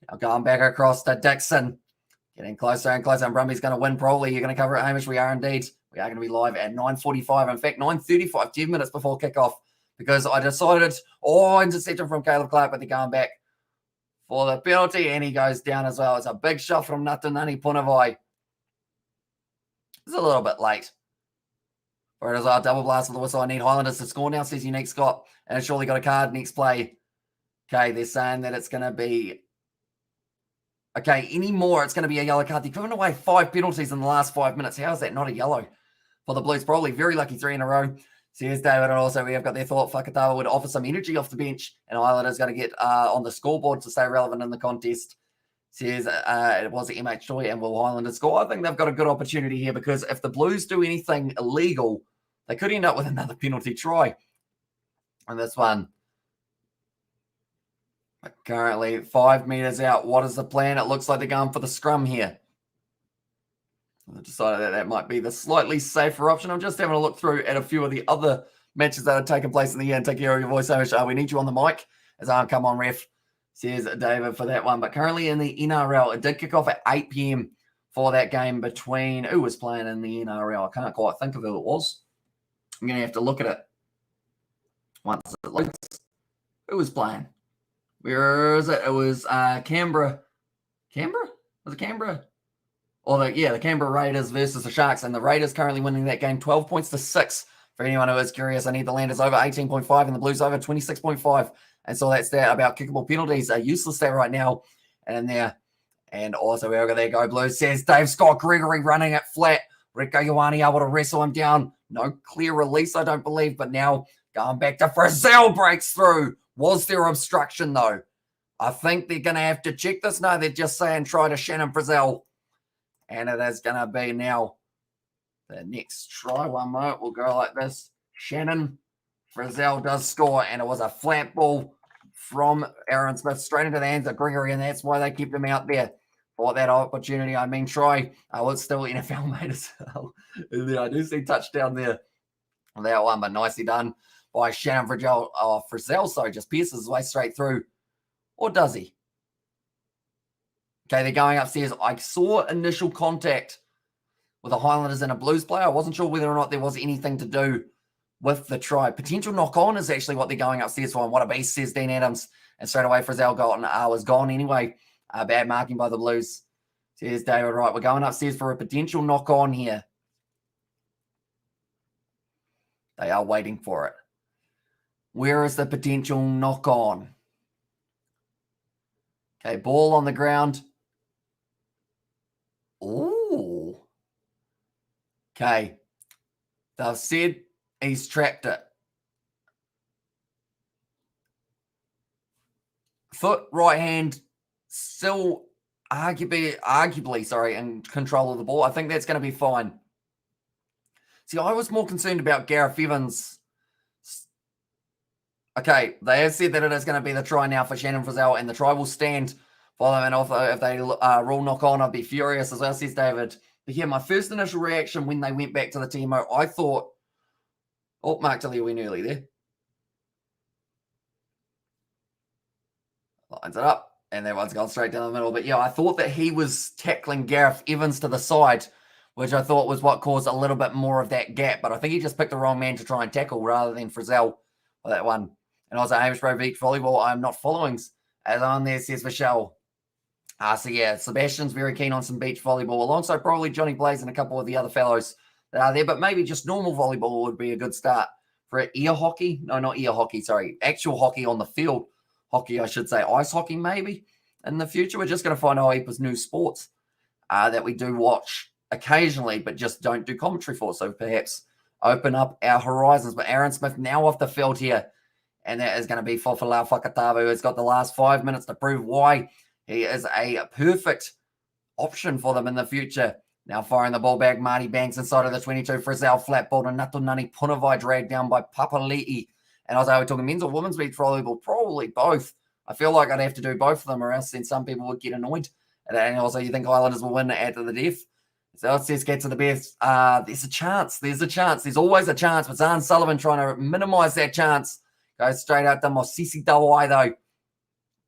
Now going back across to Dixon. Getting closer and closer. And Brumby's going to win probably. You're going to cover it, Hamish. We are indeed. We are going to be live at 9:45. In fact, 9:35, 10 minutes before kickoff. Because I decided, interception from Caleb Clark, but they're going back for the penalty. And he goes down as well. It's a big shot from Natunani Punavai. It's a little bit late. But it is our double blast with the whistle. I need Highlanders to score now, says Unique Scott. And it's surely got a card next play. Okay, they're saying that it's going to be... Okay, anymore, it's going to be a yellow card. They've given away 5 penalties in the last 5 minutes. How is that not a yellow for the Blues? Probably very lucky 3 in a row. Says David. And also we have got their thought Fakatawa would offer some energy off the bench. And Highlanders going to get on the scoreboard to stay relevant in the contest. Says it was MH Joy and will Highlanders score. I think they've got a good opportunity here because if the Blues do anything illegal, they could end up with another penalty try. And this one, but currently 5 meters out. What is the plan? It looks like they're going for the scrum here. I decided that might be the slightly safer option. I'm just having a look through at a few of the other matches that have taken place in the year and take care of your voice, Hamish. We need you on the mic as I come on, ref. Says David for that one. But currently in the NRL, it did kick off at 8 p.m. for that game between... Who was playing in the NRL? I can't quite think of who it was. I'm going to have to look at it once it loads. Who was playing? Where is it? It was Canberra. Canberra? Was it Canberra? The Canberra Raiders versus the Sharks. And the Raiders currently winning that game 12 points to 6. For anyone who is curious, I need the Landers over 18.5 and the Blues over 26.5. And so that's that about kickable penalties. Useless there right now. And there. And also, there go Blues, says Dave Scott. Gregory running it flat. Rico Ioane able to wrestle him down. No clear release, I don't believe. But now going back to Frizzell breaks through. Was there obstruction, though? I think they're going to have to check this. No, they're just saying try to Shannon Frizzell. And it is going to be now the next try. One moment. We'll go like this. Shannon Frizzell does score. And it was a flat ball from Aaron Smith straight into the hands of Gregory, and that's why they kept him out there for that opportunity. I mean, try. It's still NFL made as well. I do see touchdown there on that one, but nicely done by Shannon Frizzell. Just pierces his way straight through. Or does he? Okay, they're going upstairs. I saw initial contact with the Highlanders and a Blues player. I wasn't sure whether or not there was anything to do with the try. Potential knock-on is actually what they're going upstairs for. And what a beast, says Dean Adams. And straight away, Frizzell was gone anyway. Bad marking by the Blues. Says David, right, we're going upstairs for a potential knock-on here. They are waiting for it. Where is the potential knock-on? Okay, ball on the ground. Ooh. Okay. They've said he's trapped it. Foot, right hand, still arguably, in control of the ball. I think that's going to be fine. See, I was more concerned about Gareth Evans. Okay, they have said that it is going to be the try now for Shannon Frizzell, and the try will stand for them. And also, if they rule knock on, I'd be furious as well, says David. But here, my first initial reaction when they went back to the TMO, I thought, Mark Tilly went early there. Lines it up, and that one's gone straight down the middle. But yeah, I thought that he was tackling Gareth Evans to the side, which I thought was what caused a little bit more of that gap. But I think he just picked the wrong man to try and tackle rather than Frizzell for that one. And also, Hamish Pro Beach Volleyball, I'm not following as on there, says Michelle. So yeah, Sebastian's very keen on some beach volleyball, alongside probably Johnny Blaze and a couple of the other fellows that are there. But maybe just normal volleyball would be a good start for ear hockey. No, not ear hockey, sorry. Actual hockey on the field. Hockey, I should say. Ice hockey, maybe, in the future. We're just going to find heaps new sports that we do watch occasionally, but just don't do commentary for. So perhaps open up our horizons. But Aaron Smith now off the field here. And that is going to be Fofalau Fakatavu, who's got the last 5 minutes to prove why he is a perfect option for them in the future. Now firing the ball back, Marty Banks inside of the 22. Frizzell flat ball to Natunani Punavai, dragged down by Papali'i. And I was like, we're talking men's or women's beach volleyball, probably both. I feel like I'd have to do both of them, or else then some people would get annoyed. And also, you think Highlanders will win at the death? So it says get to the best. There's a chance. There's a chance. There's always a chance. But Zahn Sullivan trying to minimise that chance. Goes straight out to Mosisi Dawai, though.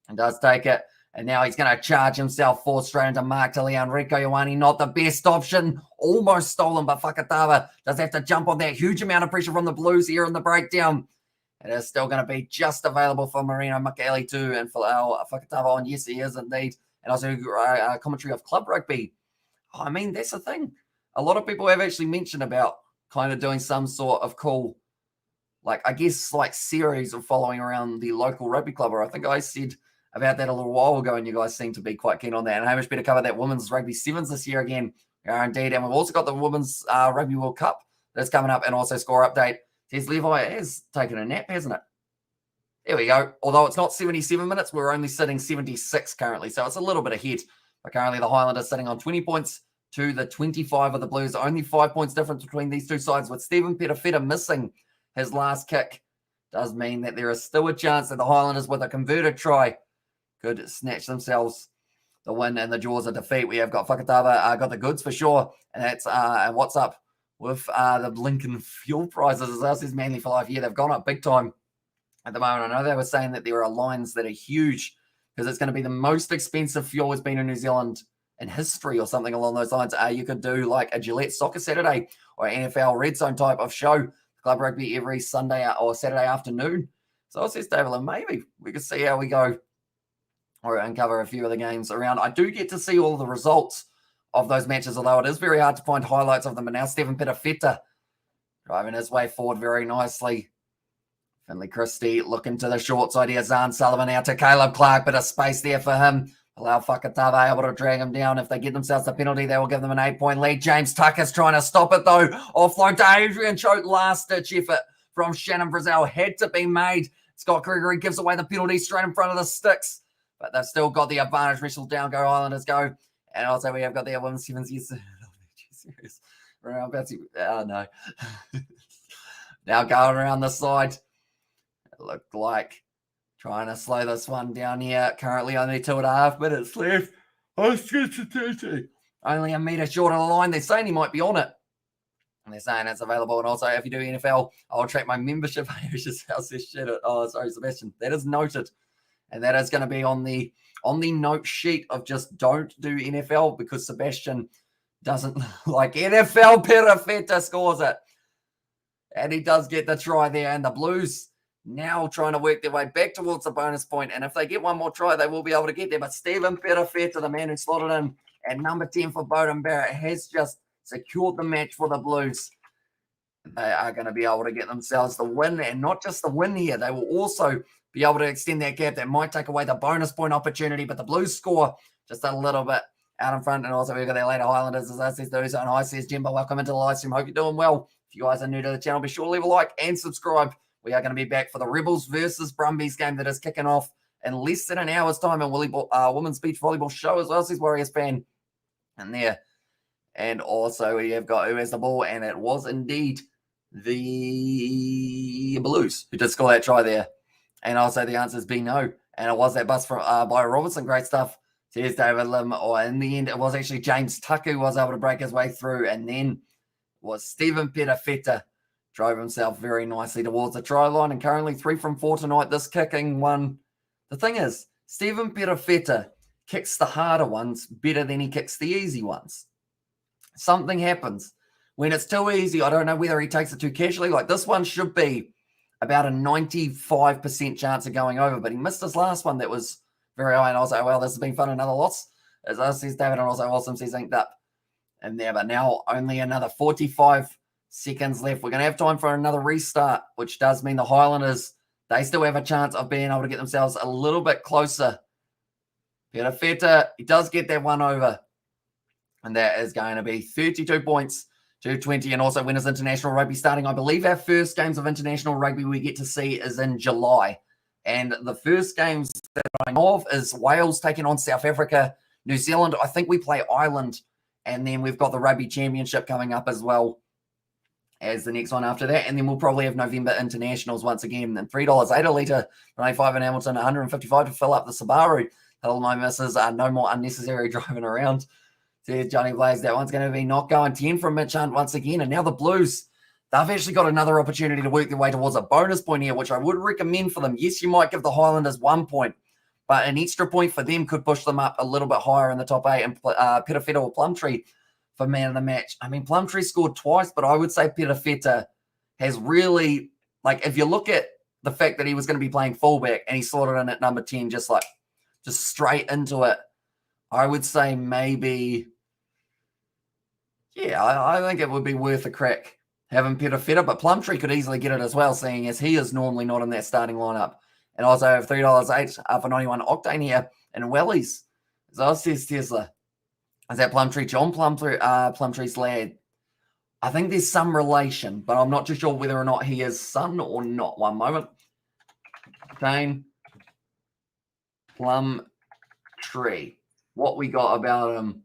And does take it. And now he's going to charge himself forward straight into Mark Tilley. Rico Ioane, not the best option. Almost stolen, but Fakatava does have to jump on that huge amount of pressure from the Blues here in the breakdown. It is still going to be just available for Marino Mikaeli too, and for Fakatava on. Yes, he is indeed. And also commentary of Club Rugby. I mean, that's the thing. A lot of people have actually mentioned about kind of doing some sort of cool, like, I guess, like series of following around the local rugby club. Or I think I said about that a little while ago, and you guys seem to be quite keen on that. And Hamish better cover that women's rugby sevens this year again. Indeed. And we've also got the women's Rugby World Cup that's coming up, and also score update. Says Levi has taken a nap, hasn't it? There we go. Although it's not 77 minutes, we're only sitting 76 currently, so it's a little bit ahead. But currently the Highlanders sitting on 20 points to the 25 of the Blues. Only 5 points difference between these two sides, with Stephen Petafeta missing his last kick. Does mean that there is still a chance that the Highlanders, with a converted try, could snatch themselves the win in the jaws of defeat. We have got Fakatava, got the goods for sure. And that's what's up with the Lincoln fuel prices. As well as Manly for Life, yeah, they've gone up big time at the moment. I know they were saying that there are lines that are huge because it's going to be the most expensive fuel has been in New Zealand in history or something along those lines. You could do like a Gillette Soccer Saturday or NFL Red Zone type of show, Club Rugby, every Sunday or Saturday afternoon. So I says, David, maybe we could see how we go or uncover a few of the games around. I do get to see all the results of those matches, although it is very hard to find highlights of them. And now Stephen Petafeta driving his way forward very nicely. Finley Christie looking to the short side here. Zahn Sullivan out to Caleb Clark, bit of space there for him. Allow Fakatava able to drag him down. If they get themselves a penalty, they will give them an 8-point lead. James Tucker's trying to stop it, though. Offload to Adrian Choate. Last-ditch effort from Shannon Frizzell had to be made. Scott Gregory gives away the penalty straight in front of the sticks. But they've still got the advantage. Wrestle down, go Highlanders, go. And also we have got the women's sevens. Yes. Serious. Oh, no. Now going around the side. It looked like trying to slow this one down here. Currently only 2.5 minutes left. Only a metre short of the line. They're saying he might be on it. And they're saying it's available. And also, if you do NFL, I'll track my membership. Oh, sorry, Sebastian. That is noted. And that is going to be on the note sheet of just don't do NFL, because Sebastian doesn't like NFL. Petafeta scores it. And he does get the try there. And the Blues now trying to work their way back towards the bonus point. And if they get one more try, they will be able to get there. But Stephen Petafeta, the man who slotted in at number 10 for Bowden Barrett, has just secured the match for the Blues. They are going to be able to get themselves the win. And not just the win here, they will also be able to extend that gap. That might take away the bonus point opportunity, but the Blues score just a little bit out in front. And also we've got their later Highlanders, as I says, those and I says, Jimbo, welcome into the live stream. Hope you're doing well. If you guys are new to the channel, be sure to leave a like and subscribe. We are going to be back for the Rebels versus Brumbies game that is kicking off in less than an hour's time in Women's Beach Volleyball show, as well as his Warriors fan in there. And also we have got who has the ball, and it was indeed the Blues who did score that try there. And also the answer is B, no. And it was that bust from by Robertson. Great stuff. Here's David Lim. Or in the end, it was actually James Tucker who was able to break his way through. And then was Stephen Petafeta. Drove himself very nicely towards the try line. And currently 3 from 4 tonight. This kicking one. The thing is, Stephen Petafeta kicks the harder ones better than he kicks the easy ones. Something happens. When it's too easy, I don't know whether he takes it too casually. Like this one should be about a 95% chance of going over, but he missed his last one that was very high. And I was like, well, this has been fun. Another loss. As I says David, and also Awesome says inked up in there. But now only another 45 seconds left. We're going to have time for another restart, which does mean the Highlanders, they still have a chance of being able to get themselves a little bit closer. Petafeta, he does get that one over. And that is going to be 32 points. 220, and also Winners International Rugby starting. I believe our first games of international rugby we get to see is in July. And the first games that I know of is Wales taking on South Africa, New Zealand. I think we play Ireland. And then we've got the Rugby Championship coming up as well as the next one after that. And then we'll probably have November internationals once again. And $3.08 a litre, 95 in Hamilton, 155 to fill up the Subaru. Tell my missus, no more unnecessary driving around. Says Johnny Blaze, that one's going to be not going 10 from Mitch Hunt once again. And now the Blues, they've actually got another opportunity to work their way towards a bonus point here, which I would recommend for them. Yes, you might give the Highlanders 1 point, but an extra point for them could push them up a little bit higher in the top 8. And Pitafeta or Plumtree for man of the match. I mean, Plumtree scored twice, but I would say Pitafeta has really, like, if you look at the fact that he was going to be playing fullback and he slotted in at number 10, just straight into it, I would say maybe, yeah, I think it would be worth a crack having Pitafeta, but Plumtree could easily get it as well, seeing as he is normally not in that starting lineup. And also have $3.08 for 91 octane here and Wellies. So says Tesla. Is that Plumtree? John Plumtree's lad. I think there's some relation, but I'm not too sure whether or not he is son or not. One moment. Jane Plumtree. What we got about him?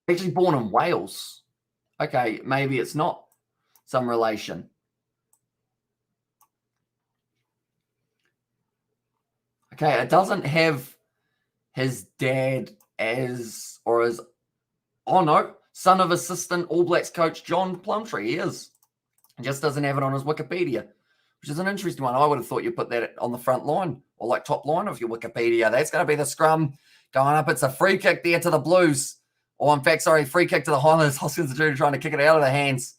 Actually born in Wales. Okay, maybe it's not some relation. Okay, it doesn't have his dad as, or as, oh no, son of assistant All Blacks coach John Plumtree. He is. He just doesn't have it on his Wikipedia, which is an interesting one. I would have thought you'd put that on the front line or like top line of your Wikipedia. That's going to be the scrum going up. It's a free kick there to the Blues. Or in fact, sorry, free kick to the Highlanders. Hoskins are trying to kick it out of their hands.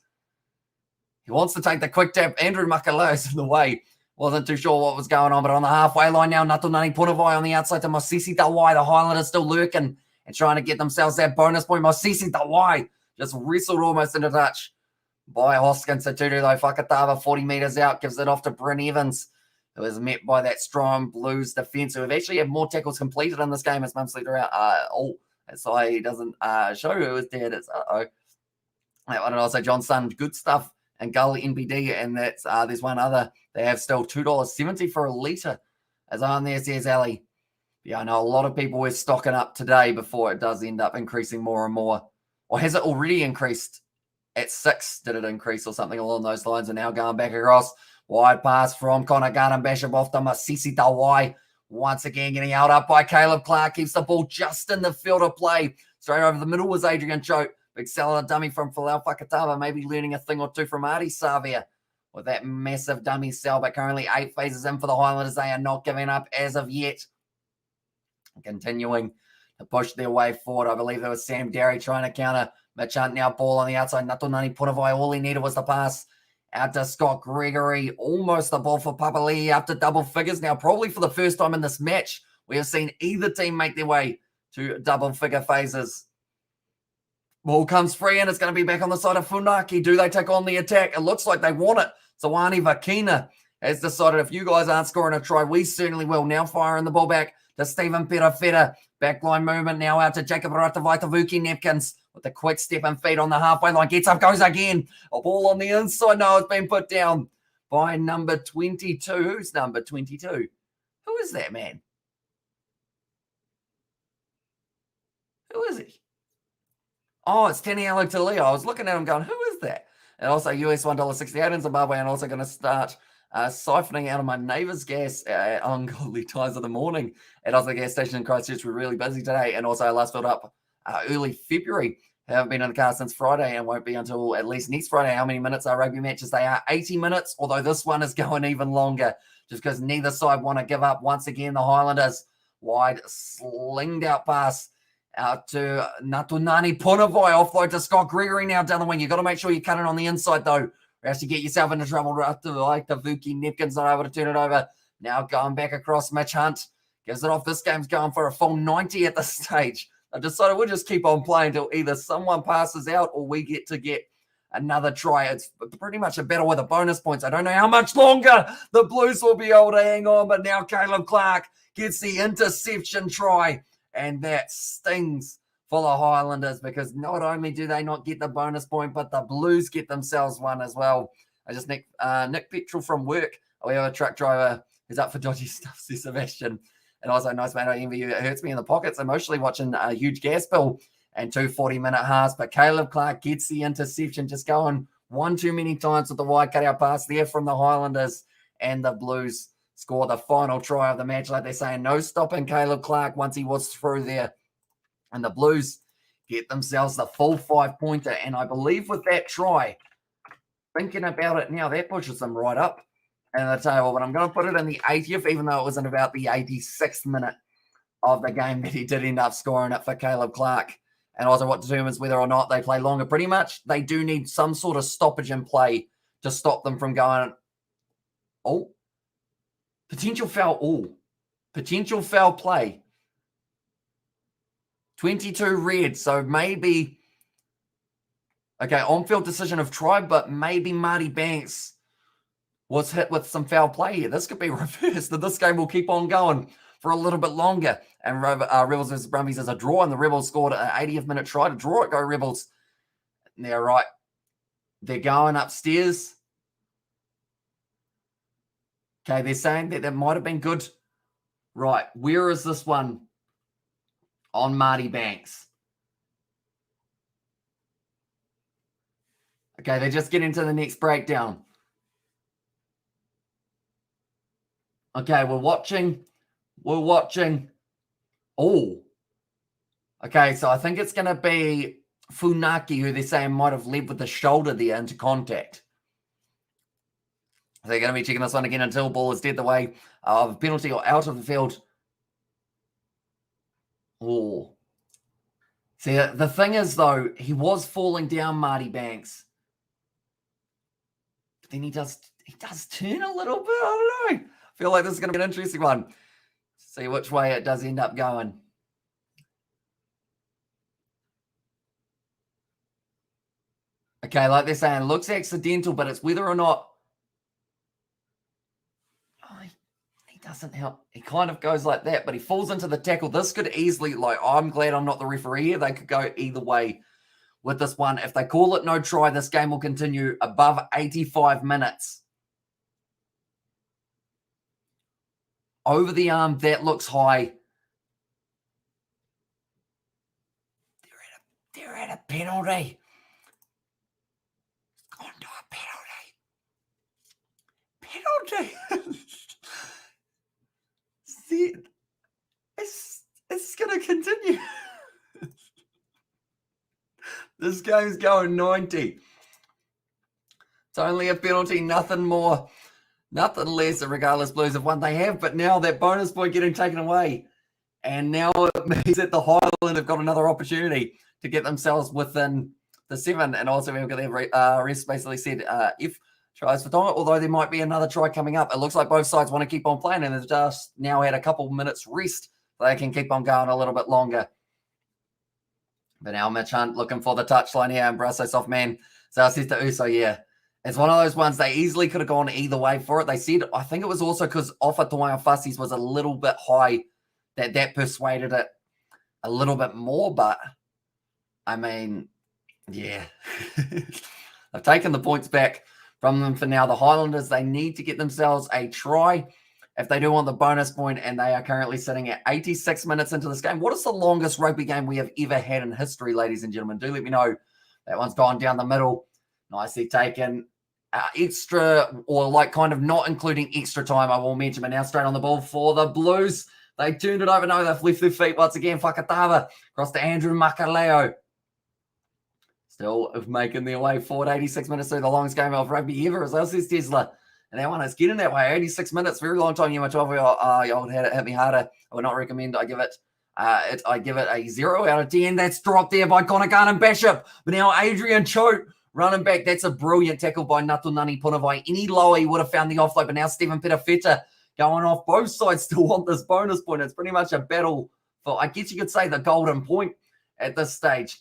He wants to take the quick tap. Andrew Makalo's in the way. Wasn't too sure what was going on, but on the halfway line now, Natunani Punavai on the outside to Mosisi Tawai. The Highlanders still lurking and trying to get themselves that bonus point. Mosisi Tawai just wrestled almost into touch by Hoskins. Tutu though, Fakatava 40 metres out, gives it off to Bryn Evans, who is met by that strong Blues defence, who have actually had more tackles completed in this game as Mum Sleeper out. So he doesn't show who his dad is. I don't know. So John Sun, good stuff. And Gull NBD, and that's there's one other. They have still $2.70 for a litre. As on there says Ali. Yeah, I know a lot of people were stocking up today before it does end up increasing more and more. Or has it already increased at 6? Did it increase or something along those lines? And now going back across. Wide pass from Connor Garden-Basham off to Masisi Tawai. Once again getting held up by Caleb Clark. Keeps the ball just in the field of play. Straight over the middle was Adrian Choate. Big cellular dummy from Falau Fakatava, maybe learning a thing or two from Artie Savia with that massive dummy cell. But currently 8 phases in for the Highlanders. They are not giving up as of yet. Continuing to push their way forward. I believe there was Sam Derry trying to counter. Mitch Hunt now ball on the outside. Natunani Punavai. All he needed was the pass out to Scott Gregory. Almost the ball for Papali'i up to double figures. Now, probably for the first time in this match, we have seen either team make their way to double figure phases. Ball comes free and it's going to be back on the side of Funaki. Do they take on the attack? It looks like they want it. Sawani Vakina has decided if you guys aren't scoring a try, we certainly will. Now firing the ball back to Stephen Pitafeta. Backline movement now out to Jacob Ratavaitavuki Nepkins with the quick step and feed on the halfway line. Gets up, goes again. A ball on the inside. No, it's been put down by number 22. Who's number 22? Who is that man? Who is he? Oh, it's Taniela Talia. I was looking at him going, who is that? And also US $1.68 in Zimbabwe. And also going to start siphoning out of my neighbour's gas at ungodly times of the morning. And also the gas station in Christchurch, we're really busy today. And also I last filled up early February. Haven't been in the car since Friday and won't be until at least next Friday. How many minutes are rugby matches? They are 80 minutes, although this one is going even longer just because neither side want to give up. Once again, the Highlanders wide slinged out pass out to Natunani Punavai. Offload to Scott Gregory now down the wing. You've got to make sure you cut it on the inside, though, or else you get yourself into trouble. Like the Vuki Nepkins not able to turn it over. Now going back across, Mitch Hunt gives it off. This game's going for a full 90 at this stage. I decided we'll just keep on playing until either someone passes out or we get to get another try. It's pretty much a battle with the bonus points. I don't know how much longer the Blues will be able to hang on, but now Caleb Clark gets the interception try. And that stings for the Highlanders because not only do they not get the bonus point, but the Blues get themselves one as well. I just Nick Petrol from work. We have a truck driver who's up for dodgy stuff, says Sebastian. And also, nice man, I envy you. It hurts me in the pockets. Emotionally watching a huge gas bill and 2 40-minute halves. But Caleb Clark gets the interception, just going one too many times with the wide cutout pass there from the Highlanders, and the Blues score the final try of the match. Like they're saying, no stopping Caleb Clark once he was through there. And the Blues get themselves the full 5-pointer. And I believe with that try, thinking about it now, that pushes them right up in the table. But I'm going to put it in the 80th, even though it was in about the 86th minute of the game that he did end up scoring it for Caleb Clark. And also what determines whether or not they play longer. Pretty much, they do need some sort of stoppage in play to stop them from going, oh, potential foul, potential foul play. 22 red, so maybe, okay, on-field decision of try, but maybe Marty Banks was hit with some foul play here. This could be reversed, that this game will keep on going for a little bit longer. And Rebels versus Brumbies is a draw, and the Rebels scored an 80th minute try to draw it. Go Rebels. And they're right. They're going upstairs. Okay, they're saying that might have been good. Right, where is this one? On Marty Banks. Okay, they're just getting to the next breakdown. Okay, we're watching. Oh. Okay, so I think it's going to be Funaki, who they're saying might have led with the shoulder there into contact. They're going to be checking this one again until ball is dead the way of a penalty or out of the field. Oh. See, the thing is, though, he was falling down, Marty Banks. But then he does turn a little bit. I don't know. I feel like this is going to be an interesting one. See which way it does end up going. Okay, like they're saying, looks accidental, but it's whether or not... Oh, he doesn't help. He kind of goes like that, but he falls into the tackle. This could easily, like, I'm glad I'm not the referee here. They could go either way with this one. If they call it no try, this game will continue above 85 minutes. Over the arm, that looks high. They're at a penalty. It's gone to a penalty. Penalty. See, it's going to continue. This game's going 90. It's only a penalty, nothing more. Nothing less, and regardless, Blues have won. They have, but now that bonus point getting taken away. And now it means that the Highland have got another opportunity to get themselves within the 7. And also, we've got their rest basically said if tries for Tonga, although there might be another try coming up. It looks like both sides want to keep on playing, and they've just now had a couple minutes rest. So they can keep on going a little bit longer. But now Mitch Hunt looking for the touchline here, and Brasso soft man. So says to Uso, yeah. It's one of those ones they easily could have gone either way for it. They said, I think it was also because Ofa Toa Fussies was a little bit high that persuaded it a little bit more. But, I mean, yeah. They've taken the points back from them for now. The Highlanders, they need to get themselves a try if they do want the bonus point, and they are currently sitting at 86 minutes into this game. What is the longest rugby game we have ever had in history, ladies and gentlemen? Do let me know. That one's gone down the middle. Nicely taken. Extra, or like kind of not including extra time, I will mention, but now straight on the ball for the Blues. They turned it over. No, they've left their feet once again. Fakatava across to Andrew Makaleo. Still making their way forward. 86 minutes through the longest game of rugby ever, as well, says Tesla. And that one is getting that way. 86 minutes, very long time. You much of y'all had it hit me harder. I would not recommend. I give it a 0 out of 10. That's dropped there by Connor Garden Bishop. But now Adrian Choate running back. That's a brilliant tackle by Natunani Punavai. Any lower, he would have found the offload. But now Stephen Petafeta going off. Both sides still want this bonus point. It's pretty much a battle for, I guess you could say, the golden point at this stage.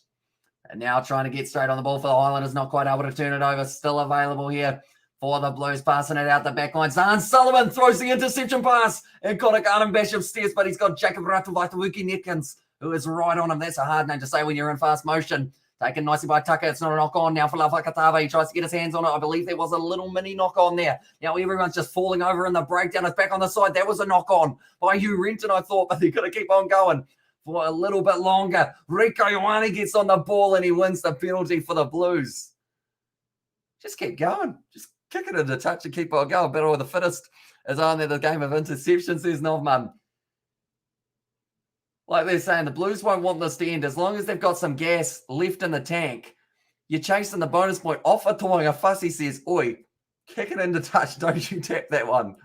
And now trying to get straight on the ball for the Highlanders. Not quite able to turn it over. Still available here for the Blues. Passing it out the back line. Zahn Sullivan throws the interception pass. And Connor Garden Bishop steers, but he's got Jacob Ratuwaituwiki Netkins, who is right on him. That's a hard name to say when you're in fast motion. Taken nicely by Tucker. It's not a knock on now for Lafakatava. He tries to get his hands on it. I believe there was a little mini knock on there. Now everyone's just falling over in the breakdown. It's back on the side. That was a knock on by Hugh Renton, I thought, but they're going to keep on going for a little bit longer. Rico Ioane gets on the ball and he wins the penalty for the Blues. just keep going. Just kick it into touch and keep on going. Battle of the fittest is on there. The game of interceptions, there's Northman. Like they're saying, the Blues won't want this to end. As long as they've got some gas left in the tank, you're chasing the bonus point. Off a Toanga, Fussy says, oi, kick it into touch. Don't you tap that one.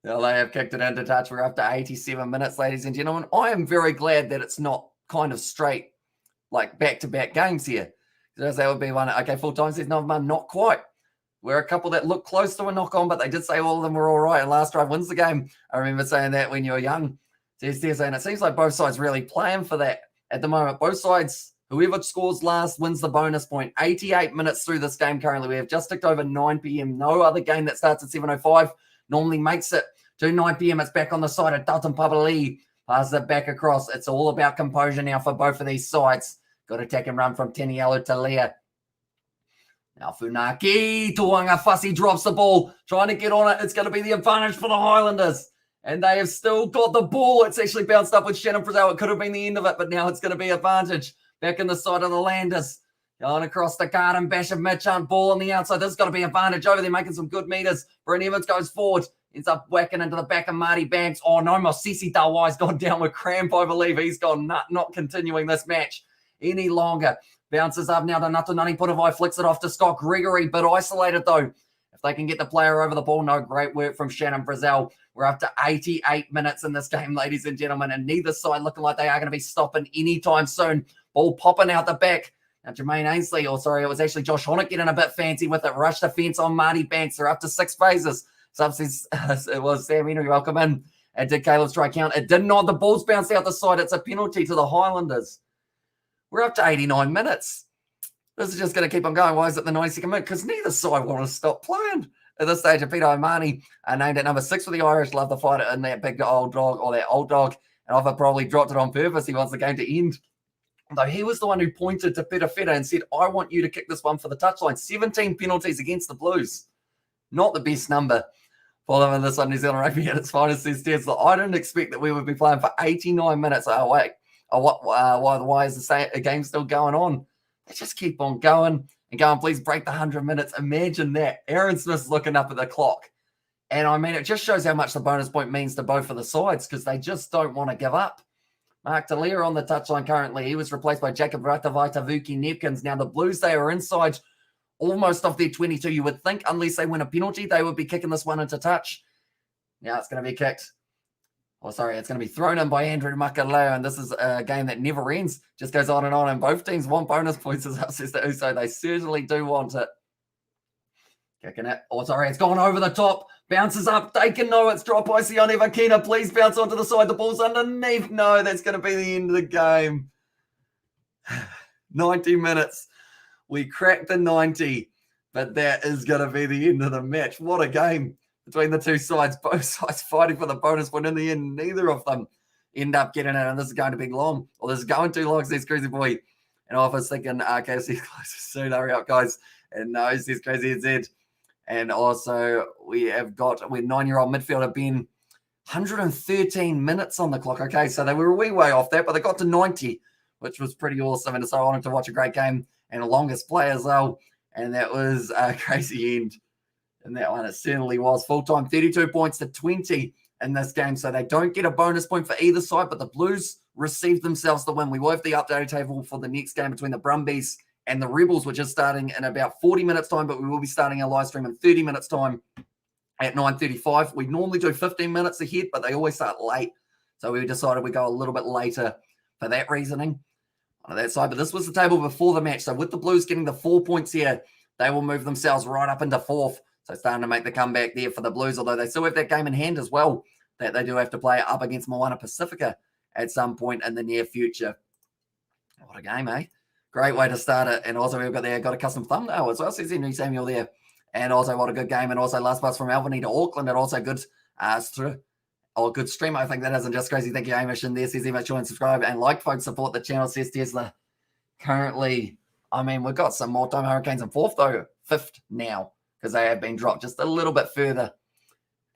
Well, they have kicked it into touch. We're up to 87 minutes, ladies and gentlemen. I am very glad that it's not kind of straight, like back-to-back games here. Because that would be one. Okay, full time says, no, not quite. We're a couple that look close to a knock-on, but they did say all of them were all right. And last drive wins the game. I remember saying that when you were young. And it seems like both sides really playing for that at the moment. Both sides, whoever scores last wins the bonus point. 88 minutes through this game currently. We have just ticked over 9 p.m. No other game that starts at 7:05 normally makes it to 9 p.m. It's back on the side of Dalton Pavali. Passes it back across. It's all about composure now for both of these sides. Got attack and run from Tenialu to Leah. Now Funaki, Tuanga Fussy drops the ball. Trying to get on it. It's going to be the advantage for the Highlanders. And they have still got the ball. It's actually bounced up with Shannon Frizzell. It could have been the end of it, but now it's going to be advantage. Back in the side of the Landers. Going across the garden. Bash of Mitchant. Ball on the outside. This has got to be advantage over there. Making some good meters. Brent Evans goes forward. Ends up whacking into the back of Marty Banks. Oh, no. Mosisi Dawai's gone down with cramp, I believe. He's gone not continuing this match any longer. Bounces up now to Natunani Putavai. Flicks it off to Scott Gregory. But isolated, though. If they can get the player over the ball, no, great work from Shannon Frizzell. We're up to 88 minutes in this game, ladies and gentlemen, and neither side looking like they are going to be stopping anytime soon. Ball popping out the back. Now, Jermaine Ainsley, it was actually Josh Hornick getting a bit fancy with it. Rush the fence on Marty Banks. They're up to 6 phases. It was Sam Henry, welcome in. And did Caleb's try count? It did not. The ball's bounced out the side. It's a penalty to the Highlanders. We're up to 89 minutes. This is just going to keep on going. Why is it the 92nd minute? Because neither side want to stop playing. At this stage, Peter O'Mahony named at number 6 for the Irish. Love the fight in that big old dog, or that old dog. And Offa probably dropped it on purpose. He wants the game to end. Though he was the one who pointed to Peter Feta and said, I want you to kick this one for the touchline. 17 penalties against the Blues. Not the best number for them in this on New Zealand Rugby at its finest these days. So I didn't expect that we would be playing for 89 minutes. Oh, wait. Why is the game still going on? They just keep on going and going. Please break the 100 minutes. Imagine that. Aaron Smith's looking up at the clock. And I mean, it just shows how much the bonus point means to both of the sides because they just don't want to give up. Mark Talia on the touchline currently. He was replaced by Jacob Ratavai Tavuki Nepkins. Now, the Blues, they are inside almost off their 22, you would think. Unless they win a penalty, they would be kicking this one into touch. Now it's going to be kicked. Oh, sorry, it's going to be thrown in by Andrew Makaleo, and this is a game that never ends. Just goes on, and both teams want bonus points, as says the Uso. They certainly do want it. Kicking it. Oh, sorry, it's gone over the top. Bounces up. Taken. No, it's dropped by Sione Vakina. Please bounce onto the side. The ball's underneath. No, that's going to be the end of the game. 90 minutes. We cracked the 90, but that is going to be the end of the match. What a game between the two sides, both sides fighting for the bonus point. In the end, neither of them end up getting it, and this is going to be long. Well, this is going too long, says Crazy Boy. And I was thinking, KFC closes soon. Hurry up, guys. And no, says Crazy Z. And also, we're 9-year-old midfielder Ben, 113 minutes on the clock. Okay, so they were a wee way off that, but they got to 90, which was pretty awesome. And so I wanted to watch a great game and the longest play as well. And that was a crazy end. And that one, it certainly was. Full-time, 32 points to 20 in this game. So they don't get a bonus point for either side, but the Blues received themselves the win. We will have the updated table for the next game between the Brumbies and the Rebels, which is starting in about 40 minutes time, but we will be starting our live stream in 30 minutes time at 9:35. We normally do 15 minutes ahead, but they always start late. So we decided we'd go a little bit later for that reasoning on that side. But this was the table before the match. So with the Blues getting the 4 points here, they will move themselves right up into 4th. So starting to make the comeback there for the Blues, although they still have that game in hand as well that they do have to play up against Moana Pacifica at some point in the near future. What a game, eh? Great way to start it. And also we've got a custom thumbnail as well, says Henry Samuel there. And also what a good game. And also last pass from Albany to Auckland. And also good good stream. I think that isn't just crazy. Thank you, Amish. And there says Amish, join, subscribe, and like, folks. Support the channel, says Tesla. Currently, I mean, we've got some more time. Hurricanes in 4th, though. 5th now, because they have been dropped just a little bit further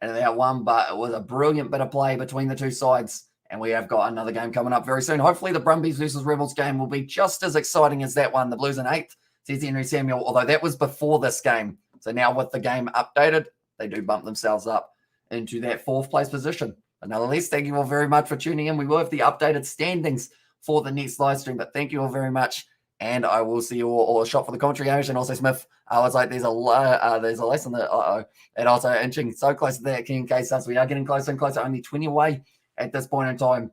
into that one. But it was a brilliant bit of play between the two sides. And we have got another game coming up very soon. Hopefully the Brumbies versus Rebels game will be just as exciting as that one. The Blues in 8th, says Henry Samuel, although that was before this game. So now with the game updated, they do bump themselves up into that 4th place position. But nonetheless, thank you all very much for tuning in. We will have the updated standings for the next live stream, but thank you all very much. And I will see you all a shot for the commentary. And also, Smith, I was like, there's a lesson that, and also inching so close to that King case. We are getting closer and closer, only 20 away at this point in time.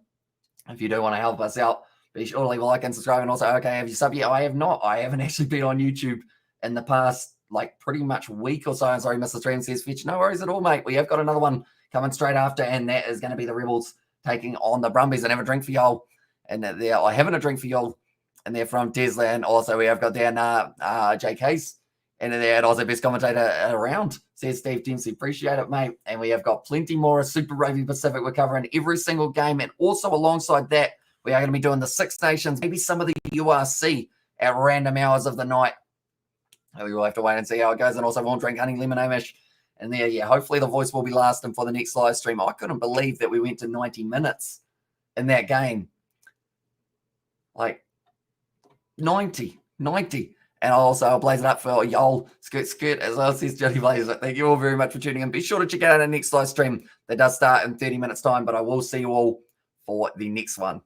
If you do want to help us out, be sure to leave a like and subscribe. And also, okay, have you subbed yet? I have not. I haven't actually been on YouTube in the past, like, pretty much week or so. I'm sorry, Mr. Stream says, Fitch, no worries at all, mate. We have got another one coming straight after, and that is going to be the Rebels taking on the Brumbies. And have a drink for y'all. And they're having a drink for y'all. And they're from Tesla. And also, we have got down Jake Hayes. And they're also best commentator around, says Steve Dempsey. Appreciate it, mate. And we have got plenty more of Super Rugby Pacific. We're covering every single game. And also alongside that, we are going to be doing the Six Nations, maybe some of the URC at random hours of the night. We will have to wait and see how it goes. And also, won't drink honey lemon amish. And there, yeah, hopefully the voice will be lasting for the next live stream. I couldn't believe that we went to 90 minutes in that game. Like, 90. And I'll blaze it up for y'all, skirt, as well, says Jody Blazer. Thank you all very much for tuning in. Be sure to check out our next live stream that does start in 30 minutes' time, but I will see you all for the next one.